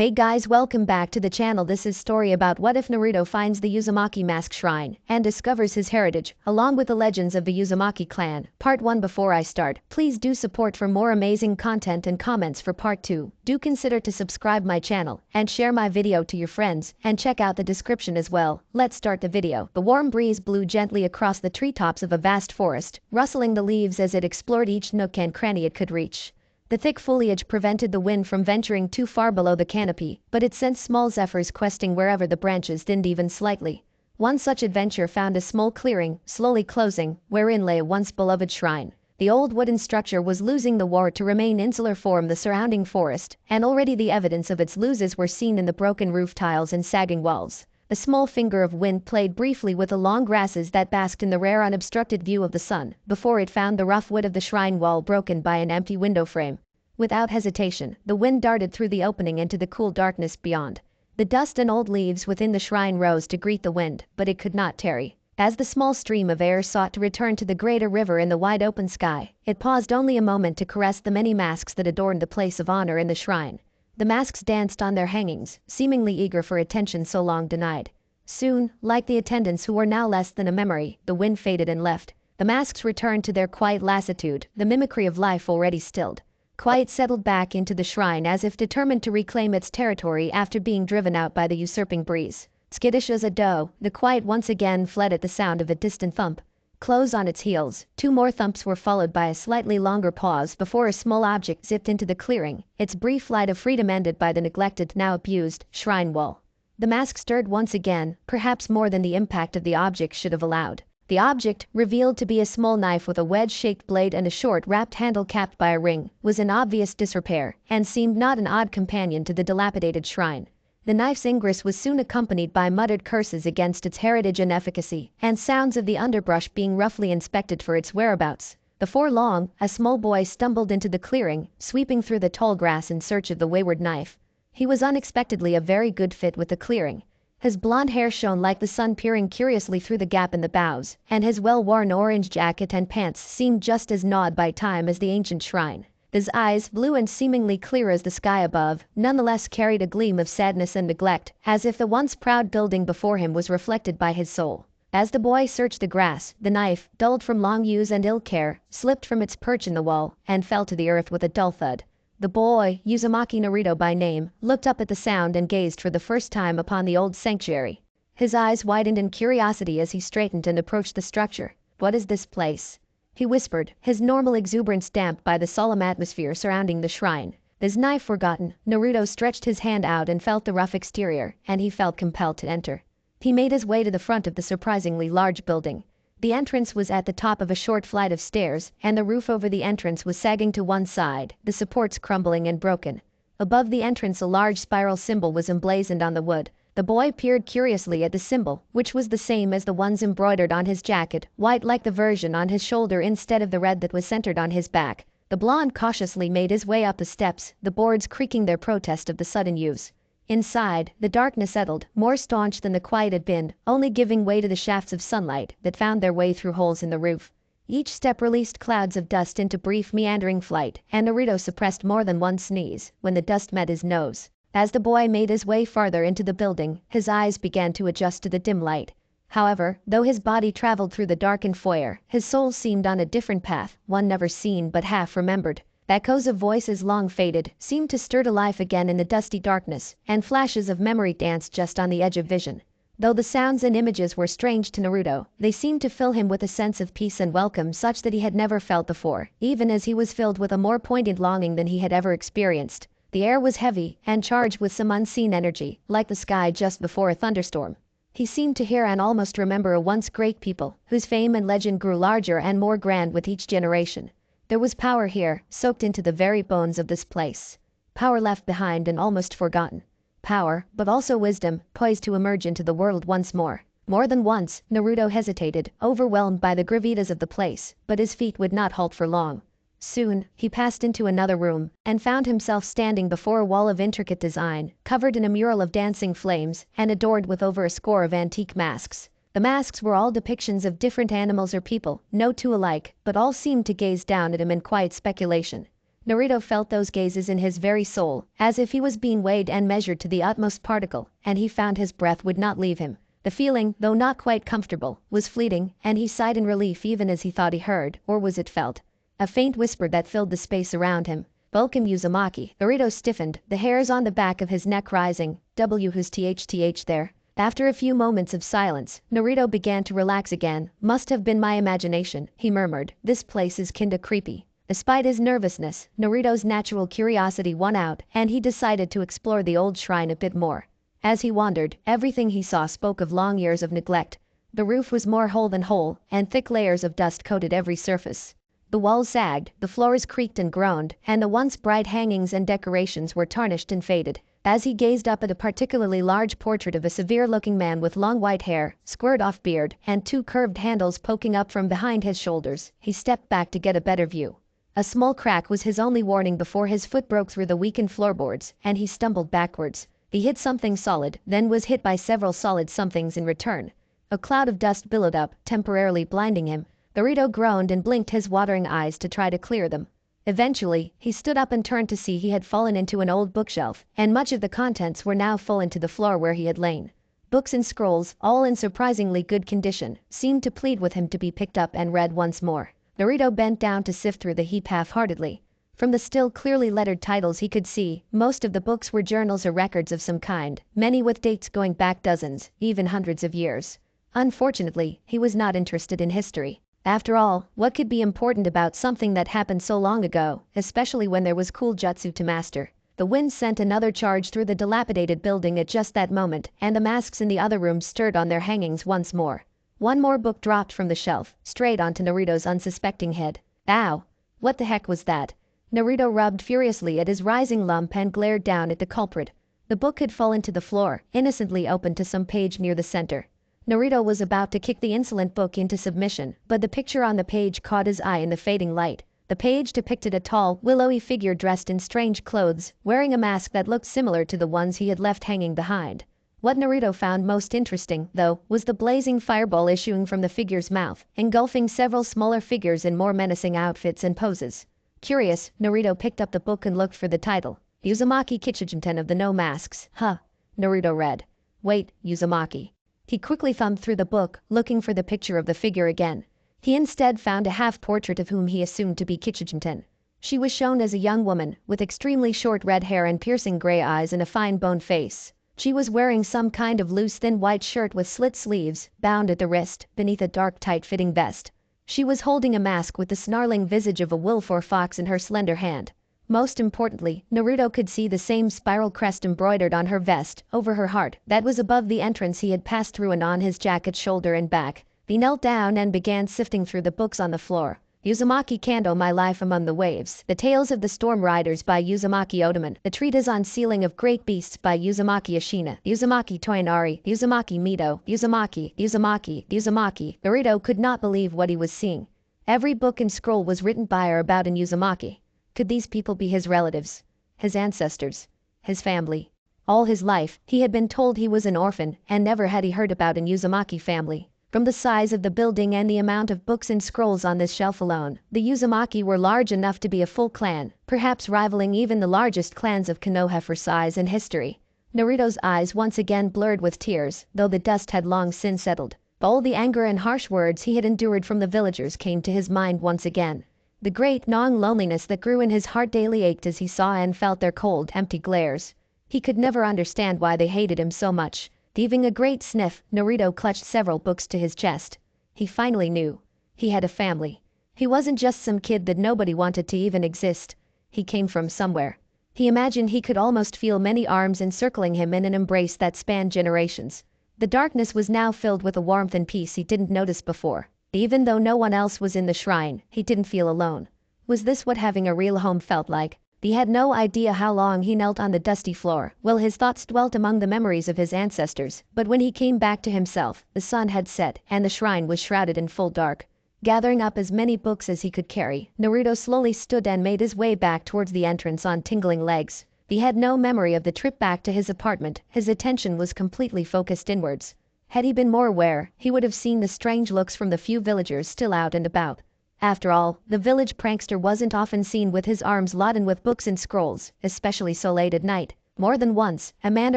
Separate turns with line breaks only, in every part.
Hey guys, welcome back to the channel. This is story about what if Naruto finds the Uzumaki mask shrine and discovers his heritage, along with the legends of the Uzumaki clan. Part 1. Before I start, please do support for more amazing content and comments for part 2. Do consider to subscribe my channel and share my video to your friends and check out the description as well. Let's start the video. The warm breeze blew gently across the treetops of a vast forest, rustling the leaves as it explored each nook and cranny it could reach. The thick foliage prevented the wind from venturing too far below the canopy, but it sent small zephyrs questing wherever the branches thinned even slightly. One such adventure found a small clearing, slowly closing, wherein lay a once beloved shrine. The old wooden structure was losing the war to remain insular form the surrounding forest, and already the evidence of its losses were seen in the broken roof tiles and sagging walls. A small finger of wind played briefly with the long grasses that basked in the rare unobstructed view of the sun, before it found the rough wood of the shrine wall broken by an empty window frame. Without hesitation, the wind darted through the opening into the cool darkness beyond. The dust and old leaves within the shrine rose to greet the wind, but it could not tarry. As the small stream of air sought to return to the greater river in the wide open sky, it paused only a moment to caress the many masks that adorned the place of honor in the shrine. The masks danced on their hangings, seemingly eager for attention so long denied. Soon, like the attendants who were now less than a memory, the wind faded and left. The masks returned to their quiet lassitude, the mimicry of life already stilled. Quiet settled back into the shrine as if determined to reclaim its territory after being driven out by the usurping breeze. Skittish as a doe, the quiet once again fled at the sound of a distant thump. Close on its heels, 2 more thumps were followed by a slightly longer pause before a small object zipped into the clearing, its brief flight of freedom ended by the neglected, now abused, shrine wall. The mask stirred once again, perhaps more than the impact of the object should have allowed. The object, revealed to be a small knife with a wedge-shaped blade and a short wrapped handle capped by a ring, was in obvious disrepair, and seemed not an odd companion to the dilapidated shrine. The knife's ingress was soon accompanied by muttered curses against its heritage and efficacy, and sounds of the underbrush being roughly inspected for its whereabouts. Before long, a small boy stumbled into the clearing, sweeping through the tall grass in search of the wayward knife. He was unexpectedly a very good fit with the clearing. His blonde hair shone like the sun peering curiously through the gap in the boughs, and his well-worn orange jacket and pants seemed just as gnawed by time as the ancient shrine. His eyes, blue and seemingly clear as the sky above, nonetheless carried a gleam of sadness and neglect, as if the once proud building before him was reflected by his soul. As the boy searched the grass, the knife, dulled from long use and ill care, slipped from its perch in the wall, and fell to the earth with a dull thud. The boy, Uzumaki Naruto by name, looked up at the sound and gazed for the first time upon the old sanctuary. His eyes widened in curiosity as he straightened and approached the structure. "What is this place?" he whispered, his normal exuberance damped by the solemn atmosphere surrounding the shrine. His knife forgotten, Naruto stretched his hand out and felt the rough exterior, and he felt compelled to enter. He made his way to the front of the surprisingly large building. The entrance was at the top of a short flight of stairs, and the roof over the entrance was sagging to one side, the supports crumbling and broken. Above the entrance a large spiral symbol was emblazoned on the wood. The boy peered curiously at the symbol, which was the same as the ones embroidered on his jacket, white like the version on his shoulder instead of the red that was centered on his back. The blonde cautiously made his way up the steps, the boards creaking their protest of the sudden use. Inside, the darkness settled, more staunch than the quiet had been, only giving way to the shafts of sunlight that found their way through holes in the roof. Each step released clouds of dust into brief meandering flight, and Naruto suppressed more than one sneeze when the dust met his nose. As the boy made his way farther into the building, his eyes began to adjust to the dim light. However, though his body traveled through the darkened foyer, his soul seemed on a different path, one never seen but half remembered. Echoes of voices long faded seemed to stir to life again in the dusty darkness, and flashes of memory danced just on the edge of vision. Though the sounds and images were strange to Naruto, they seemed to fill him with a sense of peace and welcome such that he had never felt before, even as he was filled with a more poignant longing than he had ever experienced. The air was heavy and charged with some unseen energy, like the sky just before a thunderstorm. He seemed to hear and almost remember a once great people, whose fame and legend grew larger and more grand with each generation. There was power here, soaked into the very bones of this place. Power left behind and almost forgotten. Power, but also wisdom, poised to emerge into the world once more. More than once, Naruto hesitated, overwhelmed by the gravitas of the place, but his feet would not halt for long. Soon, he passed into another room, and found himself standing before a wall of intricate design, covered in a mural of dancing flames, and adorned with over a score of antique masks. The masks were all depictions of different animals or people, no two alike, but all seemed to gaze down at him in quiet speculation. Naruto felt those gazes in his very soul, as if he was being weighed and measured to the utmost particle, and he found his breath would not leave him. The feeling, though not quite comfortable, was fleeting, and he sighed in relief even as he thought he heard, or was it felt, a faint whisper that filled the space around him. Welcome Uzumaki. Naruto stiffened, the hairs on the back of his neck rising. Who's th there? After a few moments of silence, Naruto began to relax again. Must have been my imagination, he murmured. This place is kinda creepy. Despite his nervousness, Naruto's natural curiosity won out, and he decided to explore the old shrine a bit more. As he wandered, everything he saw spoke of long years of neglect. The roof was more hole than whole, and thick layers of dust coated every surface. The walls sagged, the floors creaked and groaned, and the once bright hangings and decorations were tarnished and faded. As he gazed up at a particularly large portrait of a severe-looking man with long white hair, squared-off beard, and two curved handles poking up from behind his shoulders, he stepped back to get a better view. A small crack was his only warning before his foot broke through the weakened floorboards, and he stumbled backwards. He hit something solid, then was hit by several solid somethings in return. A cloud of dust billowed up, temporarily blinding him. Naruto groaned and blinked his watering eyes to try to clear them. Eventually, he stood up and turned to see he had fallen into an old bookshelf, and much of the contents were now full into the floor where he had lain. Books and scrolls, all in surprisingly good condition, seemed to plead with him to be picked up and read once more. Naruto bent down to sift through the heap half-heartedly. From the still clearly lettered titles he could see, most of the books were journals or records of some kind, many with dates going back dozens, even hundreds of years. Unfortunately, he was not interested in history. After all, what could be important about something that happened so long ago, especially when there was cool jutsu to master? The wind sent another charge through the dilapidated building at just that moment, and the masks in the other rooms stirred on their hangings once more. One more book dropped from the shelf, straight onto Naruto's unsuspecting head. Ow! What the heck was that? Naruto rubbed furiously at his rising lump and glared down at the culprit. The book had fallen to the floor, innocently open to some page near the center. Naruto was about to kick the insolent book into submission, but the picture on the page caught his eye in the fading light. The page depicted a tall, willowy figure dressed in strange clothes, wearing a mask that looked similar to the ones he had left hanging behind. What Naruto found most interesting, though, was the blazing fireball issuing from the figure's mouth, engulfing several smaller figures in more menacing outfits and poses. Curious, Naruto picked up the book and looked for the title. Uzumaki Kichijinten of the No Masks. Huh. Naruto read. Wait, Uzumaki. He quickly thumbed through the book, looking for the picture of the figure again. He instead found a half-portrait of whom he assumed to be Kichijinten. She was shown as a young woman, with extremely short red hair and piercing gray eyes and a fine-boned face. She was wearing some kind of loose thin white shirt with slit sleeves, bound at the wrist, beneath a dark tight-fitting vest. She was holding a mask with the snarling visage of a wolf or fox in her slender hand. Most importantly, Naruto could see the same spiral crest embroidered on her vest, over her heart, that was above the entrance he had passed through and on his jacket shoulder and back. He knelt down and began sifting through the books on the floor. Uzumaki Kando My Life Among the Waves, The Tales of the Storm Riders by Uzumaki Otoman, The Treatise on Sealing of Great Beasts by Uzumaki Ashina, Uzumaki Toinari, Uzumaki Mito, Uzumaki. Naruto could not believe what he was seeing. Every book and scroll was written by or about an Uzumaki. Could these people be his relatives? His ancestors? His family? All his life, he had been told he was an orphan, and never had he heard about an Uzumaki family. From the size of the building and the amount of books and scrolls on this shelf alone, the Uzumaki were large enough to be a full clan, perhaps rivaling even the largest clans of Konoha for size and history. Naruto's eyes once again blurred with tears, though the dust had long since settled. All the anger and harsh words he had endured from the villagers came to his mind once again. The great gnawing loneliness that grew in his heart daily ached as he saw and felt their cold, empty glares. He could never understand why they hated him so much. Heaving a great sniff, Naruto clutched several books to his chest. He finally knew. He had a family. He wasn't just some kid that nobody wanted to even exist. He came from somewhere. He imagined he could almost feel many arms encircling him in an embrace that spanned generations. The darkness was now filled with a warmth and peace he didn't notice before. Even though no one else was in the shrine, he didn't feel alone. Was this what having a real home felt like? He had no idea how long he knelt on the dusty floor, while his thoughts dwelt among the memories of his ancestors, but when he came back to himself, the sun had set, and the shrine was shrouded in full dark. Gathering up as many books as he could carry, Naruto slowly stood and made his way back towards the entrance on tingling legs. He had no memory of the trip back to his apartment, his attention was completely focused inwards. Had he been more aware, he would have seen the strange looks from the few villagers still out and about. After all, the village prankster wasn't often seen with his arms laden with books and scrolls, especially so late at night. More than once, a man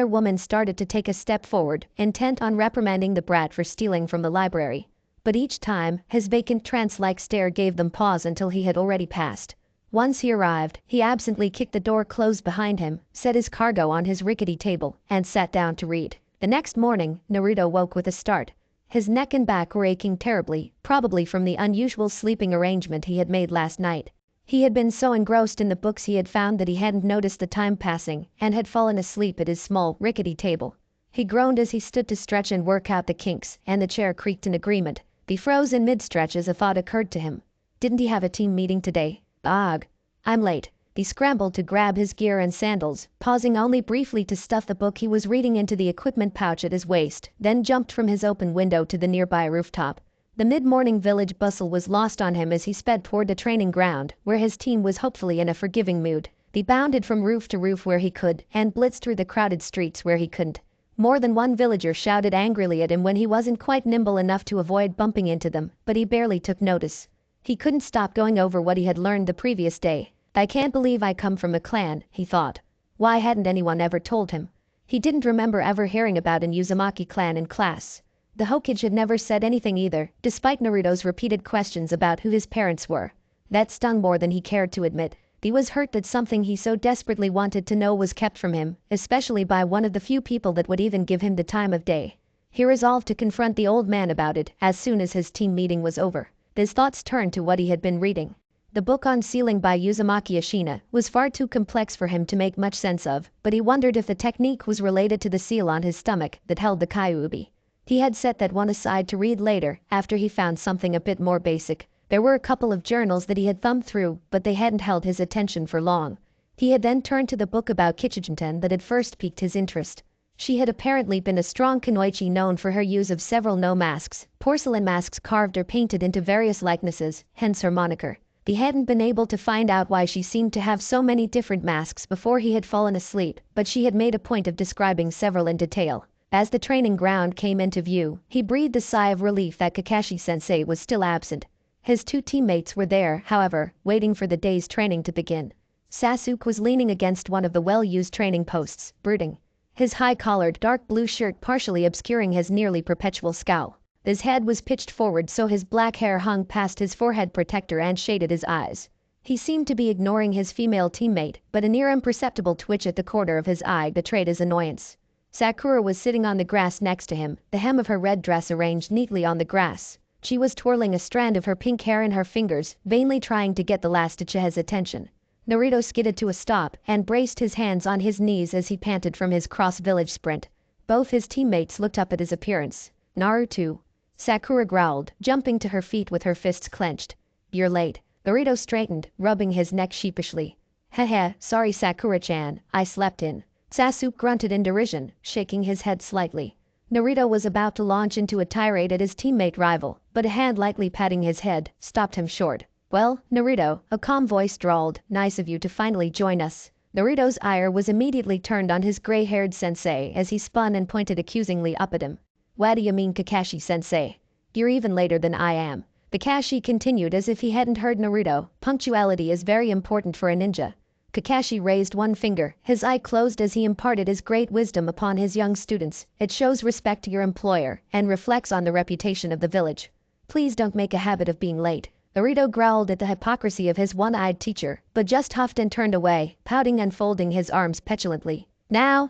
or woman started to take a step forward, intent on reprimanding the brat for stealing from the library. But each time, his vacant trance-like stare gave them pause until he had already passed. Once he arrived, he absently kicked the door closed behind him, set his cargo on his rickety table, and sat down to read. The next morning, Naruto woke with a start. His neck and back were aching terribly, probably from the unusual sleeping arrangement he had made last night. He had been so engrossed in the books he had found that he hadn't noticed the time passing, and had fallen asleep at his small, rickety table. He groaned as he stood to stretch and work out the kinks, and the chair creaked in agreement. He froze in mid-stretch as a thought occurred to him. Didn't he have a team meeting today? Ugh. I'm late. He scrambled to grab his gear and sandals, pausing only briefly to stuff the book he was reading into the equipment pouch at his waist, then jumped from his open window to the nearby rooftop. The mid-morning village bustle was lost on him as he sped toward the training ground, where his team was hopefully in a forgiving mood. He bounded from roof to roof where he could, and blitzed through the crowded streets where he couldn't. More than one villager shouted angrily at him when he wasn't quite nimble enough to avoid bumping into them, but he barely took notice. He couldn't stop going over what he had learned the previous day. I can't believe I come from a clan, he thought. Why hadn't anyone ever told him? He didn't remember ever hearing about an Uzumaki clan in class. The Hokage had never said anything either, despite Naruto's repeated questions about who his parents were. That stung more than he cared to admit. He was hurt that something he so desperately wanted to know was kept from him, especially by one of the few people that would even give him the time of day. He resolved to confront the old man about it as soon as his team meeting was over. His thoughts turned to what he had been reading. The book on sealing by Uzumaki Ashina was far too complex for him to make much sense of, but he wondered if the technique was related to the seal on his stomach that held the Kyuubi. He had set that one aside to read later, after he found something a bit more basic. There were a couple of journals that he had thumbed through, but they hadn't held his attention for long. He had then turned to the book about Kichijinten that had first piqued his interest. She had apparently been a strong kunoichi known for her use of several no masks, porcelain masks carved or painted into various likenesses, hence her moniker. He hadn't been able to find out why she seemed to have so many different masks before he had fallen asleep, but she had made a point of describing several in detail. As the training ground came into view, he breathed a sigh of relief that Kakashi-sensei was still absent. His two teammates were there, however, waiting for the day's training to begin. Sasuke was leaning against one of the well-used training posts, brooding. His high-collared dark blue shirt partially obscuring his nearly perpetual scowl. His head was pitched forward so his black hair hung past his forehead protector and shaded his eyes. He seemed to be ignoring his female teammate, but a near imperceptible twitch at the corner of his eye betrayed his annoyance. Sakura was sitting on the grass next to him, the hem of her red dress arranged neatly on the grass. She was twirling a strand of her pink hair in her fingers, vainly trying to get the last Uchiha's attention. Naruto skidded to a stop and braced his hands on his knees as he panted from his cross-village sprint. Both his teammates looked up at his appearance. Naruto. Sakura growled, jumping to her feet with her fists clenched. You're late. Naruto straightened, rubbing his neck sheepishly. Heh, sorry Sakura-chan, I slept in. Sasuke grunted in derision, shaking his head slightly. Naruto was about to launch into a tirade at his teammate rival, but a hand lightly patting his head stopped him short. Well, Naruto, a calm voice drawled, nice of you to finally join us. Naruto's ire was immediately turned on his gray-haired sensei as he spun and pointed accusingly up at him. What do you mean, Kakashi-sensei? You're even later than I am. Kakashi continued as if he hadn't heard Naruto. Punctuality is very important for a ninja. Kakashi raised one finger, his eye closed as he imparted his great wisdom upon his young students. It shows respect to your employer, and reflects on the reputation of the village. Please don't make a habit of being late. Naruto growled at the hypocrisy of his one-eyed teacher, but just huffed and turned away, pouting and folding his arms petulantly. Now,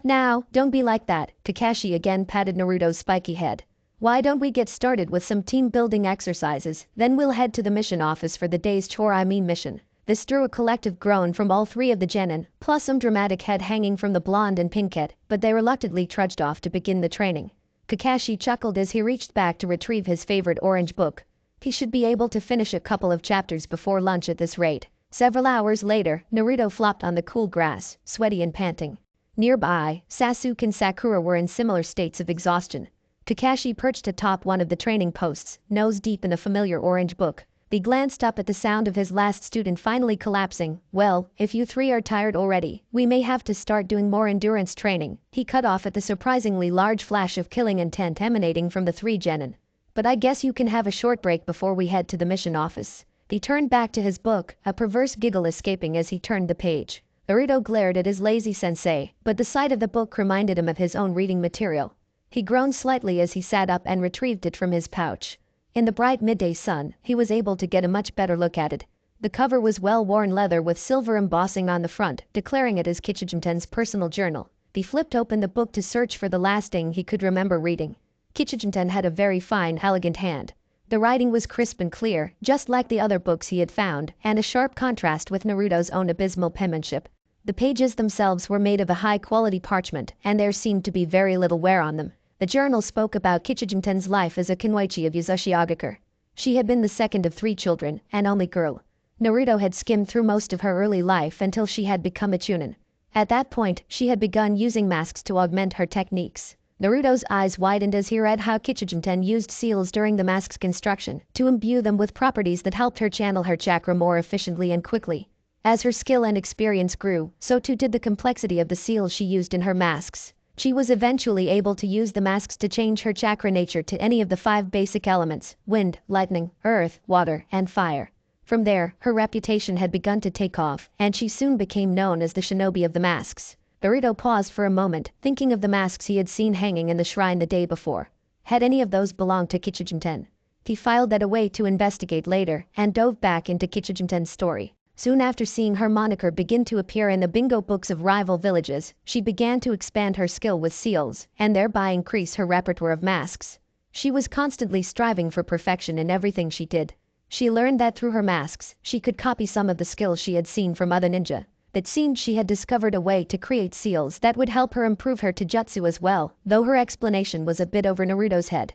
don't be like that. Kakashi again patted Naruto's spiky head. Why don't we get started with some team-building exercises, then we'll head to the mission office for the day's mission. This drew a collective groan from all three of the genin, plus some dramatic head hanging from the blonde and pinkette, but they reluctantly trudged off to begin the training. Kakashi chuckled as he reached back to retrieve his favorite orange book. He should be able to finish a couple of chapters before lunch at this rate. Several hours later, Naruto flopped on the cool grass, sweaty and panting. Nearby, Sasuke and Sakura were in similar states of exhaustion. Kakashi perched atop one of the training posts, nose deep in a familiar orange book. He glanced up at the sound of his last student finally collapsing. Well, if you three are tired already, we may have to start doing more endurance training. He cut off at the surprisingly large flash of killing intent emanating from the three genin. But I guess you can have a short break before we head to the mission office. He turned back to his book, a perverse giggle escaping as he turned the page. Naruto glared at his lazy sensei, but the sight of the book reminded him of his own reading material. He groaned slightly as he sat up and retrieved it from his pouch. In the bright midday sun, he was able to get a much better look at it. The cover was well-worn leather with silver embossing on the front, declaring it as Kichijinten's personal journal. He flipped open the book to search for the last thing he could remember reading. Kichijinten had a very fine, elegant hand. The writing was crisp and clear, just like the other books he had found, and a sharp contrast with Naruto's own abysmal penmanship. The pages themselves were made of a high-quality parchment, and there seemed to be very little wear on them. The journal spoke about Kichijinten's life as a Kunoichi of Uzuamaki. She had been the second of 3 children, and only girl. Naruto had skimmed through most of her early life until she had become a chunin. At that point, she had begun using masks to augment her techniques. Naruto's eyes widened as he read how Kichijinten used seals during the mask's construction to imbue them with properties that helped her channel her chakra more efficiently and quickly. As her skill and experience grew, so too did the complexity of the seals she used in her masks. She was eventually able to use the masks to change her chakra nature to any of the 5 basic elements: wind, lightning, earth, water, and fire. From there, her reputation had begun to take off, and she soon became known as the shinobi of the masks. Naruto paused for a moment, thinking of the masks he had seen hanging in the shrine the day before. Had any of those belonged to Kichijinten? He filed that away to investigate later, and dove back into Kichijinten's story. Soon after seeing her moniker begin to appear in the bingo books of rival villages, she began to expand her skill with seals, and thereby increase her repertoire of masks. She was constantly striving for perfection in everything she did. She learned that through her masks, she could copy some of the skills she had seen from other ninja. It seemed she had discovered a way to create seals that would help her improve her taijutsu as well, though her explanation was a bit over Naruto's head.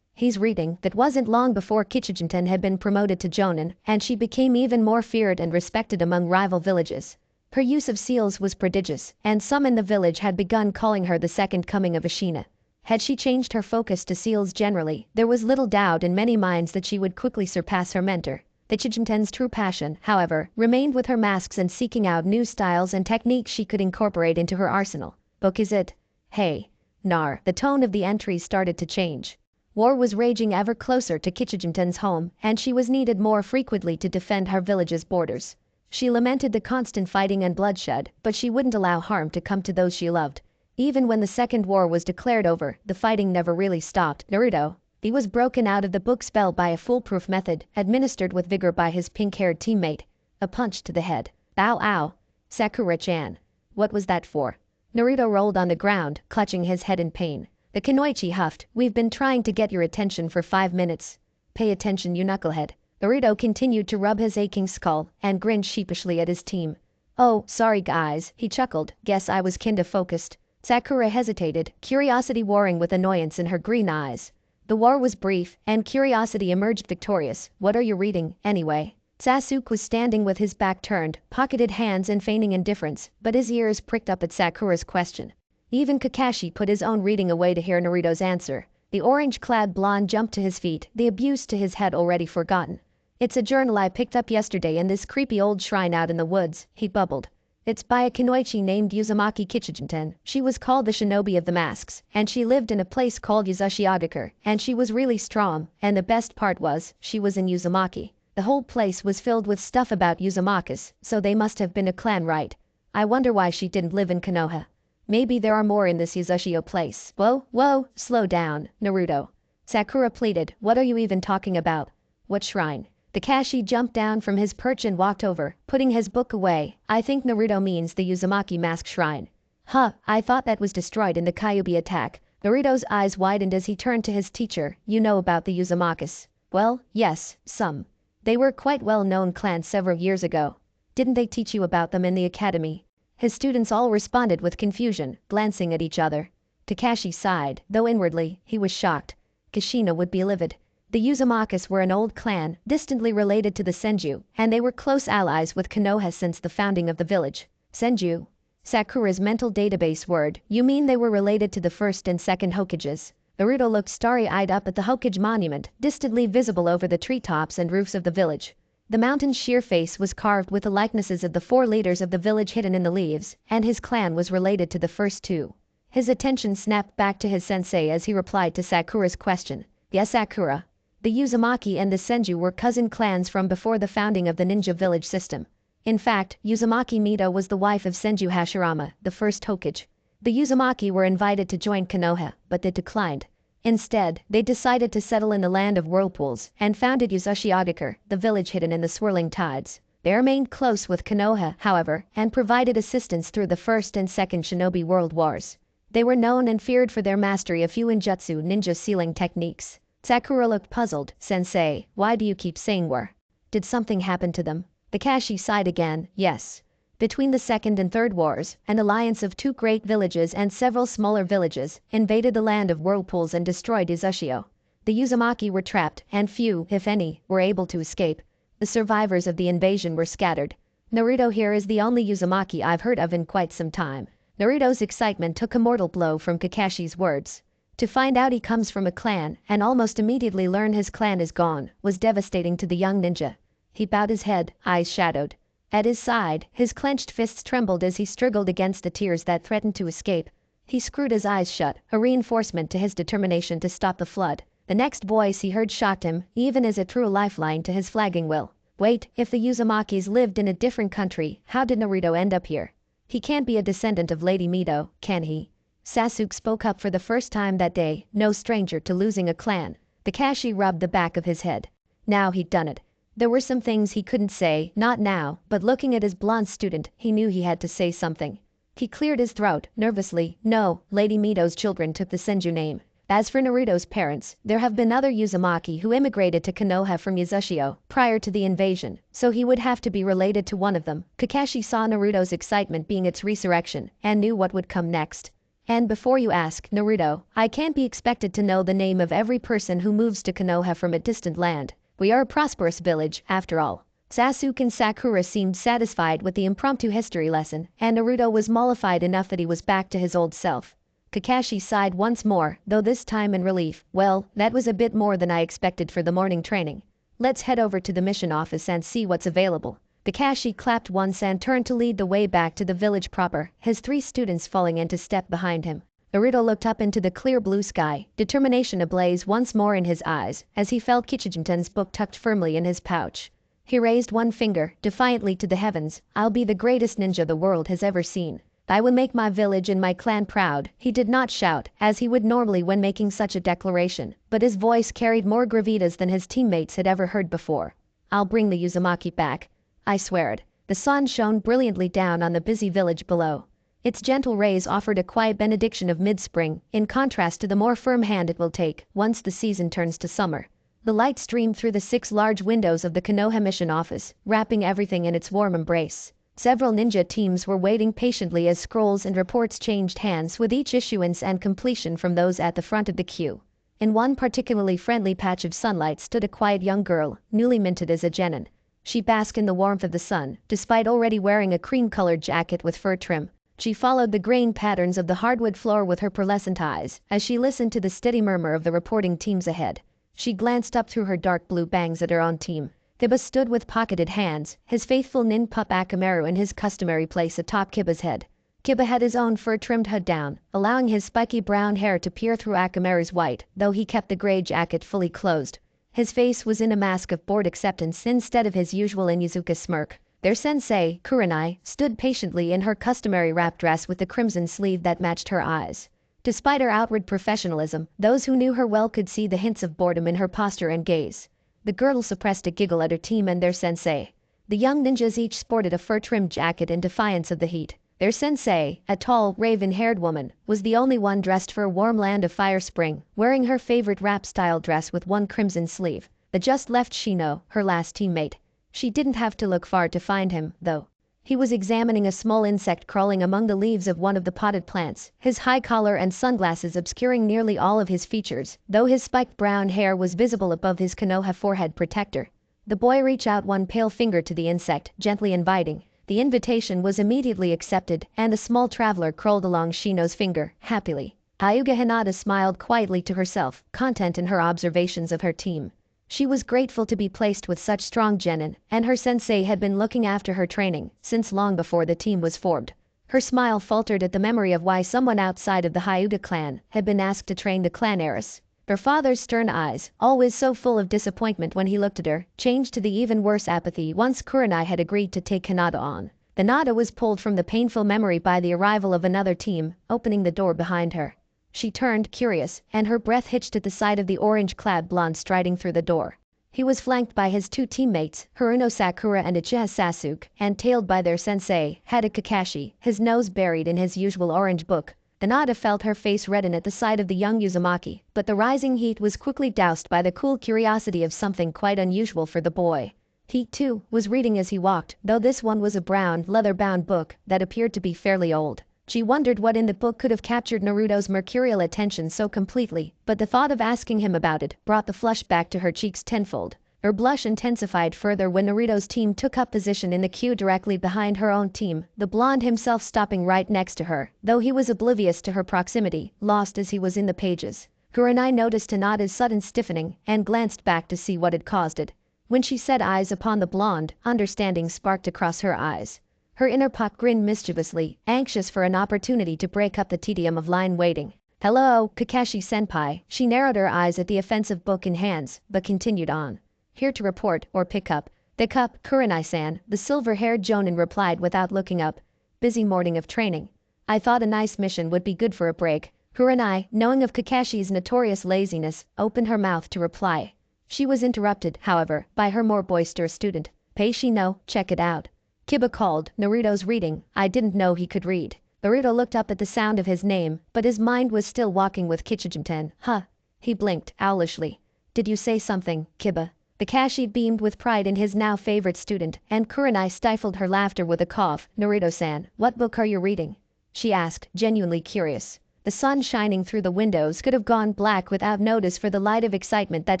He's reading. That wasn't long before Kichijinten had been promoted to Jonin, and she became even more feared and respected among rival villages. Her use of seals was prodigious, and some in the village had begun calling her the second coming of Ashina. Had she changed her focus to seals generally, there was little doubt in many minds that she would quickly surpass her mentor. Kichijinten's true passion, however, remained with her masks and seeking out new styles and techniques she could incorporate into her arsenal. Book is it? Hey. Nar. The tone of the entries started to change. War was raging ever closer to Kichijinten's home, and she was needed more frequently to defend her village's borders. She lamented the constant fighting and bloodshed, but she wouldn't allow harm to come to those she loved. Even when the second war was declared over, the fighting never really stopped. Naruto. He was broken out of the book spell by a foolproof method, administered with vigor by his pink-haired teammate. A punch to the head. Ow ow. Sakura-chan. What was that for? Naruto rolled on the ground, clutching his head in pain. The Kunoichi huffed. We've been trying to get your attention for 5 minutes. Pay attention, you knucklehead. Naruto continued to rub his aching skull, and grinned sheepishly at his team. Oh, sorry guys, he chuckled. Guess I was kinda focused. Sakura hesitated, curiosity warring with annoyance in her green eyes. The war was brief, and curiosity emerged victorious. What are you reading, anyway? Sasuke was standing with his back turned, pocketed hands and feigning indifference, but his ears pricked up at Sakura's question. Even Kakashi put his own reading away to hear Naruto's answer. The orange-clad blonde jumped to his feet, the abuse to his head already forgotten. It's a journal I picked up yesterday in this creepy old shrine out in the woods, he bubbled. It's by a Kunoichi named Uzumaki Kichijinten. She was called the Shinobi of the Masks, and she lived in a place called Uzuamaki, and she was really strong, and the best part was, she was in Uzumaki. The whole place was filled with stuff about Uzumakis, so they must have been a clan, right? I wonder why she didn't live in Konoha. Maybe there are more in this Uzushio place. Whoa, slow down, Naruto. Sakura pleaded, what are you even talking about? What shrine? Kakashi jumped down from his perch and walked over, putting his book away. I think Naruto means the Uzumaki mask shrine. Huh, I thought that was destroyed in the Kyuubi attack. Naruto's eyes widened as he turned to his teacher. You know about the Uzumakis? Well, yes, some. They were quite well-known clans several years ago. Didn't they teach you about them in the academy? His students all responded with confusion, glancing at each other. Kakashi sighed, though inwardly, he was shocked. Kushina would be livid. The Uzumakis were an old clan, distantly related to the Senju, and they were close allies with Konoha since the founding of the village. Senju? Sakura's mental database word. You mean they were related to the first and second Hokages? Naruto looked starry-eyed up at the Hokage monument, distantly visible over the treetops and roofs of the village. The mountain's sheer face was carved with the likenesses of the 4 leaders of the village hidden in the leaves, and his clan was related to the first 2. His attention snapped back to his sensei as he replied to Sakura's question. Yes, Sakura. The Uzumaki and the Senju were cousin clans from before the founding of the ninja village system. In fact, Uzumaki Mito was the wife of Senju Hashirama, the first Hokage. The Uzumaki were invited to join Konoha, but they declined. Instead, they decided to settle in the land of whirlpools and founded Uzushiogakure, the village hidden in the swirling tides. They remained close with Konoha, however, and provided assistance through the First and Second Shinobi World Wars. They were known and feared for their mastery of Fuinjutsu ninja sealing techniques. Sakura looked puzzled. Sensei, why do you keep saying were? Did something happen to them? Kakashi sighed again. Yes. Between the Second and Third Wars, an alliance of two great villages and several smaller villages invaded the land of whirlpools and destroyed Uzushio. The Uzumaki were trapped, and few, if any, were able to escape. The survivors of the invasion were scattered. Naruto here is the only Uzumaki I've heard of in quite some time. Naruto's excitement took a mortal blow from Kakashi's words. To find out he comes from a clan, and almost immediately learn his clan is gone, was devastating to the young ninja. He bowed his head, eyes shadowed. At his side, his clenched fists trembled as he struggled against the tears that threatened to escape. He screwed his eyes shut, a reinforcement to his determination to stop the flood. The next voice he heard shocked him, even as it threw a lifeline to his flagging will. Wait, if the Uzumakis lived in a different country, how did Naruto end up here? He can't be a descendant of Lady Mito, can he? Sasuke spoke up for the first time that day, no stranger to losing a clan. Kakashi rubbed the back of his head. Now he'd done it. There were some things he couldn't say, not now, but looking at his blonde student, he knew he had to say something. He cleared his throat, nervously. No, Lady Mito's children took the Senju name. As for Naruto's parents, there have been other Uzumaki who immigrated to Konoha from Uzushio prior to the invasion, so he would have to be related to one of them. Kakashi saw Naruto's excitement being its resurrection, and knew what would come next. And before you ask, Naruto, I can't be expected to know the name of every person who moves to Konoha from a distant land. We are a prosperous village, after all. Sasuke and Sakura seemed satisfied with the impromptu history lesson, and Naruto was mollified enough that he was back to his old self. Kakashi sighed once more, though this time in relief. Well, that was a bit more than I expected for the morning training. Let's head over to the mission office and see what's available. Kakashi clapped once and turned to lead the way back to the village proper, his three students falling into step behind him. Naruto looked up into the clear blue sky, determination ablaze once more in his eyes, as he felt Kichijinten's book tucked firmly in his pouch. He raised one finger, defiantly to the heavens. I'll be the greatest ninja the world has ever seen. I will make my village and my clan proud. He did not shout, as he would normally when making such a declaration, but his voice carried more gravitas than his teammates had ever heard before. I'll bring the Uzumaki back. I swear it. The sun shone brilliantly down on the busy village below. Its gentle rays offered a quiet benediction of mid-spring, in contrast to the more firm hand it will take once the season turns to summer. The light streamed through the 6 large windows of the Konoha mission office, wrapping everything in its warm embrace. Several ninja teams were waiting patiently as scrolls and reports changed hands with each issuance and completion from those at the front of the queue. In one particularly friendly patch of sunlight stood a quiet young girl, newly minted as a genin. She basked in the warmth of the sun, despite already wearing a cream-colored jacket with fur trim. She followed the grain patterns of the hardwood floor with her pearlescent eyes, as she listened to the steady murmur of the reporting teams ahead. She glanced up through her dark blue bangs at her own team. Kiba stood with pocketed hands, his faithful nin pup Akamaru in his customary place atop Kiba's head. Kiba had his own fur-trimmed hood down, allowing his spiky brown hair to peer through Akamaru's white, though he kept the gray jacket fully closed. His face was in a mask of bored acceptance instead of his usual Inuzuka smirk. Their sensei, Kurenai, stood patiently in her customary wrap dress with the crimson sleeve that matched her eyes. Despite her outward professionalism, those who knew her well could see the hints of boredom in her posture and gaze. The girl suppressed a giggle at her team and their sensei. The young ninjas each sported a fur-trimmed jacket in defiance of the heat. Their sensei, a tall, raven-haired woman, was the only one dressed for a warm land of fire spring, wearing her favorite wrap-style dress with one crimson sleeve. The just-left Shino, her last teammate. She didn't have to look far to find him, though. He was examining a small insect crawling among the leaves of one of the potted plants, his high collar and sunglasses obscuring nearly all of his features, though his spiked brown hair was visible above his Konoha forehead protector. The boy reached out one pale finger to the insect, gently inviting. The invitation was immediately accepted, and a small traveler crawled along Shino's finger, happily. Hyuga Hinata smiled quietly to herself, content in her observations of her team. She was grateful to be placed with such strong genin, and her sensei had been looking after her training since long before the team was formed. Her smile faltered at the memory of why someone outside of the Hyuga clan had been asked to train the clan heiress. Her father's stern eyes, always so full of disappointment when he looked at her, changed to the even worse apathy once Kurenai had agreed to take Hinata on. Hinata was pulled from the painful memory by the arrival of another team, opening the door behind her. She turned, curious, and her breath hitched at the sight of the orange-clad blonde striding through the door. He was flanked by his two teammates, Haruno Sakura and Uchiha Sasuke, and tailed by their sensei, Hada Kakashi, his nose buried in his usual orange book. Hinata felt her face redden at the sight of the young Uzumaki, but the rising heat was quickly doused by the cool curiosity of something quite unusual for the boy. He, too, was reading as he walked, though this one was a brown, leather-bound book that appeared to be fairly old. She wondered what in the book could have captured Naruto's mercurial attention so completely, but the thought of asking him about it brought the flush back to her cheeks tenfold. Her blush intensified further when Naruto's team took up position in the queue directly behind her own team, the blonde himself stopping right next to her, though he was oblivious to her proximity, lost as he was in the pages. Kurenai noticed Hinata's sudden stiffening and glanced back to see what had caused it. When she set eyes upon the blonde, understanding sparked across her eyes. Her inner puck grinned mischievously, anxious for an opportunity to break up the tedium of line waiting. "Hello, Kakashi-senpai." She narrowed her eyes at the offensive book in hands, but continued on. "Here to report, or pick up." "The cup, Kurenai-san," the silver-haired jonin replied without looking up. "Busy morning of training. I thought a nice mission would be good for a break." Kurenai, knowing of Kakashi's notorious laziness, opened her mouth to reply. She was interrupted, however, by her more boisterous student. "Peishi no, check it out." Kiba called, "Naruto's reading. I didn't know he could read." Naruto looked up at the sound of his name, but his mind was still walking with Kichijinten. "Huh." He blinked, owlishly. "Did you say something, Kiba?" Kakashi beamed with pride in his now favorite student, and Kurenai stifled her laughter with a cough. "Naruto-san, what book are you reading?" she asked, genuinely curious. The sun shining through the windows could have gone black without notice for the light of excitement that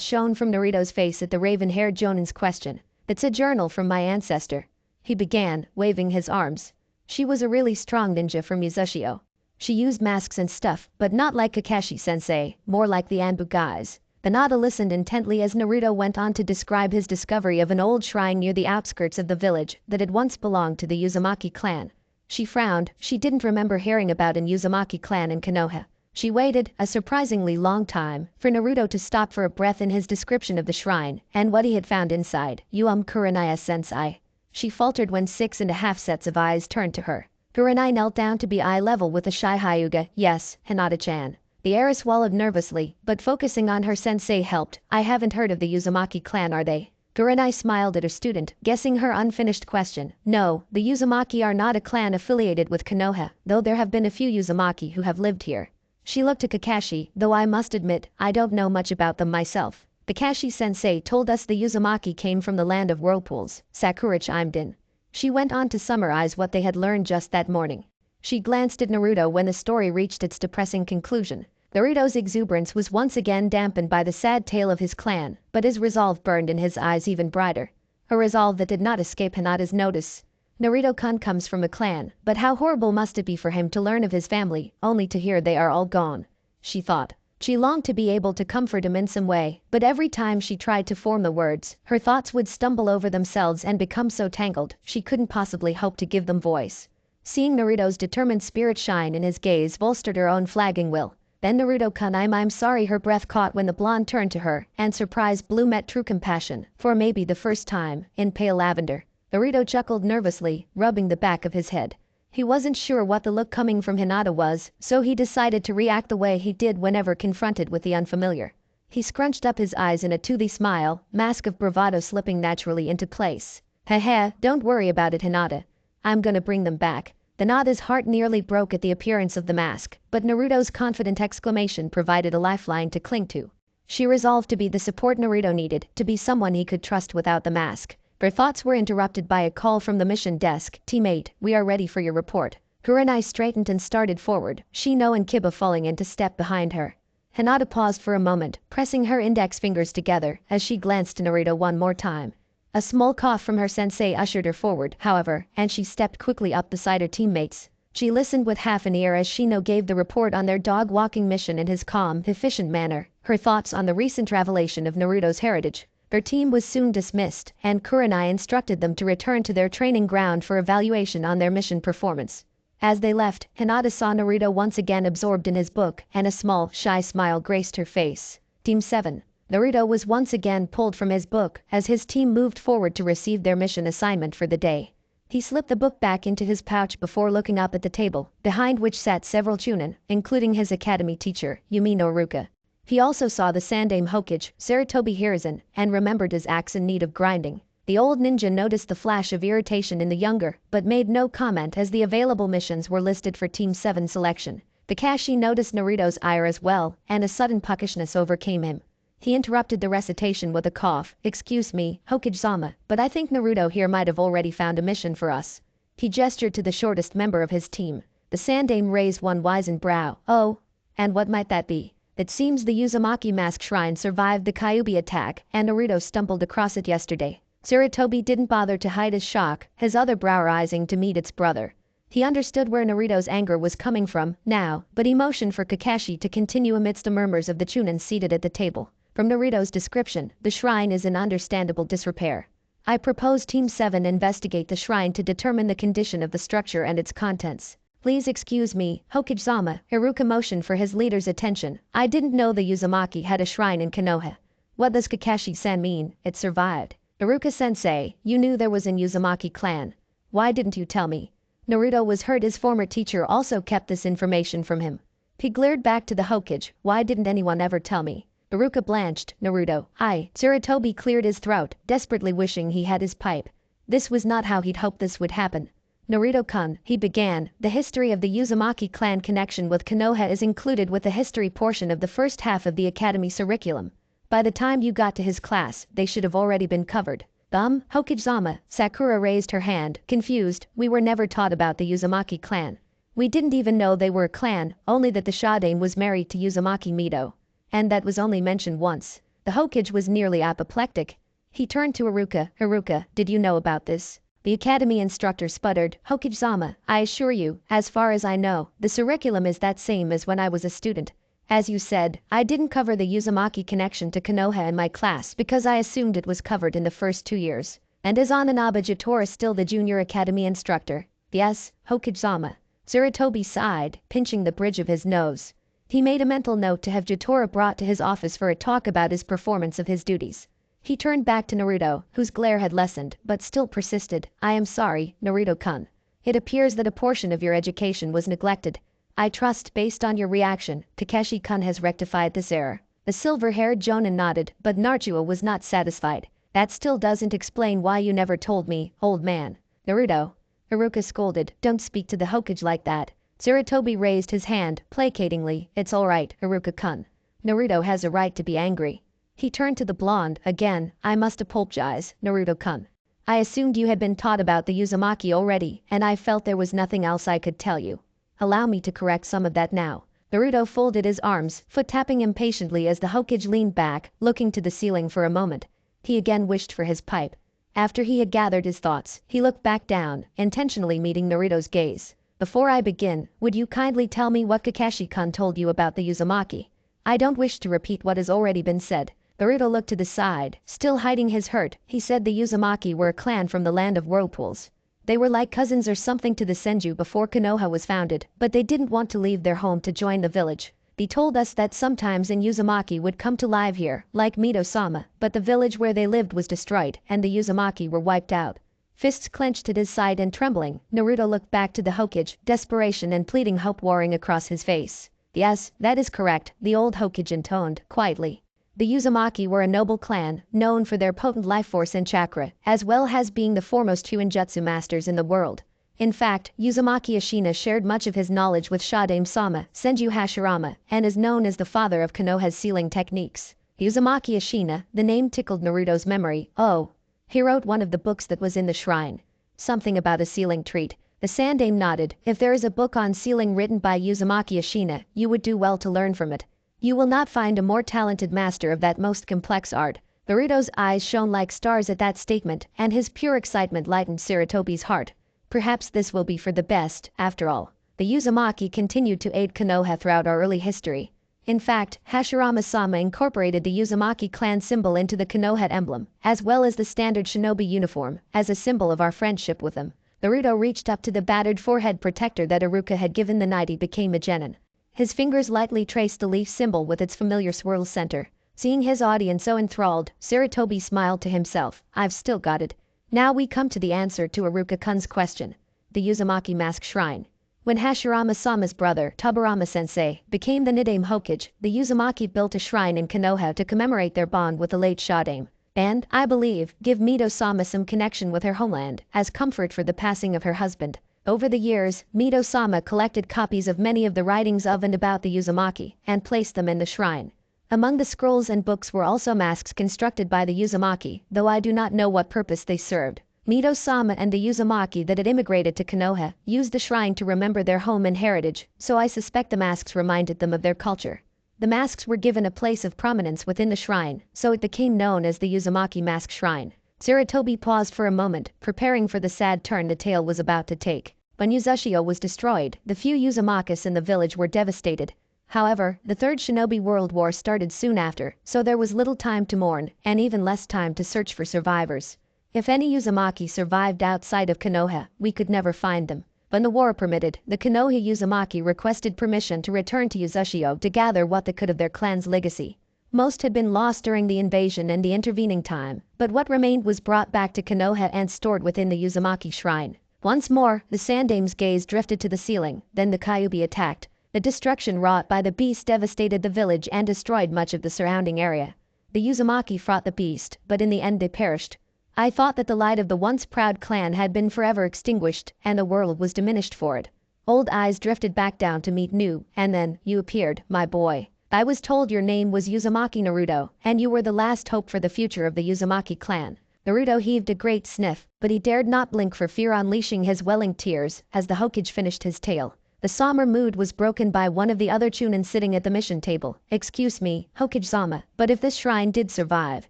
shone from Naruto's face at the raven-haired jonin's question. "It's a journal from my ancestor," he began, waving his arms. "She was a really strong ninja from Uzushio. She used masks and stuff, but not like Kakashi-sensei, more like the Anbu guys." Hinata listened intently as Naruto went on to describe his discovery of an old shrine near the outskirts of the village that had once belonged to the Uzumaki clan. She frowned. She didn't remember hearing about an Uzumaki clan in Konoha. She waited, a surprisingly long time, for Naruto to stop for a breath in his description of the shrine and what he had found inside. Kurenai-sensei. She faltered when 6.5 sets of eyes turned to her. Kurenai knelt down to be eye level with the shy Hyuga. "Yes, Hinata-chan." The heiress swallowed nervously, but focusing on her sensei helped. "I haven't heard of the Uzumaki clan, are they?" Kurenai smiled at her student, guessing her unfinished question. "No, the Uzumaki are not a clan affiliated with Konoha, though there have been a few Uzumaki who have lived here." She looked at Kakashi, though I must admit, I don't know much about them myself. Kakashi-sensei told us the Uzumaki came from the land of whirlpools, Sakura chimed in. She went on to summarize what they had learned just that morning. She glanced at Naruto when the story reached its depressing conclusion. Naruto's exuberance was once again dampened by the sad tale of his clan, but his resolve burned in his eyes even brighter. A resolve that did not escape Hinata's notice. Naruto-kun comes from a clan, but how horrible must it be for him to learn of his family, only to hear they are all gone, she thought. She longed to be able to comfort him in some way, but every time she tried to form the words, her thoughts would stumble over themselves and become so tangled, she couldn't possibly hope to give them voice. Seeing Naruto's determined spirit shine in his gaze bolstered her own flagging will. "Then Naruto-kun, I'm sorry." Her breath caught when the blonde turned to her, and surprise blew met true compassion, for maybe the first time, in pale lavender. Naruto chuckled nervously, rubbing the back of his head. He wasn't sure what the look coming from Hinata was, so he decided to react the way he did whenever confronted with the unfamiliar. He scrunched up his eyes in a toothy smile, mask of bravado slipping naturally into place. "Heh, don't worry about it, Hinata. I'm gonna bring them back." Hinata's heart nearly broke at the appearance of the mask, but Naruto's confident exclamation provided a lifeline to cling to. She resolved to be the support Naruto needed, to be someone he could trust without the mask. Her thoughts were interrupted by a call from the mission desk. "Teammate, we are ready for your report." Kurenai straightened and started forward, Shino and Kiba falling into step behind her. Hinata paused for a moment, pressing her index fingers together as she glanced to Naruto one more time. A small cough from her sensei ushered her forward, however, and she stepped quickly up beside her teammates. She listened with half an ear as Shino gave the report on their dog-walking mission in his calm, efficient manner, her thoughts on the recent revelation of Naruto's heritage. Their team was soon dismissed, and Kurenai instructed them to return to their training ground for evaluation on their mission performance. As they left, Hinata saw Naruto once again absorbed in his book, and a small, shy smile graced her face. Team 7. Naruto was once again pulled from his book as his team moved forward to receive their mission assignment for the day. He slipped the book back into his pouch before looking up at the table, behind which sat several chunin, including his academy teacher, Yumi no Ruka. He also saw the Sandaime Hokage, Sarutobi Hiruzen, and remembered his axe in need of grinding. The old ninja noticed the flash of irritation in the younger, but made no comment as the available missions were listed for Team 7 selection. Kakashi noticed Naruto's ire as well, and a sudden puckishness overcame him. He interrupted the recitation with a cough. "Excuse me, Hokage-sama, but I think Naruto here might have already found a mission for us." He gestured to the shortest member of his team. The Sandaime raised one wizened brow. "Oh? And what might that be?" "It seems the Uzumaki mask shrine survived the Kyuubi attack, and Naruto stumbled across it yesterday." Sarutobi didn't bother to hide his shock, his other brow rising to meet its brother. He understood where Naruto's anger was coming from now, but he motioned for Kakashi to continue amidst the murmurs of the chunin seated at the table. From Naruto's description, the shrine is in understandable disrepair. I propose Team 7 investigate the shrine to determine the condition of the structure and its contents. Please excuse me, Hokage-sama. Haruka motioned for his leader's attention. I didn't know the Uzumaki had a shrine in Konoha. What does Kakashi-san mean, it survived? Haruka-sensei, you knew there was an Uzumaki clan. Why didn't you tell me? Naruto was hurt his former teacher also kept this information from him. He glared back to the Hokage. Why didn't anyone ever tell me? Haruka blanched. Naruto, Sarutobi cleared his throat, desperately wishing he had his pipe. This was not how he'd hoped this would happen. Naruto-kun, he began, the history of the Uzumaki clan connection with Konoha is included with the history portion of the first half of the academy curriculum. By the time you got to his class, they should have already been covered. Hokage-sama, Sakura raised her hand, confused. We were never taught about the Uzumaki clan. We didn't even know they were a clan, only that the Sandaime was married to Uzumaki Mido. And that was only mentioned once. The Hokage was nearly apoplectic. He turned to Haruka. Haruka, did you know about this? The academy instructor sputtered. Hokage-sama, I assure you, as far as I know, the curriculum is that same as when I was a student. As you said, I didn't cover the Uzumaki connection to Konoha in my class because I assumed it was covered in the first 2 years. And is Ananaba Jitora still the junior academy instructor? Yes, Hokage-sama. Sarutobi sighed, pinching the bridge of his nose. He made a mental note to have Jitora brought to his office for a talk about his performance of his duties. He turned back to Naruto, whose glare had lessened, but still persisted. I am sorry, Naruto-kun. It appears that a portion of your education was neglected. I trust, based on your reaction, Kakashi-kun has rectified this error. The silver-haired Jonin nodded, but Naruto was not satisfied. That still doesn't explain why you never told me, old man. Naruto. Haruka scolded, don't speak to the Hokage like that. Sarutobi raised his hand, placatingly. It's alright, Haruka-kun. Naruto has a right to be angry. He turned to the blonde, again. I must apologize, Naruto-kun. I assumed you had been taught about the Uzumaki already, and I felt there was nothing else I could tell you. Allow me to correct some of that now. Naruto folded his arms, foot-tapping impatiently as the Hokage leaned back, looking to the ceiling for a moment. He again wished for his pipe. After he had gathered his thoughts, he looked back down, intentionally meeting Naruto's gaze. Before I begin, would you kindly tell me what Kakashi-kun told you about the Uzumaki? I don't wish to repeat what has already been said. Naruto looked to the side, still hiding his hurt. He said the Uzumaki were a clan from the land of whirlpools. They were like cousins or something to the Senju before Konoha was founded, but they didn't want to leave their home to join the village. They told us that sometimes an Uzumaki would come to live here, like Mido-sama, but the village where they lived was destroyed, and the Uzumaki were wiped out. Fists clenched at his side and trembling, Naruto looked back to the Hokage, desperation and pleading hope warring across his face. Yes, that is correct, the old Hokage intoned, quietly. The Uzumaki were a noble clan, known for their potent life force and chakra, as well as being the foremost Chuinjutsu masters in the world. In fact, Uzumaki Ashina shared much of his knowledge with Sandaime-sama, Senju Hashirama, and is known as the father of Konoha's sealing techniques. Uzumaki Ashina, the name tickled Naruto's memory. Oh. He wrote one of the books that was in the shrine. Something about a sealing treat. The Sandaime nodded. If there is a book on sealing written by Uzumaki Ashina, you would do well to learn from it. You will not find a more talented master of that most complex art. Naruto's eyes shone like stars at that statement, and his pure excitement lightened Sarutobi's heart. Perhaps this will be for the best, after all. The Uzumaki continued to aid Konoha throughout our early history. In fact, Hashirama-sama incorporated the Uzumaki clan symbol into the Konoha emblem, as well as the standard shinobi uniform, as a symbol of our friendship with them. Naruto reached up to the battered forehead protector that Haruka had given the night he became a genin. His fingers lightly traced the leaf symbol with its familiar swirl center. Seeing his audience so enthralled, Sarutobi smiled to himself. I've still got it. Now we come to the answer to Iruka-kun's question. The Uzumaki Mask Shrine. When Hashirama-sama's brother, Tobirama-sensei, became the Niddame Hokage, the Uzumaki built a shrine in Konoha to commemorate their bond with the late Shodaime. And, I believe, give Mito-sama some connection with her homeland, as comfort for the passing of her husband. Over the years, Mito-sama collected copies of many of the writings of and about the Uzumaki, and placed them in the shrine. Among the scrolls and books were also masks constructed by the Uzumaki, though I do not know what purpose they served. Mito-sama and the Uzumaki that had immigrated to Konoha used the shrine to remember their home and heritage, so I suspect the masks reminded them of their culture. The masks were given a place of prominence within the shrine, so it became known as the Uzumaki Mask Shrine. Sarutobi paused for a moment, preparing for the sad turn the tale was about to take. When Uzushio was destroyed, the few Uzumakas in the village were devastated. However, the Third Shinobi World War started soon after, so there was little time to mourn, and even less time to search for survivors. If any Uzumaki survived outside of Konoha, we could never find them. When the war permitted, the Konoha Uzumaki requested permission to return to Uzushio to gather what they could of their clan's legacy. Most had been lost during the invasion and the intervening time, but what remained was brought back to Konoha and stored within the Uzumaki shrine. Once more, the Sandaime's gaze drifted to the ceiling, then the Kyuubi attacked. The destruction wrought by the beast devastated the village and destroyed much of the surrounding area. The Uzumaki fought the beast, but in the end they perished. I thought that the light of the once proud clan had been forever extinguished, and the world was diminished for it. Old eyes drifted back down to meet new, and then, you appeared, my boy. I was told your name was Uzumaki Naruto, and you were the last hope for the future of the Uzumaki clan. Naruto heaved a great sniff, but he dared not blink for fear unleashing his welling tears as the Hokage finished his tale. The somber mood was broken by one of the other Chunin sitting at the mission table. Excuse me, Hokage-sama, but if this shrine did survive,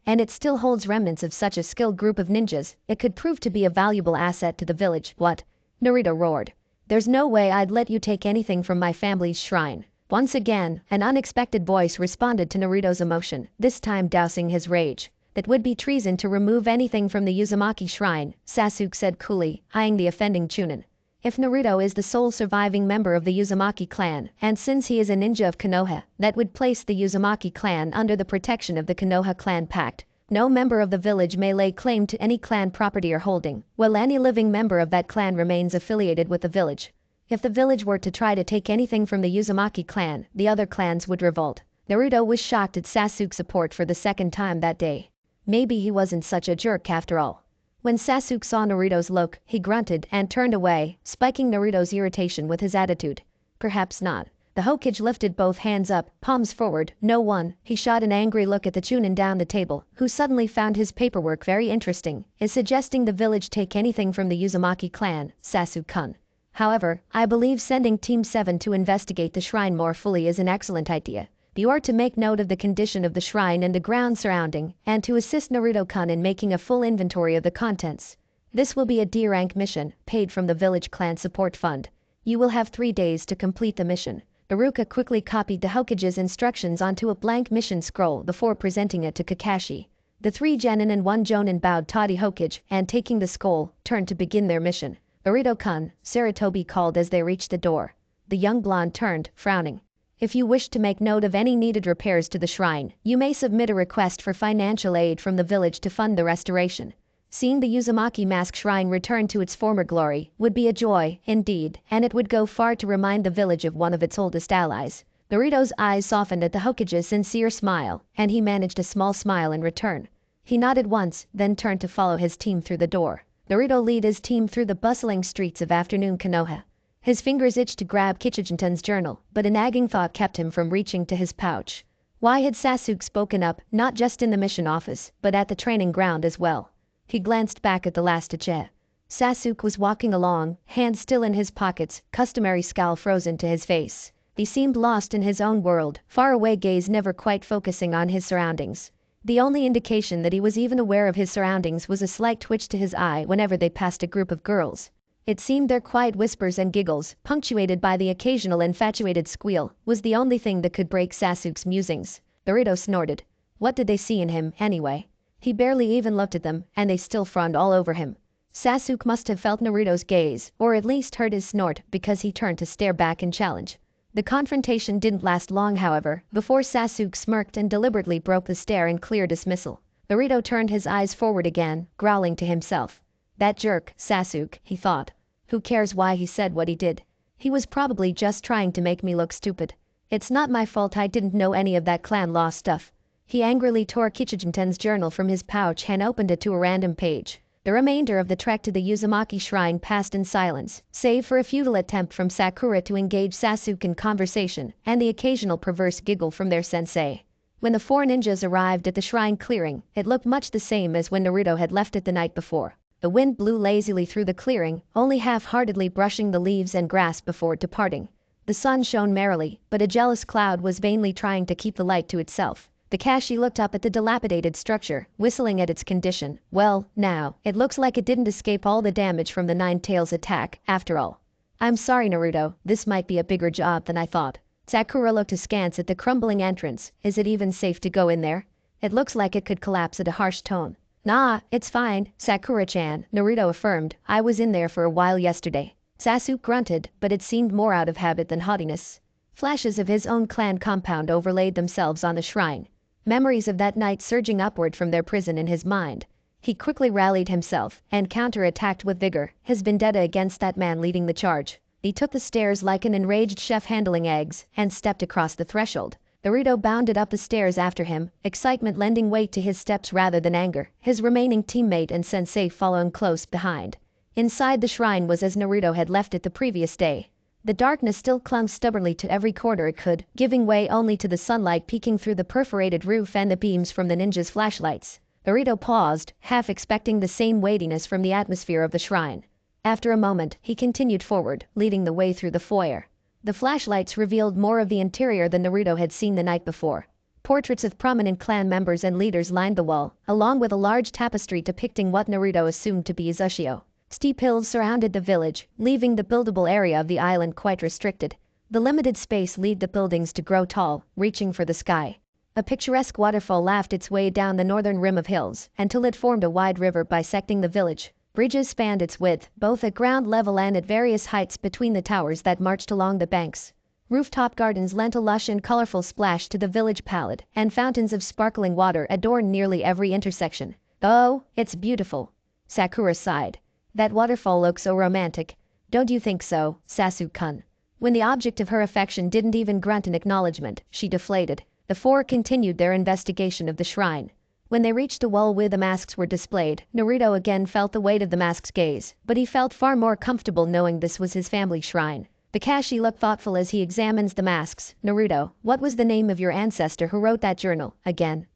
and it still holds remnants of such a skilled group of ninjas, it could prove to be a valuable asset to the village. What? Naruto roared. There's no way I'd let you take anything from my family's shrine. Once again, an unexpected voice responded to Naruto's emotion, this time dousing his rage. That would be treason to remove anything from the Uzumaki shrine, Sasuke said coolly, eyeing the offending Chunin. If Naruto is the sole surviving member of the Uzumaki clan, and since he is a ninja of Konoha, that would place the Uzumaki clan under the protection of the Konoha clan pact. No member of the village may lay claim to any clan property or holding, while any living member of that clan remains affiliated with the village. If the village were to try to take anything from the Uzumaki clan, the other clans would revolt. Naruto was shocked at Sasuke's support for the second time that day. Maybe he wasn't such a jerk after all. When Sasuke saw Naruto's look, he grunted and turned away, spiking Naruto's irritation with his attitude. Perhaps not. The Hokage lifted both hands up, palms forward. No one. He shot an angry look at the Chunin down the table, who suddenly found his paperwork very interesting. Is suggesting the village take anything from the Uzumaki clan, Sasuke-kun. However, I believe sending Team 7 to investigate the shrine more fully is an excellent idea. You are to make note of the condition of the shrine and the ground surrounding, and to assist Naruto-kun in making a full inventory of the contents. This will be a D-rank mission, paid from the village clan support fund. You will have 3 days to complete the mission. Iruka quickly copied the Hokage's instructions onto a blank mission scroll before presenting it to Kakashi. The 3 genin and 1 jonin bowed Toddy Hokage, and taking the scroll, turned to begin their mission. Naruto-kun, Sarutobi called as they reached the door. The young blonde turned, frowning. If you wish to make note of any needed repairs to the shrine, you may submit a request for financial aid from the village to fund the restoration. Seeing the Uzumaki Mask Shrine return to its former glory would be a joy, indeed, and it would go far to remind the village of one of its oldest allies. Naruto's eyes softened at the Hokage's sincere smile, and he managed a small smile in return. He nodded once, then turned to follow his team through the door. Naruto led his team through the bustling streets of afternoon Konoha. His fingers itched to grab Kichijinten's journal, but a nagging thought kept him from reaching to his pouch. Why had Sasuke spoken up, not just in the mission office, but at the training ground as well? He glanced back at the last Tache. Sasuke was walking along, hands still in his pockets, customary scowl frozen to his face. He seemed lost in his own world, far away gaze never quite focusing on his surroundings. The only indication that he was even aware of his surroundings was a slight twitch to his eye whenever they passed a group of girls. It seemed their quiet whispers and giggles, punctuated by the occasional infatuated squeal, was the only thing that could break Sasuke's musings. Naruto snorted. What did they see in him, anyway? He barely even looked at them, and they still frowned all over him. Sasuke must have felt Naruto's gaze, or at least heard his snort, because he turned to stare back in challenge. The confrontation didn't last long, however, before Sasuke smirked and deliberately broke the stare in clear dismissal. Naruto turned his eyes forward again, growling to himself. That jerk, Sasuke, he thought. Who cares why he said what he did? He was probably just trying to make me look stupid. It's not my fault I didn't know any of that clan law stuff. He angrily tore Kichijinten's journal from his pouch and opened it to a random page. The remainder of the trek to the Uzumaki shrine passed in silence, save for a futile attempt from Sakura to engage Sasuke in conversation and the occasional perverse giggle from their sensei. When the four ninjas arrived at the shrine clearing, it looked much the same as when Naruto had left it the night before. The wind blew lazily through the clearing, only half-heartedly brushing the leaves and grass before departing. The sun shone merrily, but a jealous cloud was vainly trying to keep the light to itself. Kakashi looked up at the dilapidated structure, whistling at its condition. Well, now, it looks like it didn't escape all the damage from the Nine Tails attack, after all. I'm sorry, Naruto, this might be a bigger job than I thought. Sakura looked askance at the crumbling entrance. Is it even safe to go in there? It looks like it could collapse at a harsh tone. Nah, it's fine, Sakura-chan, Naruto affirmed. I was in there for a while yesterday. Sasuke grunted, but it seemed more out of habit than haughtiness. Flashes of his own clan compound overlaid themselves on the shrine. Memories of that night surging upward from their prison in his mind. He quickly rallied himself and counter-attacked with vigor, his vendetta against that man leading the charge. He took the stairs like an enraged chef handling eggs and stepped across the threshold. Naruto bounded up the stairs after him, excitement lending weight to his steps rather than anger, his remaining teammate and sensei following close behind. Inside the shrine was as Naruto had left it the previous day. The darkness still clung stubbornly to every corner it could, giving way only to the sunlight peeking through the perforated roof and the beams from the ninjas' flashlights. Naruto paused, half expecting the same weightiness from the atmosphere of the shrine. After a moment, he continued forward, leading the way through the foyer. The flashlights revealed more of the interior than Naruto had seen the night before. Portraits of prominent clan members and leaders lined the wall, along with a large tapestry depicting what Naruto assumed to be Uzushio. Steep hills surrounded the village, leaving the buildable area of the island quite restricted. The limited space led the buildings to grow tall, reaching for the sky. A picturesque waterfall laughed its way down the northern rim of hills, until it formed a wide river bisecting the village. Bridges spanned its width, both at ground level and at various heights between the towers that marched along the banks. Rooftop gardens lent a lush and colorful splash to the village palette, and fountains of sparkling water adorned nearly every intersection. Oh, it's beautiful. Sakura sighed. That waterfall looks so romantic. Don't you think so, Sasuke-kun? When the object of her affection didn't even grunt an acknowledgement, she deflated. The four continued their investigation of the shrine. When they reached the wall where the masks were displayed, Naruto again felt the weight of the mask's gaze, but he felt far more comfortable knowing this was his family shrine. Kakashi looked thoughtful as he examines the masks. Naruto, what was the name of your ancestor who wrote that journal, again?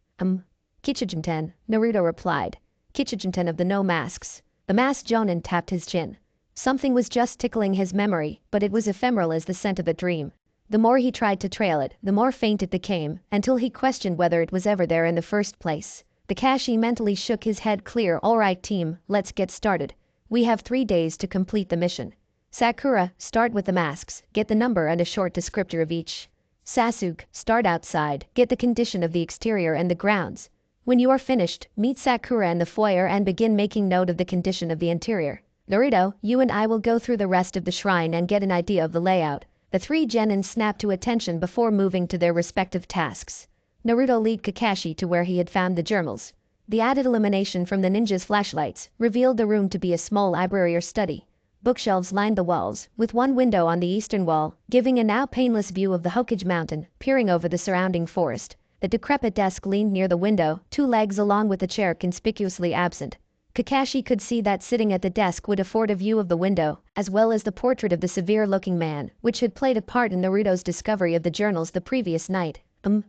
Kichijinten, Naruto replied. Kichijinten of the no masks. The masked jonin tapped his chin. Something was just tickling his memory, but it was ephemeral as the scent of a dream. The more he tried to trail it, the more faint it became, until he questioned whether it was ever there in the first place. Kakashi mentally shook his head clear. Alright team, let's get started. We have 3 days to complete the mission. Sakura, start with the masks, get the number and a short descriptor of each. Sasuke, start outside, get the condition of the exterior and the grounds. When you are finished, meet Sakura in the foyer and begin making note of the condition of the interior. Naruto, you and I will go through the rest of the shrine and get an idea of the layout. The 3 genin snapped to attention before moving to their respective tasks. Naruto led Kakashi to where he had found the journals. The added illumination from the ninja's flashlights revealed the room to be a small library or study. Bookshelves lined the walls, with one window on the eastern wall, giving a now painless view of the Hokage Mountain, peering over the surrounding forest. The decrepit desk leaned near the window, 2 legs along with the chair conspicuously absent. Kakashi could see that sitting at the desk would afford a view of the window, as well as the portrait of the severe-looking man, which had played a part in Naruto's discovery of the journals the previous night.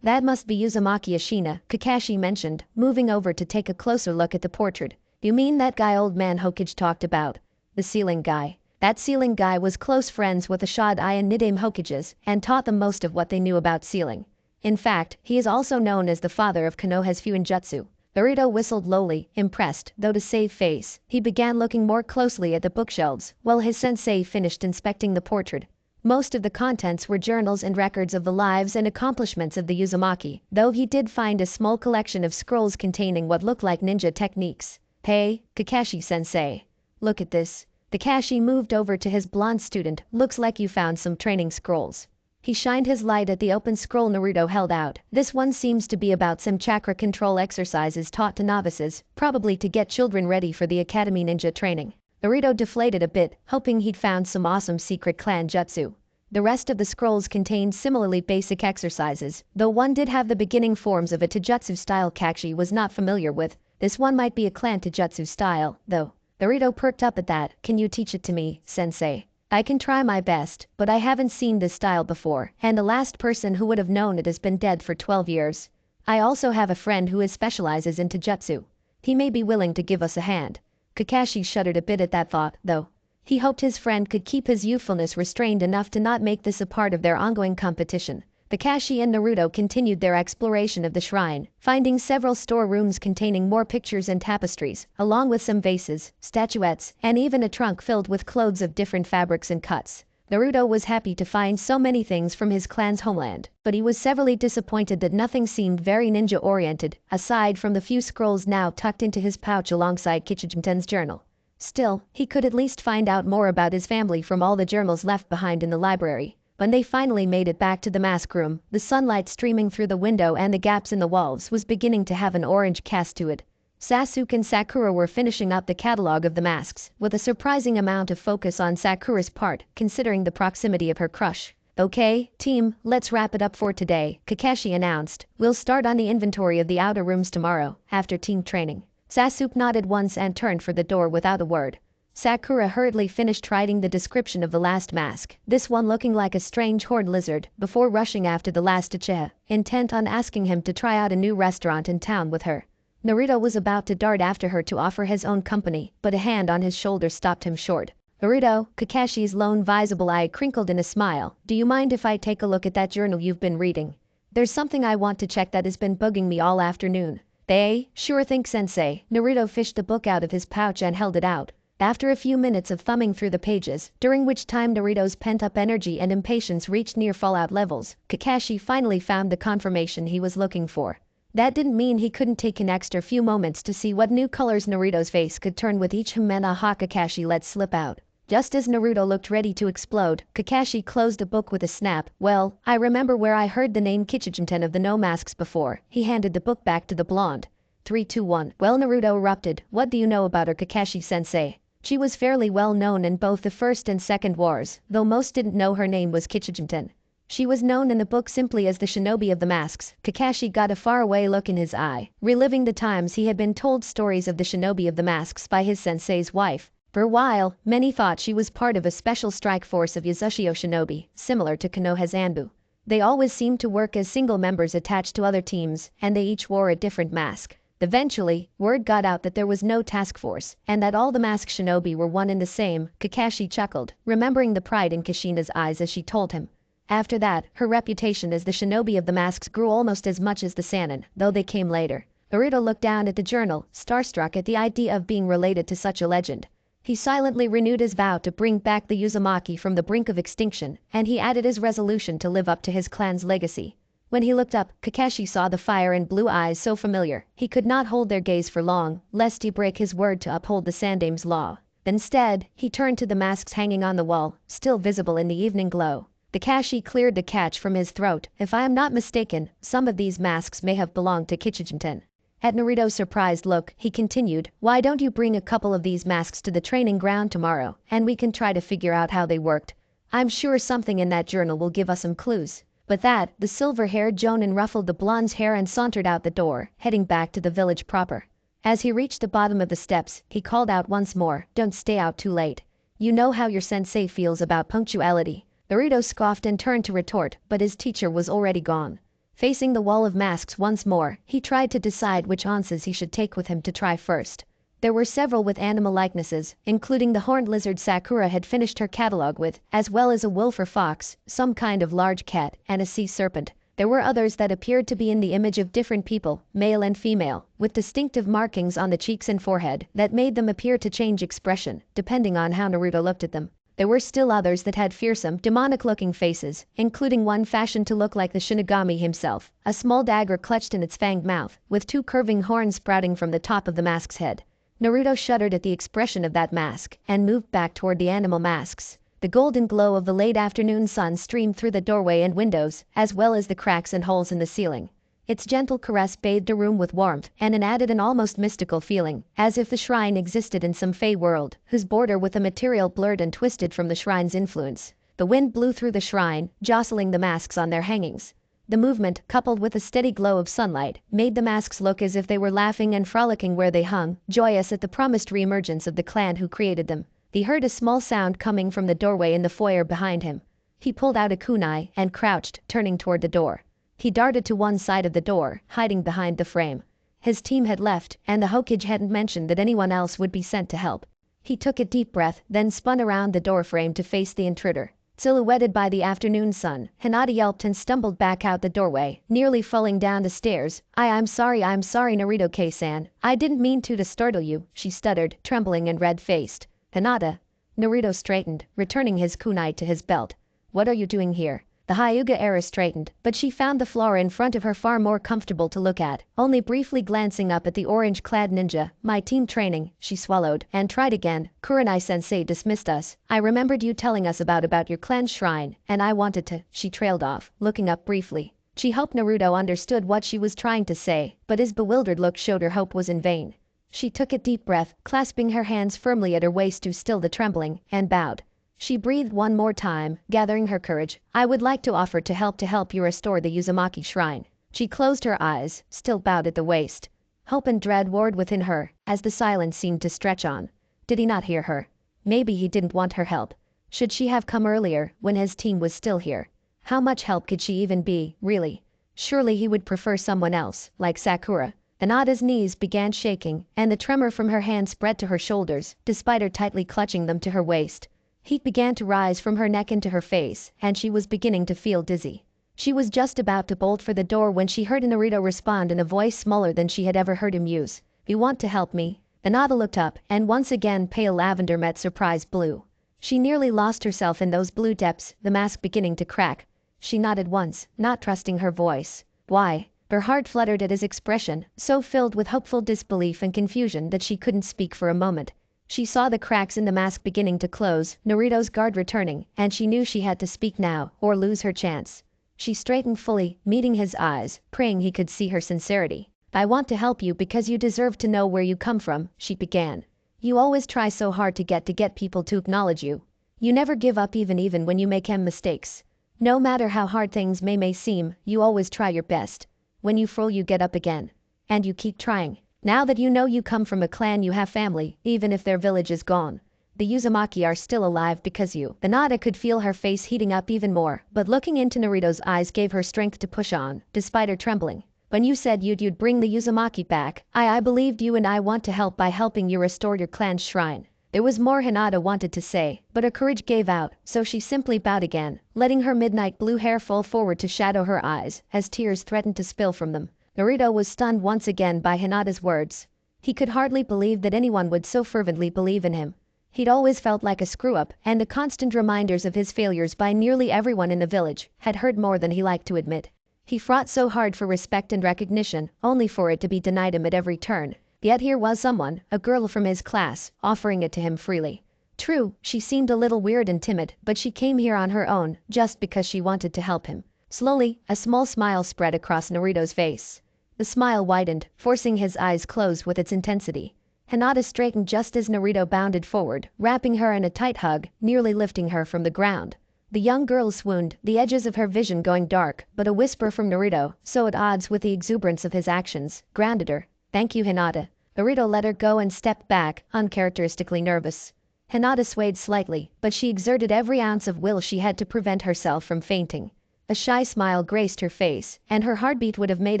That must be Uzumaki Ashina, Kakashi mentioned, moving over to take a closer look at the portrait. You mean that guy old man Hokage talked about? The ceiling guy. That ceiling guy was close friends with the Shodai and Nidaime Hokages, and taught them most of what they knew about sealing. In fact, he is also known as the father of Konoha's Fuinjutsu. Naruto whistled lowly, impressed, though to save face, he began looking more closely at the bookshelves, while his sensei finished inspecting the portrait. Most of the contents were journals and records of the lives and accomplishments of the Uzumaki, though he did find a small collection of scrolls containing what looked like ninja techniques. Hey, Kakashi-sensei. Look at this. Kakashi moved over to his blonde student. Looks like you found some training scrolls. He shined his light at the open scroll Naruto held out. This one seems to be about some chakra control exercises taught to novices, probably to get children ready for the academy ninja training. Naruto deflated a bit, hoping he'd found some awesome secret clan jutsu. The rest of the scrolls contained similarly basic exercises, though one did have the beginning forms of a taijutsu style Kakashi was not familiar with. This one might be a clan taijutsu style, though. Naruto perked up at that. Can you teach it to me, sensei? I can try my best, but I haven't seen this style before, and the last person who would have known it has been dead for 12 years. I also have a friend who specializes in taijutsu. He may be willing to give us a hand. Kakashi shuddered a bit at that thought, though. He hoped his friend could keep his youthfulness restrained enough to not make this a part of their ongoing competition. Kakashi and Naruto continued their exploration of the shrine, finding several storerooms containing more pictures and tapestries, along with some vases, statuettes, and even a trunk filled with clothes of different fabrics and cuts. Naruto was happy to find so many things from his clan's homeland, but he was severely disappointed that nothing seemed very ninja-oriented, aside from the few scrolls now tucked into his pouch alongside Kichijinten's journal. Still, he could at least find out more about his family from all the journals left behind in the library. When they finally made it back to the mask room, the sunlight streaming through the window and the gaps in the walls was beginning to have an orange cast to it. Sasuke and Sakura were finishing up the catalog of the masks, with a surprising amount of focus on Sakura's part, considering the proximity of her crush. Okay, team, let's wrap it up for today, Kakashi announced. We'll start on the inventory of the outer rooms tomorrow, after team training. Sasuke nodded once and turned for the door without a word. Sakura hurriedly finished writing the description of the last mask, this one looking like a strange horned lizard, before rushing after the last Uchiha, intent on asking him to try out a new restaurant in town with her. Naruto was about to dart after her to offer his own company, but a hand on his shoulder stopped him short. Naruto, Kakashi's lone visible eye crinkled in a smile. Do you mind if I take a look at that journal you've been reading? There's something I want to check that has been bugging me all afternoon. They, sure think sensei. Naruto fished the book out of his pouch and held it out. After a few minutes of thumbing through the pages, during which time Naruto's pent-up energy and impatience reached near fallout levels, Kakashi finally found the confirmation he was looking for. That didn't mean he couldn't take an extra few moments to see what new colors Naruto's face could turn with each Himena ha Kakashi let slip out. Just as Naruto looked ready to explode, Kakashi closed the book with a snap. Well, I remember where I heard the name Kichijinten of the No Masks before. He handed the book back to the blonde. 3, 2, 1. Well, Naruto erupted. What do you know about her, Kakashi-sensei? She was fairly well known in both the First and Second Wars, though most didn't know her name was Kichijinten. She was known in the book simply as the Shinobi of the Masks. Kakashi got a faraway look in his eye, reliving the times he had been told stories of the Shinobi of the Masks by his sensei's wife. For a while, many thought she was part of a special strike force of Yasushio Shinobi, similar to Konoha's Anbu. They always seemed to work as single members attached to other teams, and they each wore a different mask. Eventually, word got out that there was no task force, and that all the masked shinobi were one and the same. Kakashi chuckled, remembering the pride in Kushina's eyes as she told him. After that, her reputation as the shinobi of the masks grew almost as much as the Sannin, though they came later. Naruto looked down at the journal, starstruck at the idea of being related to such a legend. He silently renewed his vow to bring back the Uzumaki from the brink of extinction, and he added his resolution to live up to his clan's legacy. When he looked up, Kakashi saw the fire and blue eyes so familiar, he could not hold their gaze for long, lest he break his word to uphold the Sandame's law. Instead, he turned to the masks hanging on the wall, still visible in the evening glow. Kakashi cleared the catch from his throat. If I am not mistaken, some of these masks may have belonged to Kichijinten. At Naruto's surprised look, he continued, why don't you bring a couple of these masks to the training ground tomorrow, and we can try to figure out how they worked. I'm sure something in that journal will give us some clues. But that, the silver-haired Jonin ruffled the blonde's hair and sauntered out the door, heading back to the village proper. As he reached the bottom of the steps, he called out once more, don't stay out too late. You know how your sensei feels about punctuality. Naruto scoffed and turned to retort, but his teacher was already gone. Facing the wall of masks once more, he tried to decide which answers he should take with him to try first. There were several with animal likenesses, including the horned lizard Sakura had finished her catalog with, as well as a wolf or fox, some kind of large cat, and a sea serpent. There were others that appeared to be in the image of different people, male and female, with distinctive markings on the cheeks and forehead that made them appear to change expression, depending on how Naruto looked at them. There were still others that had fearsome, demonic-looking faces, including one fashioned to look like the Shinigami himself, a small dagger clutched in its fanged mouth, with 2 curving horns sprouting from the top of the mask's head. Naruto shuddered at the expression of that mask, and moved back toward the animal masks. The golden glow of the late afternoon sun streamed through the doorway and windows, as well as the cracks and holes in the ceiling. Its gentle caress bathed the room with warmth and added an almost mystical feeling, as if the shrine existed in some fey world, whose border with the material blurred and twisted from the shrine's influence. The wind blew through the shrine, jostling the masks on their hangings. The movement, coupled with a steady glow of sunlight, made the masks look as if they were laughing and frolicking where they hung, joyous at the promised re-emergence of the clan who created them. He heard a small sound coming from the doorway in the foyer behind him. He pulled out a kunai and crouched, turning toward the door. He darted to one side of the door, hiding behind the frame. His team had left, and the Hokage hadn't mentioned that anyone else would be sent to help. He took a deep breath, then spun around the doorframe to face the intruder. Silhouetted by the afternoon sun, Hinata yelped and stumbled back out the doorway, nearly falling down the stairs. I'm sorry, Naruto-san. I didn't mean to startle you, she stuttered, trembling and red-faced. Hinata. Naruto straightened, returning his kunai to his belt. What are you doing here? The Hyuga era straightened, but she found the floor in front of her far more comfortable to look at, only briefly glancing up at the orange-clad ninja. My team training, she swallowed, and tried again. Kurenai-sensei dismissed us. I remembered you telling us about your clan's shrine, and I wanted to, she trailed off, looking up briefly. She hoped Naruto understood what she was trying to say, but his bewildered look showed her hope was in vain. She took a deep breath, clasping her hands firmly at her waist to still the trembling, and bowed. She breathed one more time, gathering her courage. I would like to offer to help you restore the Uzumaki shrine. She closed her eyes, still bowed at the waist. Hope and dread warred within her, as the silence seemed to stretch on. Did he not hear her? Maybe he didn't want her help. Should she have come earlier, when his team was still here? How much help could she even be, really? Surely he would prefer someone else, like Sakura. Hinata's knees began shaking, and the tremor from her hands spread to her shoulders, despite her tightly clutching them to her waist. Heat began to rise from her neck into her face, and she was beginning to feel dizzy. She was just about to bolt for the door when she heard Naruto respond in a voice smaller than she had ever heard him use. You want to help me? Hinata looked up, and once again pale lavender met surprised blue. She nearly lost herself in those blue depths, the mask beginning to crack. She nodded once, not trusting her voice. Why? Her heart fluttered at his expression, so filled with hopeful disbelief and confusion that she couldn't speak for a moment. She saw the cracks in the mask beginning to close, Naruto's guard returning, and she knew she had to speak now, or lose her chance. She straightened fully, meeting his eyes, praying he could see her sincerity. I want to help you because you deserve to know where you come from, she began. You always try so hard to get people to acknowledge you. You never give up even when you make mistakes. No matter how hard things may seem, you always try your best. When you fall, you get up again. And you keep trying. Now that you know you come from a clan, you have family, even if their village is gone. The Uzumaki are still alive because you. Hinata could feel her face heating up even more, but looking into Naruto's eyes gave her strength to push on, despite her trembling. When you said you'd bring the Uzumaki back, I believed you, and I want to help by helping you restore your clan's shrine. There was more Hinata wanted to say, but her courage gave out, so she simply bowed again, letting her midnight blue hair fall forward to shadow her eyes, as tears threatened to spill from them. Naruto was stunned once again by Hinata's words. He could hardly believe that anyone would so fervently believe in him. He'd always felt like a screw-up, and the constant reminders of his failures by nearly everyone in the village had hurt more than he liked to admit. He fought so hard for respect and recognition, only for it to be denied him at every turn. Yet here was someone, a girl from his class, offering it to him freely. True, she seemed a little weird and timid, but she came here on her own, just because she wanted to help him. Slowly, a small smile spread across Naruto's face. The smile widened, forcing his eyes closed with its intensity. Hinata straightened just as Naruto bounded forward, wrapping her in a tight hug, nearly lifting her from the ground. The young girl swooned, the edges of her vision going dark, but a whisper from Naruto, so at odds with the exuberance of his actions, grounded her. Thank you, Hinata. Naruto let her go and stepped back, uncharacteristically nervous. Hinata swayed slightly, but she exerted every ounce of will she had to prevent herself from fainting. A shy smile graced her face, and her heartbeat would have made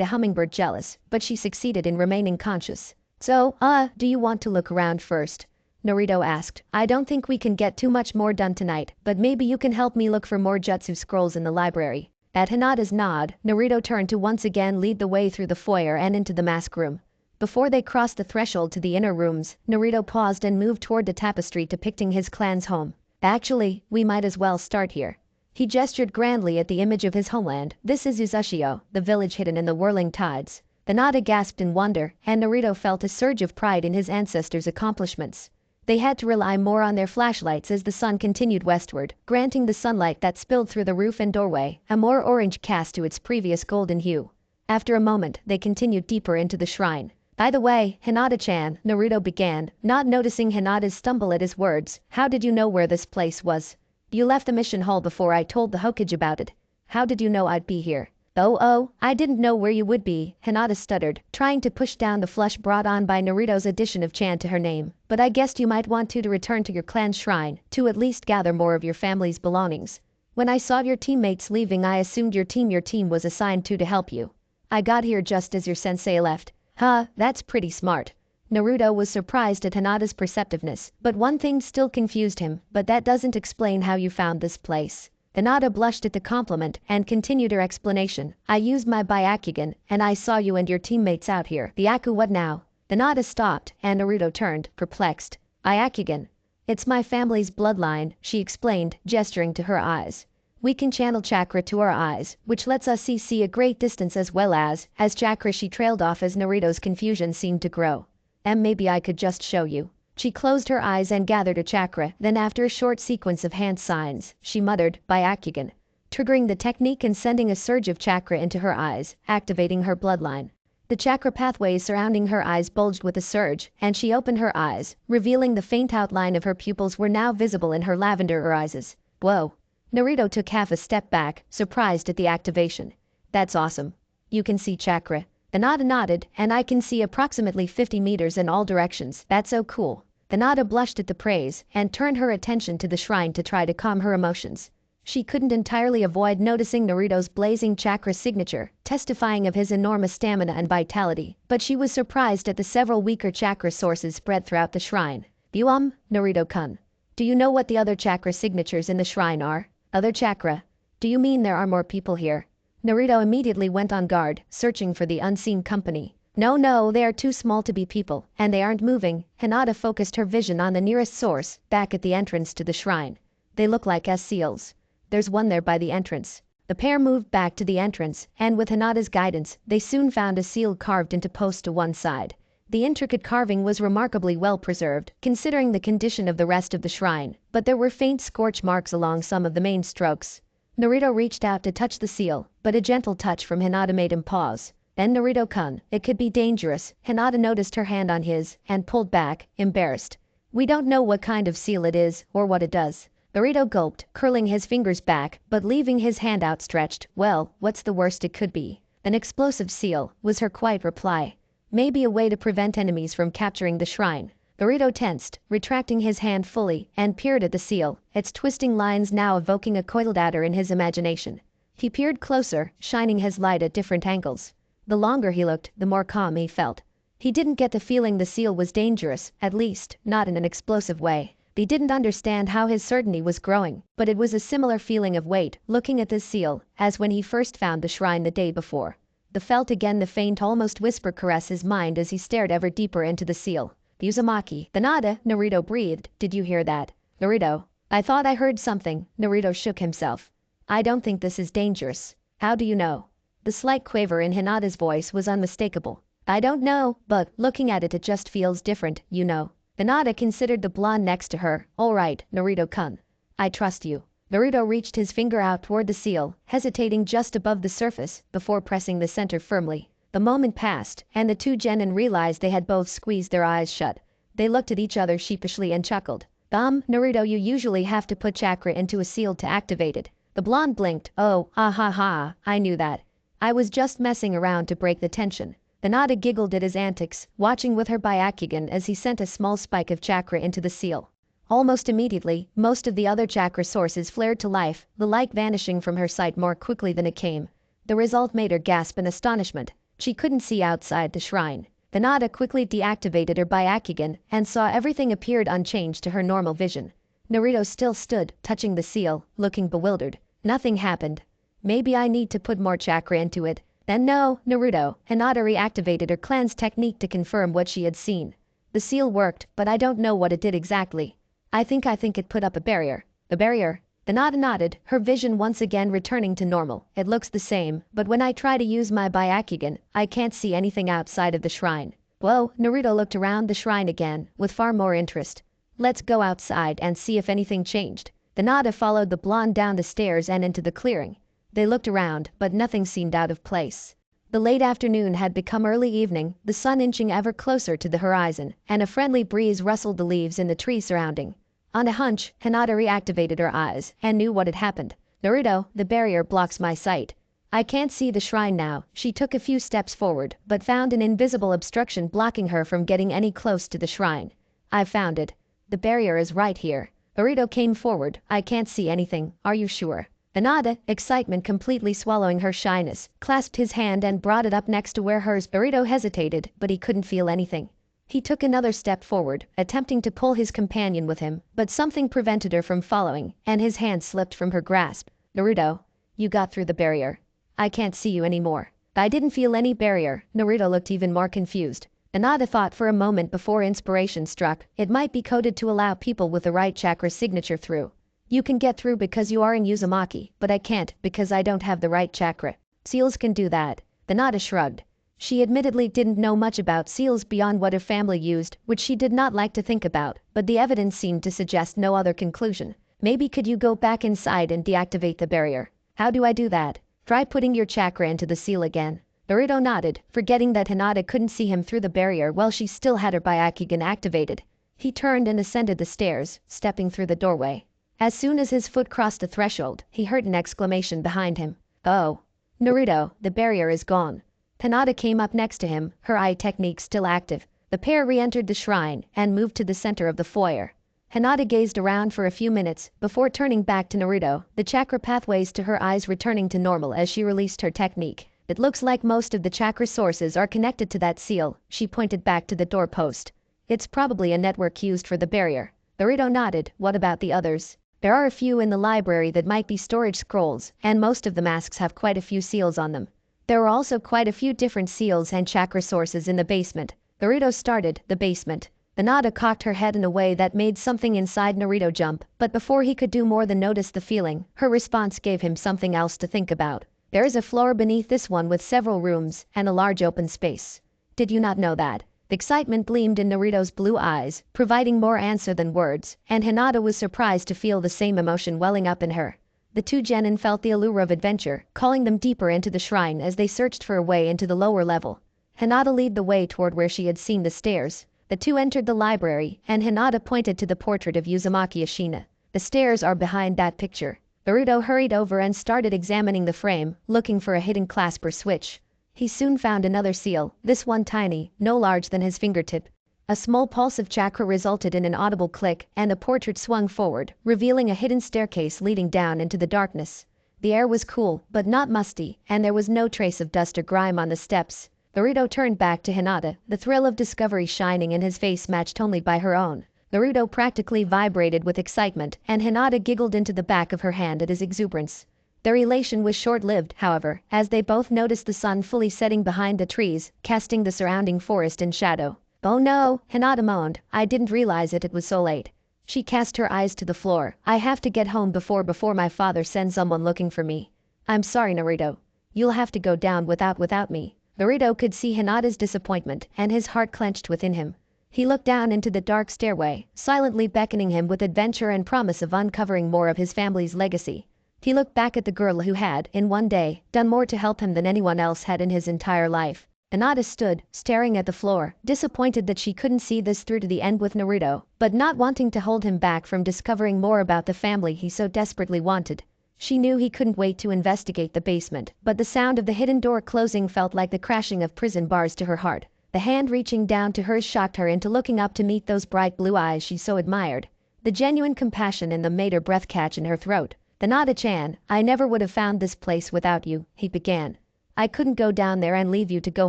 a hummingbird jealous, but she succeeded in remaining conscious. So, do you want to look around first? Naruto asked. I don't think we can get too much more done tonight, but maybe you can help me look for more jutsu scrolls in the library. At Hinata's nod, Naruto turned to once again lead the way through the foyer and into the mask room. Before they crossed the threshold to the inner rooms, Naruto paused and moved toward the tapestry depicting his clan's home. Actually, we might as well start here. He gestured grandly at the image of his homeland. This is Uzushio, the village hidden in the whirling tides. The Hinata gasped in wonder, and Naruto felt a surge of pride in his ancestors' accomplishments. They had to rely more on their flashlights as the sun continued westward, granting the sunlight that spilled through the roof and doorway a more orange cast to its previous golden hue. After a moment, they continued deeper into the shrine. By the way, Hinata-chan, Naruto began, not noticing Hinata's stumble at his words. How did you know where this place was? You left the mission hall before I told the Hokage about it. How did you know I'd be here? Oh, I didn't know where you would be, Hinata stuttered, trying to push down the flush brought on by Naruto's addition of Chan to her name. But I guessed you might want to return to your clan's shrine, to at least gather more of your family's belongings. When I saw your teammates leaving, I assumed your team was assigned to help you. I got here just as your sensei left. Huh, that's pretty smart. Naruto was surprised at Hinata's perceptiveness, but one thing still confused him, but that doesn't explain how you found this place. Hinata blushed at the compliment and continued her explanation. I used my Byakugan, and I saw you and your teammates out here. The Aku, what now? Hinata stopped, and Naruto turned, perplexed. Byakugan. It's my family's bloodline, she explained, gesturing to her eyes. We can channel chakra to our eyes, which lets us see a great distance as well as chakra. She trailed off as Naruto's confusion seemed to grow. Maybe I could just show you. She closed her eyes and gathered a chakra, then after a short sequence of hand signs, she muttered, Byakugan, triggering the technique and sending a surge of chakra into her eyes, activating her bloodline. The chakra pathways surrounding her eyes bulged with a surge, and she opened her eyes, revealing the faint outline of her pupils were now visible in her lavender eyes. Whoa. Naruto took half a step back, surprised at the activation. That's awesome. You can see chakra. Hinata nodded, and I can see approximately 50 meters in all directions. That's so cool. Hinata blushed at the praise and turned her attention to the shrine to try to calm her emotions. She couldn't entirely avoid noticing Naruto's blazing chakra signature, testifying of his enormous stamina and vitality, but she was surprised at the several weaker chakra sources spread throughout the shrine. Naruto-kun. Do you know what the other chakra signatures in the shrine are? Other chakra? Do you mean there are more people here? Naruto immediately went on guard, searching for the unseen company. No, they are too small to be people, and they aren't moving. Hinata focused her vision on the nearest source, back at the entrance to the shrine. They look like seals. There's one there by the entrance. The pair moved back to the entrance, and with Hinata's guidance, they soon found a seal carved into post to one side. The intricate carving was remarkably well preserved, considering the condition of the rest of the shrine, but there were faint scorch marks along some of the main strokes. Naruto reached out to touch the seal, but a gentle touch from Hinata made him pause. Then Naruto-kun, it could be dangerous. Hinata noticed her hand on his, and pulled back, embarrassed. We don't know what kind of seal it is, or what it does. Naruto gulped, curling his fingers back, but leaving his hand outstretched. Well, what's the worst it could be? An explosive seal, was her quiet reply. Maybe a way to prevent enemies from capturing the shrine. Naruto tensed, retracting his hand fully, and peered at the seal, its twisting lines now evoking a coiled adder in his imagination. He peered closer, shining his light at different angles. The longer he looked, the more calm he felt. He didn't get the feeling the seal was dangerous, at least, not in an explosive way. He didn't understand how his certainty was growing, but it was a similar feeling of weight, looking at this seal, as when he first found the shrine the day before. The felt again the faint almost whisper caress his mind as he stared ever deeper into the seal. Uzumaki. Hinata, Naruto breathed. Did you hear that? Naruto. I thought I heard something. Naruto shook himself. I don't think this is dangerous. How do you know? The slight quaver in Hinata's voice was unmistakable. I don't know, but looking at it just feels different, you know. Hinata considered the blonde next to her. All right, Naruto-kun. I trust you. Naruto reached his finger out toward the seal, hesitating just above the surface, before pressing the center firmly. The moment passed, and the two genin realized they had both squeezed their eyes shut. They looked at each other sheepishly and chuckled. Naruto, you usually have to put chakra into a seal to activate it. The blonde blinked. Oh, I knew that. I was just messing around to break the tension. Hinata giggled at his antics, watching with her Byakugan as he sent a small spike of chakra into the seal. Almost immediately, most of the other chakra sources flared to life, the light vanishing from her sight more quickly than it came. The result made her gasp in astonishment. She couldn't see outside the shrine. Hinata quickly deactivated her Byakugan and saw everything appeared unchanged to her normal vision. Naruto still stood, touching the seal, looking bewildered. Nothing happened. Maybe I need to put more chakra into it. Then no, Naruto. Hinata reactivated her clan's technique to confirm what she had seen. The seal worked, but I don't know what it did exactly. I think it put up a barrier. The barrier? Hinata nodded, her vision once again returning to normal. It looks the same, but when I try to use my Byakugan, I can't see anything outside of the shrine. Whoa, Naruto looked around the shrine again, with far more interest. Let's go outside and see if anything changed. Hinata followed the blonde down the stairs and into the clearing. They looked around, but nothing seemed out of place. The late afternoon had become early evening, the sun inching ever closer to the horizon, and a friendly breeze rustled the leaves in the trees surrounding. On a hunch, Hinata reactivated her eyes and knew what had happened. Naruto, the barrier blocks my sight. I can't see the shrine now. She took a few steps forward, but found an invisible obstruction blocking her from getting any close to the shrine. I've found it. The barrier is right here. Naruto came forward. I can't see anything. Are you sure? Hinata, excitement completely swallowing her shyness, clasped his hand and brought it up next to where hers. Naruto hesitated, but he couldn't feel anything. He took another step forward, attempting to pull his companion with him, but something prevented her from following, and his hand slipped from her grasp. Naruto, you got through the barrier. I can't see you anymore. I didn't feel any barrier. Naruto looked even more confused. Hinata thought for a moment before inspiration struck. It might be coded to allow people with the right chakra signature through. You can get through because you are in Uzumaki, but I can't because I don't have the right chakra. Seals can do that. Hinata shrugged. She admittedly didn't know much about seals beyond what her family used, which she did not like to think about, but the evidence seemed to suggest no other conclusion. Maybe could you go back inside and deactivate the barrier? How do I do that? Try putting your chakra into the seal again. Naruto nodded, forgetting that Hinata couldn't see him through the barrier while she still had her Byakugan activated. He turned and ascended the stairs, stepping through the doorway. As soon as his foot crossed the threshold, he heard an exclamation behind him. Oh. Naruto, the barrier is gone. Hinata came up next to him, her eye technique still active. The pair re-entered the shrine and moved to the center of the foyer. Hinata gazed around for a few minutes before turning back to Naruto, the chakra pathways to her eyes returning to normal as she released her technique. It looks like most of the chakra sources are connected to that seal. She pointed back to the doorpost. It's probably a network used for the barrier. Naruto nodded. What about the others? There are a few in the library that might be storage scrolls, and most of the masks have quite a few seals on them. There are also quite a few different seals and chakra sources in the basement. Naruto started the basement. Hinata cocked her head in a way that made something inside Naruto jump, but before he could do more than notice the feeling, her response gave him something else to think about. There is a floor beneath this one with several rooms and a large open space. Did you not know that? The excitement gleamed in Naruto's blue eyes, providing more answer than words, and Hinata was surprised to feel the same emotion welling up in her. The two genin felt the allure of adventure, calling them deeper into the shrine as they searched for a way into the lower level. Hinata led the way toward where she had seen the stairs. The two entered the library, and Hinata pointed to the portrait of Uzumaki Ashina. The stairs are behind that picture. Naruto hurried over and started examining the frame, looking for a hidden clasp or switch. He soon found another seal, this one tiny, no larger than his fingertip. A small pulse of chakra resulted in an audible click, and the portrait swung forward, revealing a hidden staircase leading down into the darkness. The air was cool, but not musty, and there was no trace of dust or grime on the steps. Naruto turned back to Hinata, the thrill of discovery shining in his face matched only by her own. Naruto practically vibrated with excitement, and Hinata giggled into the back of her hand at his exuberance. Their elation was short-lived, however, as they both noticed the sun fully setting behind the trees, casting the surrounding forest in shadow. Oh no, Hinata moaned. I didn't realize it was so late. She cast her eyes to the floor. I have to get home before my father sends someone looking for me. I'm sorry, Naruto. You'll have to go down without me. Naruto could see Hinata's disappointment, and his heart clenched within him. He looked down into the dark stairway, silently beckoning him with adventure and promise of uncovering more of his family's legacy. He looked back at the girl who had, in one day, done more to help him than anyone else had in his entire life. Hinata stood, staring at the floor, disappointed that she couldn't see this through to the end with Naruto, but not wanting to hold him back from discovering more about the family he so desperately wanted. She knew he couldn't wait to investigate the basement, but the sound of the hidden door closing felt like the crashing of prison bars to her heart. The hand reaching down to hers shocked her into looking up to meet those bright blue eyes she so admired. The genuine compassion in them made her breath catch in her throat. Hinata-chan, I never would have found this place without you, he began. I couldn't go down there and leave you to go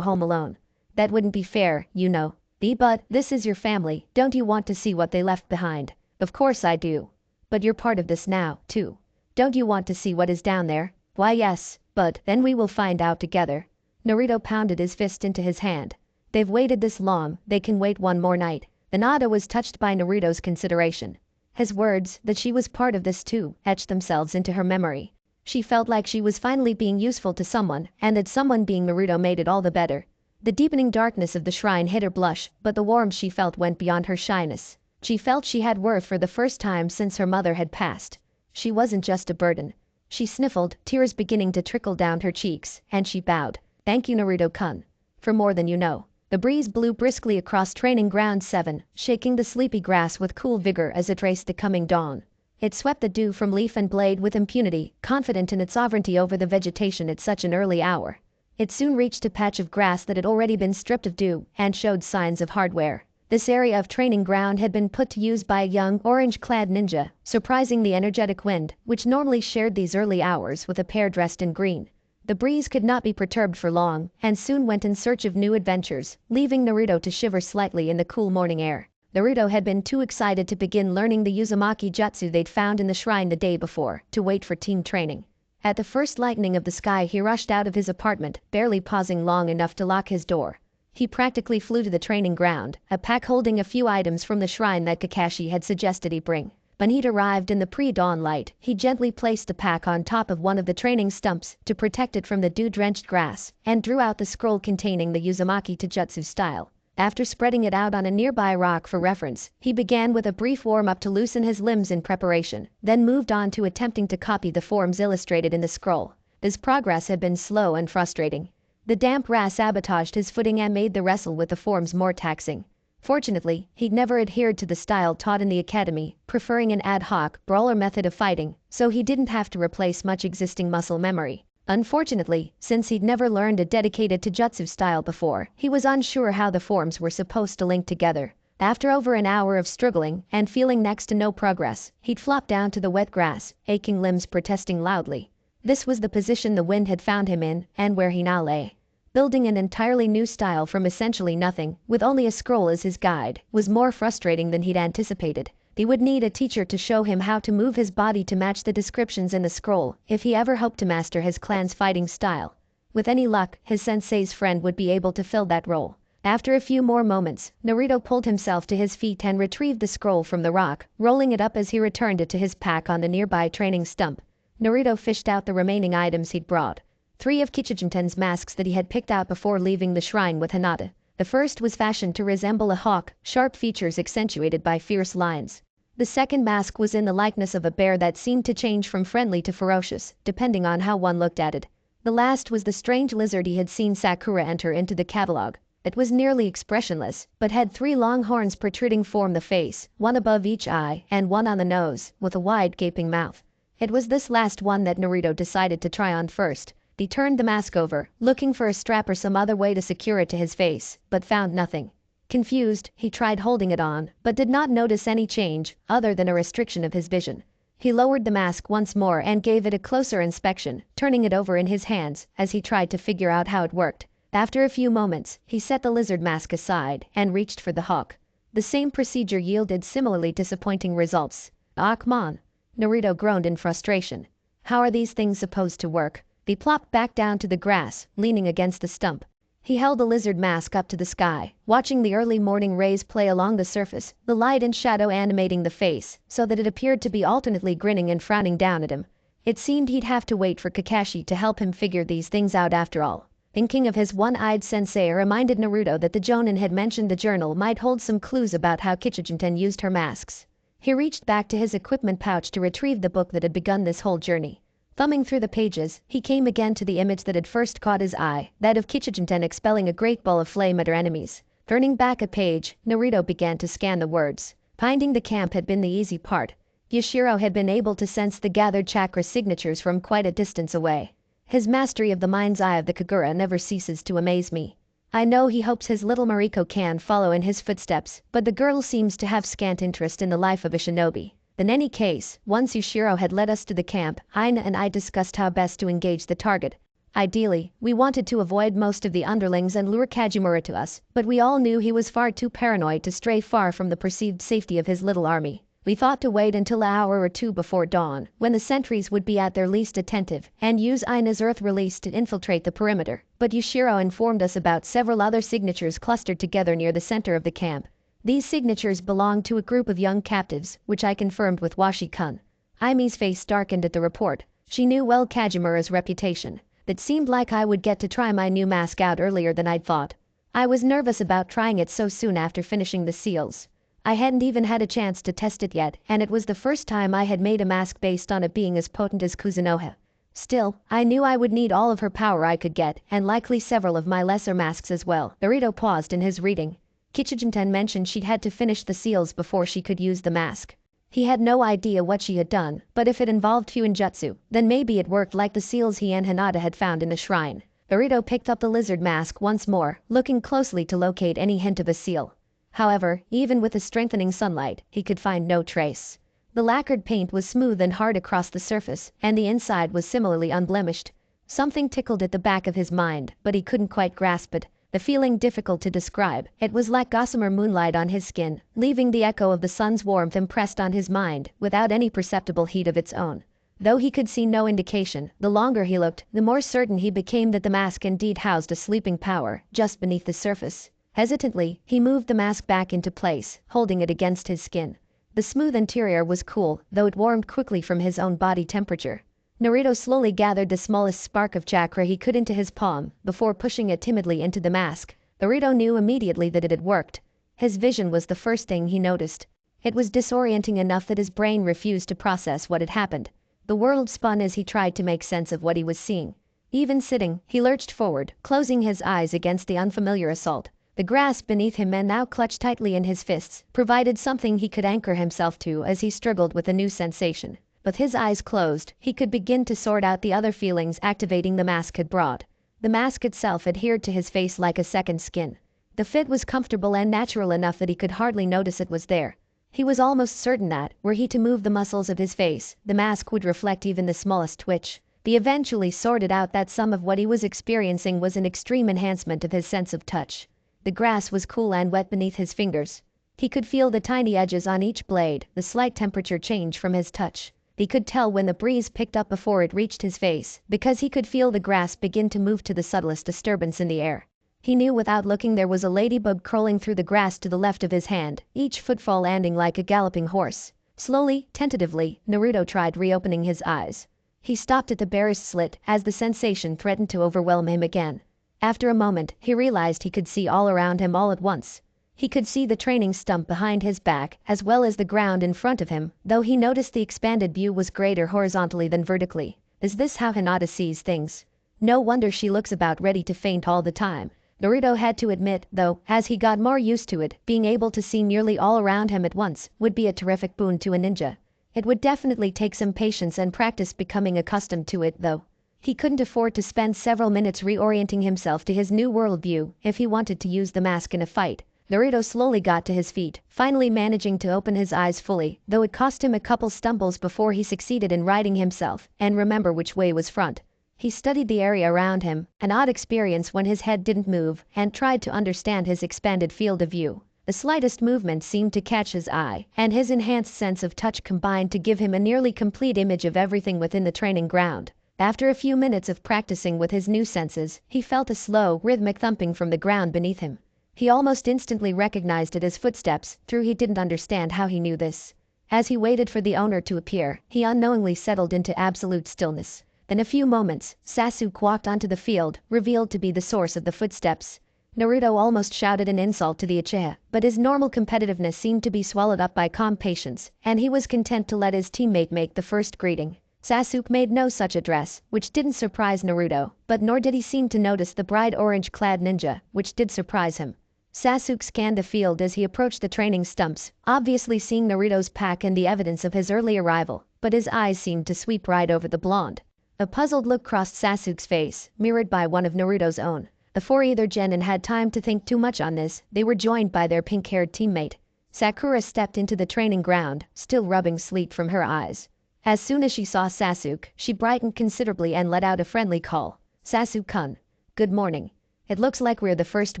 home alone. That wouldn't be fair, you know. But this is your family. Don't you want to see what they left behind? Of course I do. But you're part of this now, too. Don't you want to see what is down there? Why yes, but then we will find out together. Naruto pounded his fist into his hand. They've waited this long, they can wait one more night. Hinata was touched by Naruto's consideration. His words, that she was part of this too, etched themselves into her memory. She felt like she was finally being useful to someone, and that someone being Naruto made it all the better. The deepening darkness of the shrine hid her blush, but the warmth she felt went beyond her shyness. She felt she had worth for the first time since her mother had passed. She wasn't just a burden. She sniffled, tears beginning to trickle down her cheeks, and she bowed. Thank you, Naruto-kun. For more than you know. The breeze blew briskly across Training Ground 7, shaking the sleepy grass with cool vigor as it raced the coming dawn. It swept the dew from leaf and blade with impunity, confident in its sovereignty over the vegetation at such an early hour. It soon reached a patch of grass that had already been stripped of dew and showed signs of hard wear. This area of training ground had been put to use by a young, orange-clad ninja, surprising the energetic wind, which normally shared these early hours with a pair dressed in green. The breeze could not be perturbed for long, and soon went in search of new adventures, leaving Naruto to shiver slightly in the cool morning air. Naruto had been too excited to begin learning the Uzumaki jutsu they'd found in the shrine the day before, to wait for team training. At the first lightening of the sky he rushed out of his apartment, barely pausing long enough to lock his door. He practically flew to the training ground, a pack holding a few items from the shrine that Kakashi had suggested he bring. When he'd arrived in the pre-dawn light, he gently placed the pack on top of one of the training stumps to protect it from the dew-drenched grass, and drew out the scroll containing the Uzumaki Taijutsu style. After spreading it out on a nearby rock for reference, he began with a brief warm-up to loosen his limbs in preparation, then moved on to attempting to copy the forms illustrated in the scroll. This progress had been slow and frustrating. The damp grass sabotaged his footing and made the wrestle with the forms more taxing. Fortunately, he'd never adhered to the style taught in the academy, preferring an ad hoc, brawler method of fighting, so he didn't have to replace much existing muscle memory. Unfortunately, since he'd never learned a dedicated taijutsu style before, he was unsure how the forms were supposed to link together. After over an hour of struggling and feeling next to no progress, he'd flopped down to the wet grass, aching limbs protesting loudly. This was the position the wind had found him in, and where he now lay. Building an entirely new style from essentially nothing, with only a scroll as his guide, was more frustrating than he'd anticipated. He would need a teacher to show him how to move his body to match the descriptions in the scroll, if he ever hoped to master his clan's fighting style. With any luck, his sensei's friend would be able to fill that role. After a few more moments, Naruto pulled himself to his feet and retrieved the scroll from the rock, rolling it up as he returned it to his pack on the nearby training stump. Naruto fished out the remaining items he'd brought. 3 of Kichijinten's masks that he had picked out before leaving the shrine with Hinata. The first was fashioned to resemble a hawk, sharp features accentuated by fierce lines. The second mask was in the likeness of a bear that seemed to change from friendly to ferocious, depending on how one looked at it. The last was the strange lizard he had seen Sakura enter into the catalog. It was nearly expressionless, but had 3 long horns protruding from the face, one above each eye and one on the nose, with a wide gaping mouth. It was this last one that Naruto decided to try on first. He turned the mask over, looking for a strap or some other way to secure it to his face, but found nothing. Confused, he tried holding it on, but did not notice any change, other than a restriction of his vision. He lowered the mask once more and gave it a closer inspection, turning it over in his hands, as he tried to figure out how it worked. After a few moments, he set the lizard mask aside, and reached for the hawk. The same procedure yielded similarly disappointing results. Ah, come on. Naruto groaned in frustration. How are these things supposed to work? He plopped back down to the grass, leaning against the stump. He held the lizard mask up to the sky, watching the early morning rays play along the surface, the light and shadow animating the face, so that it appeared to be alternately grinning and frowning down at him. It seemed he'd have to wait for Kakashi to help him figure these things out after all. Thinking of his one-eyed sensei reminded Naruto that the Jonin had mentioned the journal might hold some clues about how Kichijinten used her masks. He reached back to his equipment pouch to retrieve the book that had begun this whole journey. Thumbing through the pages, he came again to the image that had first caught his eye, that of Kichijinten expelling a great ball of flame at her enemies. Turning back a page, Naruto began to scan the words. Finding the camp had been the easy part. Yushiro had been able to sense the gathered chakra signatures from quite a distance away. His mastery of the mind's eye of the Kagura never ceases to amaze me. I know he hopes his little Mariko can follow in his footsteps, but the girl seems to have scant interest in the life of a shinobi. In any case, once Yushiro had led us to the camp, Aina and I discussed how best to engage the target. Ideally, we wanted to avoid most of the underlings and lure Kajimura to us, but we all knew he was far too paranoid to stray far from the perceived safety of his little army. We thought to wait until an hour or two before dawn, when the sentries would be at their least attentive, and use Aina's earth release to infiltrate the perimeter, but Yushiro informed us about several other signatures clustered together near the center of the camp. These signatures belonged to a group of young captives, which I confirmed with Washi-kun. Aime's face darkened at the report. She knew well Kajimura's reputation. It seemed like I would get to try my new mask out earlier than I'd thought. I was nervous about trying it so soon after finishing the seals. I hadn't even had a chance to test it yet, and it was the first time I had made a mask based on a being as potent as Kuzunoha. Still, I knew I would need all of her power I could get, and likely several of my lesser masks as well. Naruto paused in his reading. Kichijinten mentioned she'd had to finish the seals before she could use the mask. He had no idea what she had done, but if it involved Fuinjutsu, then maybe it worked like the seals he and Hinata had found in the shrine. Naruto picked up the lizard mask once more, looking closely to locate any hint of a seal. However, even with the strengthening sunlight, he could find no trace. The lacquered paint was smooth and hard across the surface, and the inside was similarly unblemished. Something tickled at the back of his mind, but he couldn't quite grasp it. The feeling difficult to describe. It was like gossamer moonlight on his skin, leaving the echo of the sun's warmth impressed on his mind, without any perceptible heat of its own. Though he could see no indication, the longer he looked, the more certain he became that the mask indeed housed a sleeping power, just beneath the surface. Hesitantly, he moved the mask back into place, holding it against his skin. The smooth interior was cool, though it warmed quickly from his own body temperature. Naruto slowly gathered the smallest spark of chakra he could into his palm, before pushing it timidly into the mask. Naruto knew immediately that it had worked. His vision was the first thing he noticed. It was disorienting enough that his brain refused to process what had happened. The world spun as he tried to make sense of what he was seeing. Even sitting, he lurched forward, closing his eyes against the unfamiliar assault. The grass beneath him and now clutched tightly in his fists, provided something he could anchor himself to as he struggled with a new sensation. With his eyes closed, he could begin to sort out the other feelings activating the mask had brought. The mask itself adhered to his face like a second skin. The fit was comfortable and natural enough that he could hardly notice it was there. He was almost certain that, were he to move the muscles of his face, the mask would reflect even the smallest twitch. He eventually sorted out that some of what he was experiencing was an extreme enhancement of his sense of touch. The grass was cool and wet beneath his fingers. He could feel the tiny edges on each blade, the slight temperature change from his touch. He could tell when the breeze picked up before it reached his face, because he could feel the grass begin to move to the subtlest disturbance in the air. He knew without looking there was a ladybug crawling through the grass to the left of his hand, each footfall landing like a galloping horse. Slowly, tentatively, Naruto tried reopening his eyes. He stopped at the barest slit as the sensation threatened to overwhelm him again. After a moment, he realized he could see all around him all at once. He could see the training stump behind his back, as well as the ground in front of him, though he noticed the expanded view was greater horizontally than vertically. Is this how Hinata sees things? No wonder she looks about ready to faint all the time. Naruto had to admit, though, as he got more used to it, being able to see nearly all around him at once would be a terrific boon to a ninja. It would definitely take some patience and practice becoming accustomed to it, though. He couldn't afford to spend several minutes reorienting himself to his new worldview if he wanted to use the mask in a fight. Naruto slowly got to his feet, finally managing to open his eyes fully, though it cost him a couple stumbles before he succeeded in righting himself and remember which way was front. He studied the area around him, an odd experience when his head didn't move, and tried to understand his expanded field of view. The slightest movement seemed to catch his eye, and his enhanced sense of touch combined to give him a nearly complete image of everything within the training ground. After a few minutes of practicing with his new senses, he felt a slow, rhythmic thumping from the ground beneath him. He almost instantly recognized it as footsteps, though he didn't understand how he knew this. As he waited for the owner to appear, he unknowingly settled into absolute stillness. In a few moments, Sasuke walked onto the field, revealed to be the source of the footsteps. Naruto almost shouted an insult to the Uchiha, but his normal competitiveness seemed to be swallowed up by calm patience, and he was content to let his teammate make the first greeting. Sasuke made no such address, which didn't surprise Naruto, but nor did he seem to notice the bright orange-clad ninja, which did surprise him. Sasuke scanned the field as he approached the training stumps, obviously seeing Naruto's pack and the evidence of his early arrival, but his eyes seemed to sweep right over the blonde. A puzzled look crossed Sasuke's face, mirrored by one of Naruto's own. Before either genin had time to think too much on this, they were joined by their pink-haired teammate. Sakura stepped into the training ground, still rubbing sleep from her eyes. As soon as she saw Sasuke, she brightened considerably and let out a friendly call. Sasuke-kun. Good morning. It looks like we're the first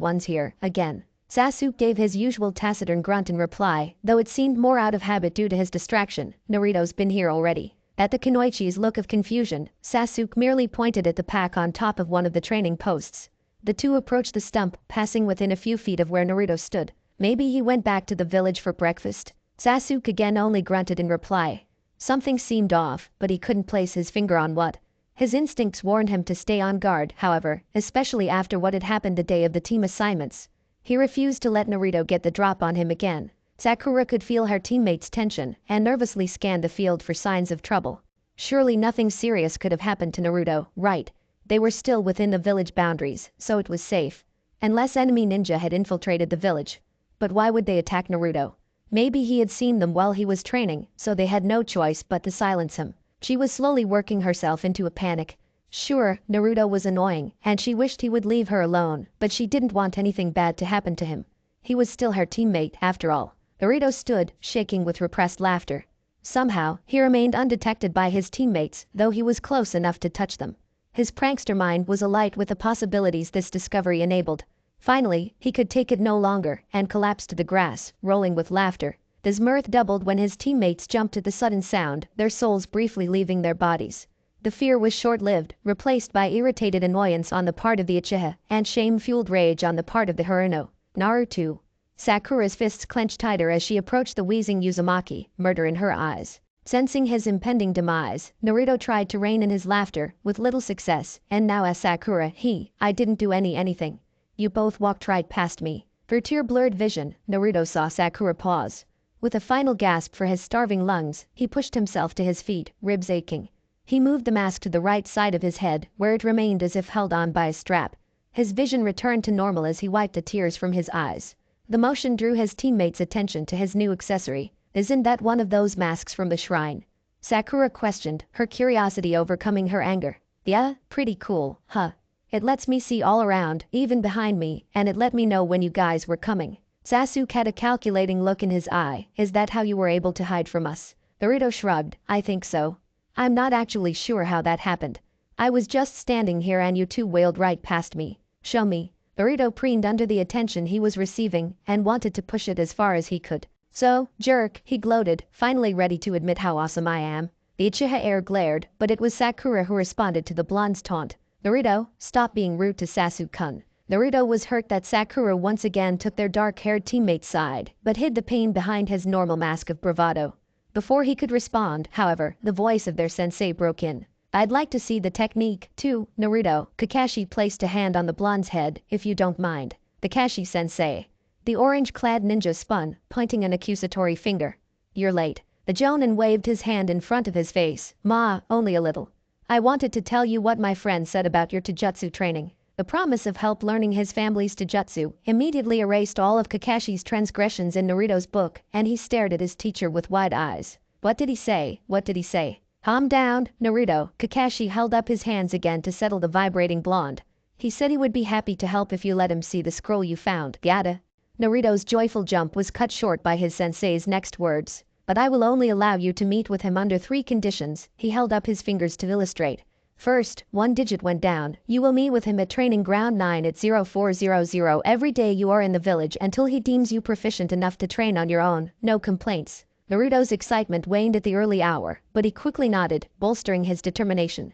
ones here, again. Sasuke gave his usual taciturn grunt in reply, though it seemed more out of habit due to his distraction. Naruto's been here already. At the Kunoichi's look of confusion, Sasuke merely pointed at the pack on top of one of the training posts. The two approached the stump, passing within a few feet of where Naruto stood. Maybe he went back to the village for breakfast. Sasuke again only grunted in reply. Something seemed off, but he couldn't place his finger on what. His instincts warned him to stay on guard, however, especially after what had happened the day of the team assignments. He refused to let Naruto get the drop on him again. Sakura could feel her teammates' tension and nervously scanned the field for signs of trouble. Surely nothing serious could have happened to Naruto, right? They were still within the village boundaries, so it was safe. Unless enemy ninja had infiltrated the village. But why would they attack Naruto? Maybe he had seen them while he was training, so they had no choice but to silence him. She was slowly working herself into a panic. Sure, Naruto was annoying, and she wished he would leave her alone, but she didn't want anything bad to happen to him. He was still her teammate, after all. Naruto stood, shaking with repressed laughter. Somehow, he remained undetected by his teammates, though he was close enough to touch them. His prankster mind was alight with the possibilities this discovery enabled. Finally, he could take it no longer, and collapsed to the grass, rolling with laughter. His mirth doubled when his teammates jumped at the sudden sound, their souls briefly leaving their bodies. The fear was short-lived, replaced by irritated annoyance on the part of the Uchiha, and shame-fueled rage on the part of the Haruno. Naruto. Sakura's fists clenched tighter as she approached the wheezing Uzumaki, murder in her eyes. Sensing his impending demise, Naruto tried to rein in his laughter, with little success, and now as Sakura, I didn't do anything. You both walked right past me. Through tear-blurred vision, Naruto saw Sakura pause. With a final gasp for his starving lungs, he pushed himself to his feet, ribs aching. He moved the mask to the right side of his head, where it remained as if held on by a strap. His vision returned to normal as he wiped the tears from his eyes. The motion drew his teammates' attention to his new accessory. Isn't that one of those masks from the shrine? Sakura questioned, her curiosity overcoming her anger. Yeah, pretty cool, huh? It lets me see all around, even behind me, and it let me know when you guys were coming. Sasuke had a calculating look in his eye. Is that how you were able to hide from us? Naruto shrugged. I think so. I'm not actually sure how that happened. I was just standing here and you two wailed right past me. Show me. Naruto preened under the attention he was receiving and wanted to push it as far as he could. So, jerk, he gloated, finally ready to admit how awesome I am. The Uchiha heir glared, but it was Sakura who responded to the blonde's taunt. Naruto, stop being rude to Sasuke-kun. Naruto was hurt that Sakura once again took their dark-haired teammate's side, but hid the pain behind his normal mask of bravado. Before he could respond, however, the voice of their sensei broke in. I'd like to see the technique, too, Naruto. Kakashi placed a hand on the blonde's head, if you don't mind. Kakashi-sensei. The orange-clad ninja spun, pointing an accusatory finger. You're late. The Jonin waved his hand in front of his face. Ma, only a little. I wanted to tell you what my friend said about your Taijutsu training. The promise of help learning his family's Taijutsu immediately erased all of Kakashi's transgressions in Naruto's book, and he stared at his teacher with wide eyes. What did he say? What did he say? Calm down, Naruto. Kakashi held up his hands again to settle the vibrating blonde. He said he would be happy to help if you let him see the scroll you found. Gata. Naruto's joyful jump was cut short by his sensei's next words. But I will only allow you to meet with him under 3 conditions. He held up his fingers to illustrate. First, 1 digit went down. You will meet with him at training ground 9 at 0400 every day you are in the village until he deems you proficient enough to train on your own. No complaints. Naruto's excitement waned at the early hour, but he quickly nodded, bolstering his determination.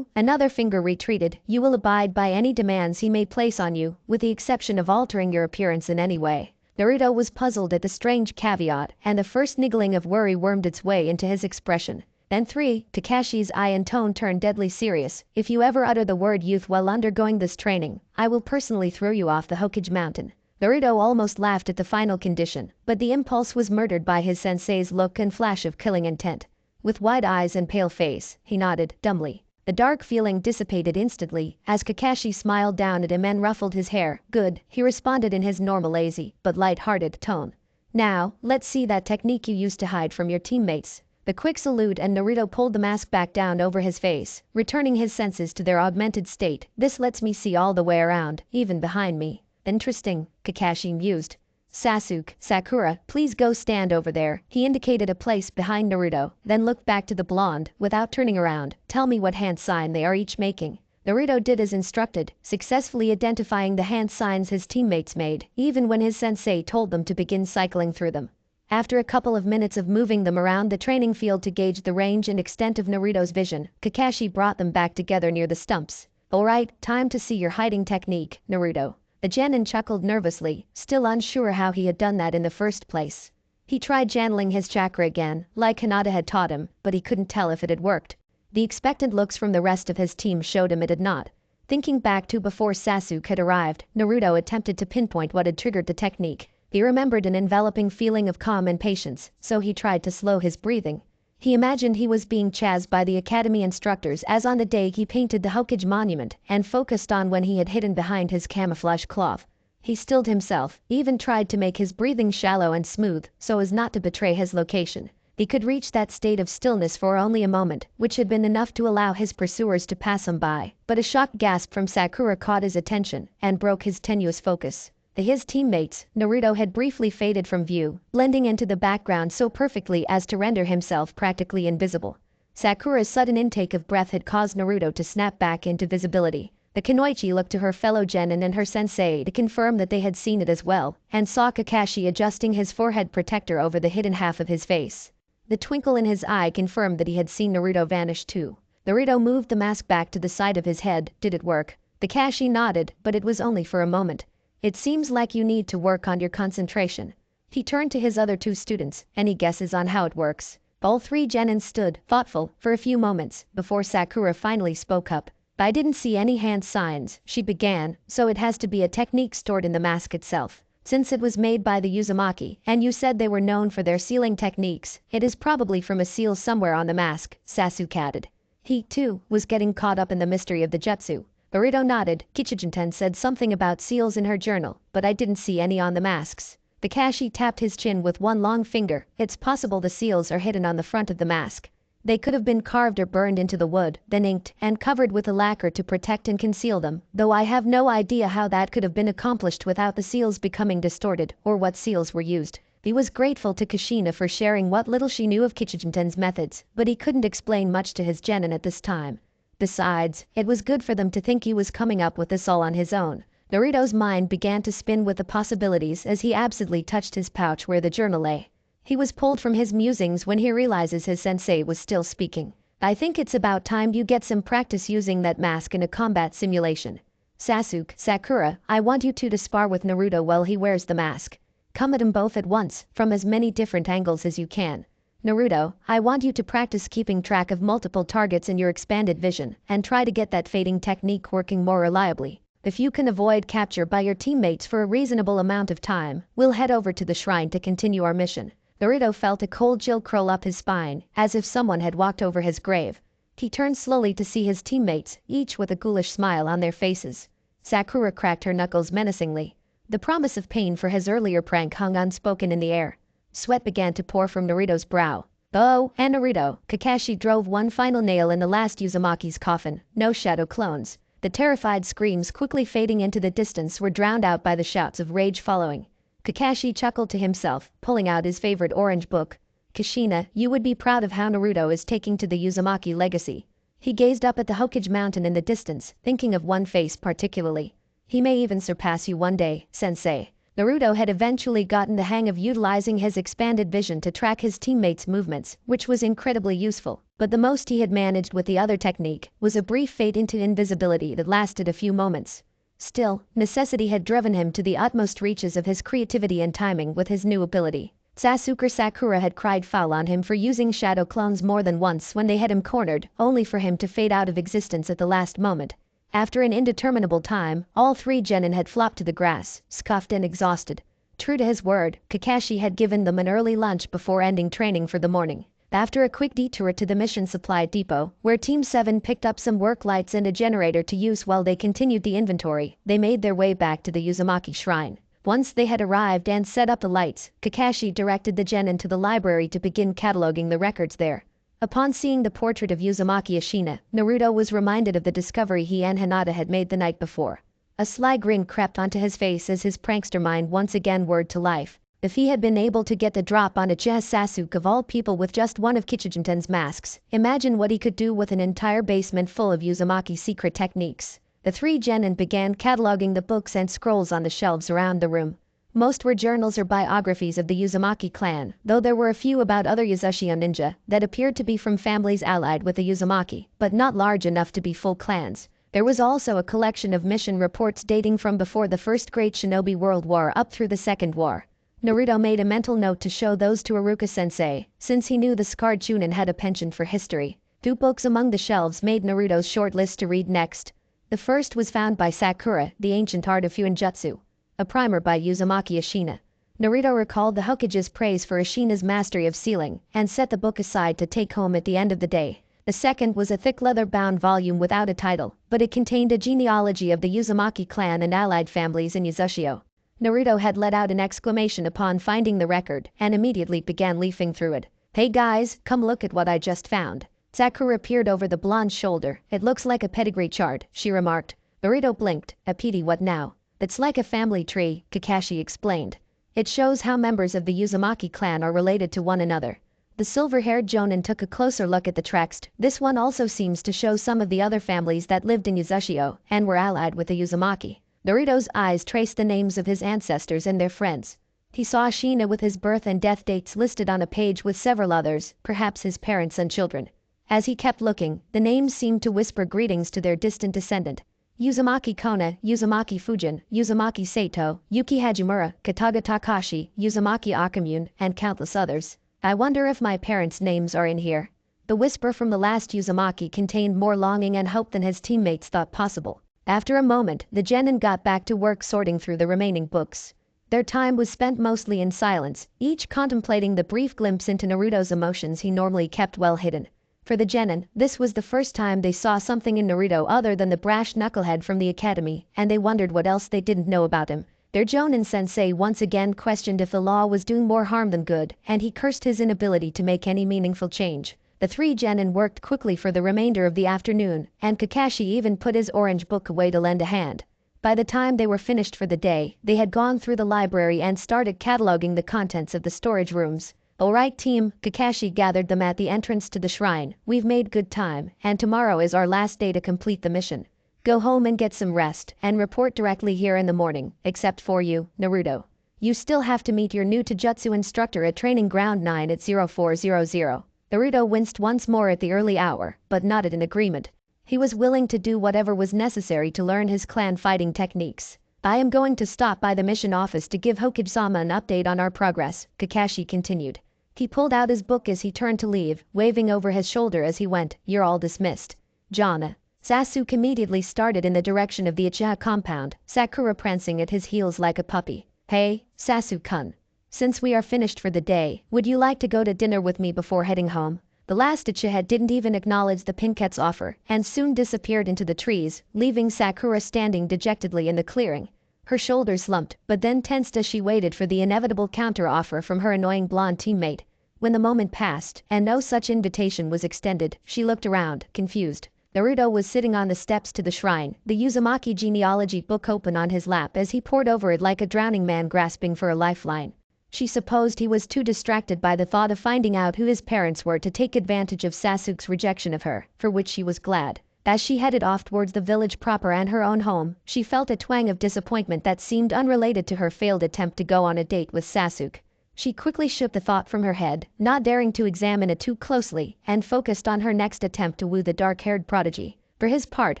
Another finger retreated. You will abide by any demands he may place on you, with the exception of altering your appearance in any way. Naruto was puzzled at the strange caveat, and the first niggling of worry wormed its way into his expression. Then 3, Kakashi's eye and tone turned deadly serious. If you ever utter the word youth while undergoing this training, I will personally throw you off the Hokage mountain. Naruto almost laughed at the final condition, but the impulse was murdered by his sensei's look and flash of killing intent. With wide eyes and pale face, he nodded, dumbly. The dark feeling dissipated instantly, as Kakashi smiled down at him and ruffled his hair. Good, he responded in his normal lazy, but light-hearted tone. Now, let's see that technique you used to hide from your teammates. The quick salute and Naruto pulled the mask back down over his face, returning his senses to their augmented state. This lets me see all the way around, even behind me. Interesting, Kakashi mused. Sasuke, Sakura, please go stand over there. He indicated a place behind Naruto, then looked back to the blonde, without turning around. Tell me what hand sign they are each making. Naruto did as instructed, successfully identifying the hand signs his teammates made, even when his sensei told them to begin cycling through them. After a couple of minutes of moving them around the training field to gauge the range and extent of Naruto's vision, Kakashi brought them back together near the stumps. Alright, time to see your hiding technique, Naruto. The genin chuckled nervously, still unsure how he had done that in the first place. He tried channeling his chakra again, like Hinata had taught him, but he couldn't tell if it had worked. The expectant looks from the rest of his team showed him it had not. Thinking back to before Sasuke had arrived, Naruto attempted to pinpoint what had triggered the technique. He remembered an enveloping feeling of calm and patience, so he tried to slow his breathing. He imagined he was being chased by the academy instructors as on the day he painted the Hokage monument and focused on when he had hidden behind his camouflage cloth. He stilled himself, even tried to make his breathing shallow and smooth so as not to betray his location. He could reach that state of stillness for only a moment, which had been enough to allow his pursuers to pass him by, but a shocked gasp from Sakura caught his attention and broke his tenuous focus. His teammates, Naruto had briefly faded from view, blending into the background so perfectly as to render himself practically invisible. Sakura's sudden intake of breath had caused Naruto to snap back into visibility. The Kunoichi looked to her fellow genin and her sensei to confirm that they had seen it as well, and saw Kakashi adjusting his forehead protector over the hidden half of his face. The twinkle in his eye confirmed that he had seen Naruto vanish too. Naruto moved the mask back to the side of his head. Did it work? Kakashi nodded, but it was only for a moment. It seems like you need to work on your concentration. He turned to his other two students. Any guesses on how it works? All three genin stood, thoughtful, for a few moments, before Sakura finally spoke up. I didn't see any hand signs, she began, so it has to be a technique stored in the mask itself. Since it was made by the Uzumaki, and you said they were known for their sealing techniques, it is probably from a seal somewhere on the mask, Sasuke added. He, too, was getting caught up in the mystery of the jutsu. Naruto nodded. Kichijinten said something about seals in her journal, but I didn't see any on the masks. Kakashi tapped his chin with one long finger. It's possible the seals are hidden on the front of the mask. They could have been carved or burned into the wood, then inked and covered with a lacquer to protect and conceal them, though I have no idea how that could have been accomplished without the seals becoming distorted, or what seals were used. He was grateful to Kushina for sharing what little she knew of Kichijinten's methods, but he couldn't explain much to his genin at this time. Besides, it was good for them to think he was coming up with this all on his own. Naruto's mind began to spin with the possibilities as he absently touched his pouch where the journal lay. He was pulled from his musings when he realizes his sensei was still speaking. I think it's about time you get some practice using that mask in a combat simulation. Sakura, I want you two to spar with Naruto while he wears the mask. Come at him both at once, from as many different angles as you can. Naruto, I want you to practice keeping track of multiple targets in your expanded vision, and try to get that fading technique working more reliably. If you can avoid capture by your teammates for a reasonable amount of time, we'll head over to the shrine to continue our mission. Naruto felt a cold chill crawl up his spine, as if someone had walked over his grave. He turned slowly to see his teammates, each with a ghoulish smile on their faces. Sakura cracked her knuckles menacingly. The promise of pain for his earlier prank hung unspoken in the air. Sweat began to pour from Naruto's brow. Oh, and Naruto, Kakashi drove one final nail in the last Uzumaki's coffin. No shadow clones. The terrified screams quickly fading into the distance were drowned out by the shouts of rage following. Kakashi chuckled to himself, pulling out his favorite orange book. Kushina, you would be proud of how Naruto is taking to the Uzumaki legacy. He gazed up at the Hokage mountain in the distance, thinking of one face particularly. He may even surpass you one day, sensei. Naruto had eventually gotten the hang of utilizing his expanded vision to track his teammates' movements, which was incredibly useful, but the most he had managed with the other technique was a brief fade into invisibility that lasted a few moments. Still, necessity had driven him to the utmost reaches of his creativity and timing with his new ability. Sakura had cried foul on him for using shadow clones more than once when they had him cornered, only for him to fade out of existence at the last moment. After an indeterminable time, all three genin had flopped to the grass, scuffed and exhausted. True to his word, Kakashi had given them an early lunch before ending training for the morning. After a quick detour to the mission supply depot, where Team 7 picked up some work lights and a generator to use while they continued the inventory, they made their way back to the Uzumaki shrine. Once they had arrived and set up the lights, Kakashi directed the genin to the library to begin cataloging the records there. Upon seeing the portrait of Uzumaki Ashina, Naruto was reminded of the discovery he and Hinata had made the night before. A sly grin crept onto his face as his prankster mind once again whirred to life. If he had been able to get the drop on a Sasuke of all people with just one of Kichijinten's masks, imagine what he could do with an entire basement full of Uzumaki secret techniques. The three genin began cataloging the books and scrolls on the shelves around the room. Most were journals or biographies of the Uzumaki clan, though there were a few about other Yuzashio ninja that appeared to be from families allied with the Uzumaki, but not large enough to be full clans. There was also a collection of mission reports dating from before the First Great Shinobi World War up through the Second War. Naruto made a mental note to show those to Iruka-sensei, since he knew the scarred Chunin had a penchant for history. 2 books among the shelves made Naruto's short list to read next. The first was found by Sakura, The Ancient Art of Fuinjutsu, a primer by Uzumaki Ashina. Naruto recalled the Hokage's praise for Ashina's mastery of sealing and set the book aside to take home at the end of the day. The second was a thick leather-bound volume without a title, but it contained a genealogy of the Uzumaki clan and allied families in Uzushio. Naruto had let out an exclamation upon finding the record and immediately began leafing through it. "Hey guys, come look at what I just found." Sakura peered over the blonde's shoulder. "It looks like a pedigree chart," she remarked. Naruto blinked. "A PD what now?" "It's like a family tree," Kakashi explained. "It shows how members of the Uzumaki clan are related to one another." The silver-haired Jonin took a closer look at the text. "This one also seems to show some of the other families that lived in Uzushio and were allied with the Uzumaki." Naruto's eyes traced the names of his ancestors and their friends. He saw Ashina with his birth and death dates listed on a page with several others, perhaps his parents and children. As he kept looking, the names seemed to whisper greetings to their distant descendant. Uzumaki Kona, Uzumaki Fujin, Uzumaki Sato, Yuki Hajimura, Kataga Takashi, Uzumaki Akamune, and countless others. "I wonder if my parents' names are in here." The whisper from the last Uzumaki contained more longing and hope than his teammates thought possible. After a moment, the genin got back to work sorting through the remaining books. Their time was spent mostly in silence, each contemplating the brief glimpse into Naruto's emotions he normally kept well hidden. For the genin, this was the first time they saw something in Naruto other than the brash knucklehead from the academy, and they wondered what else they didn't know about him. Their Jonin sensei once again questioned if the law was doing more harm than good, and he cursed his inability to make any meaningful change. The three genin worked quickly for the remainder of the afternoon, and Kakashi even put his orange book away to lend a hand. By the time they were finished for the day, they had gone through the library and started cataloging the contents of the storage rooms. "Alright team," Kakashi gathered them at the entrance to the shrine, "we've made good time, and tomorrow is our last day to complete the mission. Go home and get some rest, and report directly here in the morning, except for you, Naruto. You still have to meet your new Taijutsu instructor at Training Ground 9 at 0400. Naruto winced once more at the early hour, but nodded in agreement. He was willing to do whatever was necessary to learn his clan fighting techniques. "I am going to stop by the mission office to give Hokage-sama an update on our progress," Kakashi continued. He pulled out his book as he turned to leave, waving over his shoulder as he went. "You're all dismissed." "Jana." Sasuke immediately started in the direction of the Uchiha compound, Sakura prancing at his heels like a puppy. "Hey, Sasuke-kun. Since we are finished for the day, would you like to go to dinner with me before heading home?" The last Uchiha didn't even acknowledge the Pinkette's offer, and soon disappeared into the trees, leaving Sakura standing dejectedly in the clearing. Her shoulders slumped, but then tensed as she waited for the inevitable counter-offer from her annoying blonde teammate. When the moment passed, and no such invitation was extended, she looked around, confused. Naruto was sitting on the steps to the shrine, the Uzumaki genealogy book open on his lap as he pored over it like a drowning man grasping for a lifeline. She supposed he was too distracted by the thought of finding out who his parents were to take advantage of Sasuke's rejection of her, for which she was glad. As she headed off towards the village proper and her own home, she felt a twang of disappointment that seemed unrelated to her failed attempt to go on a date with Sasuke. She quickly shook the thought from her head, not daring to examine it too closely, and focused on her next attempt to woo the dark-haired prodigy. For his part,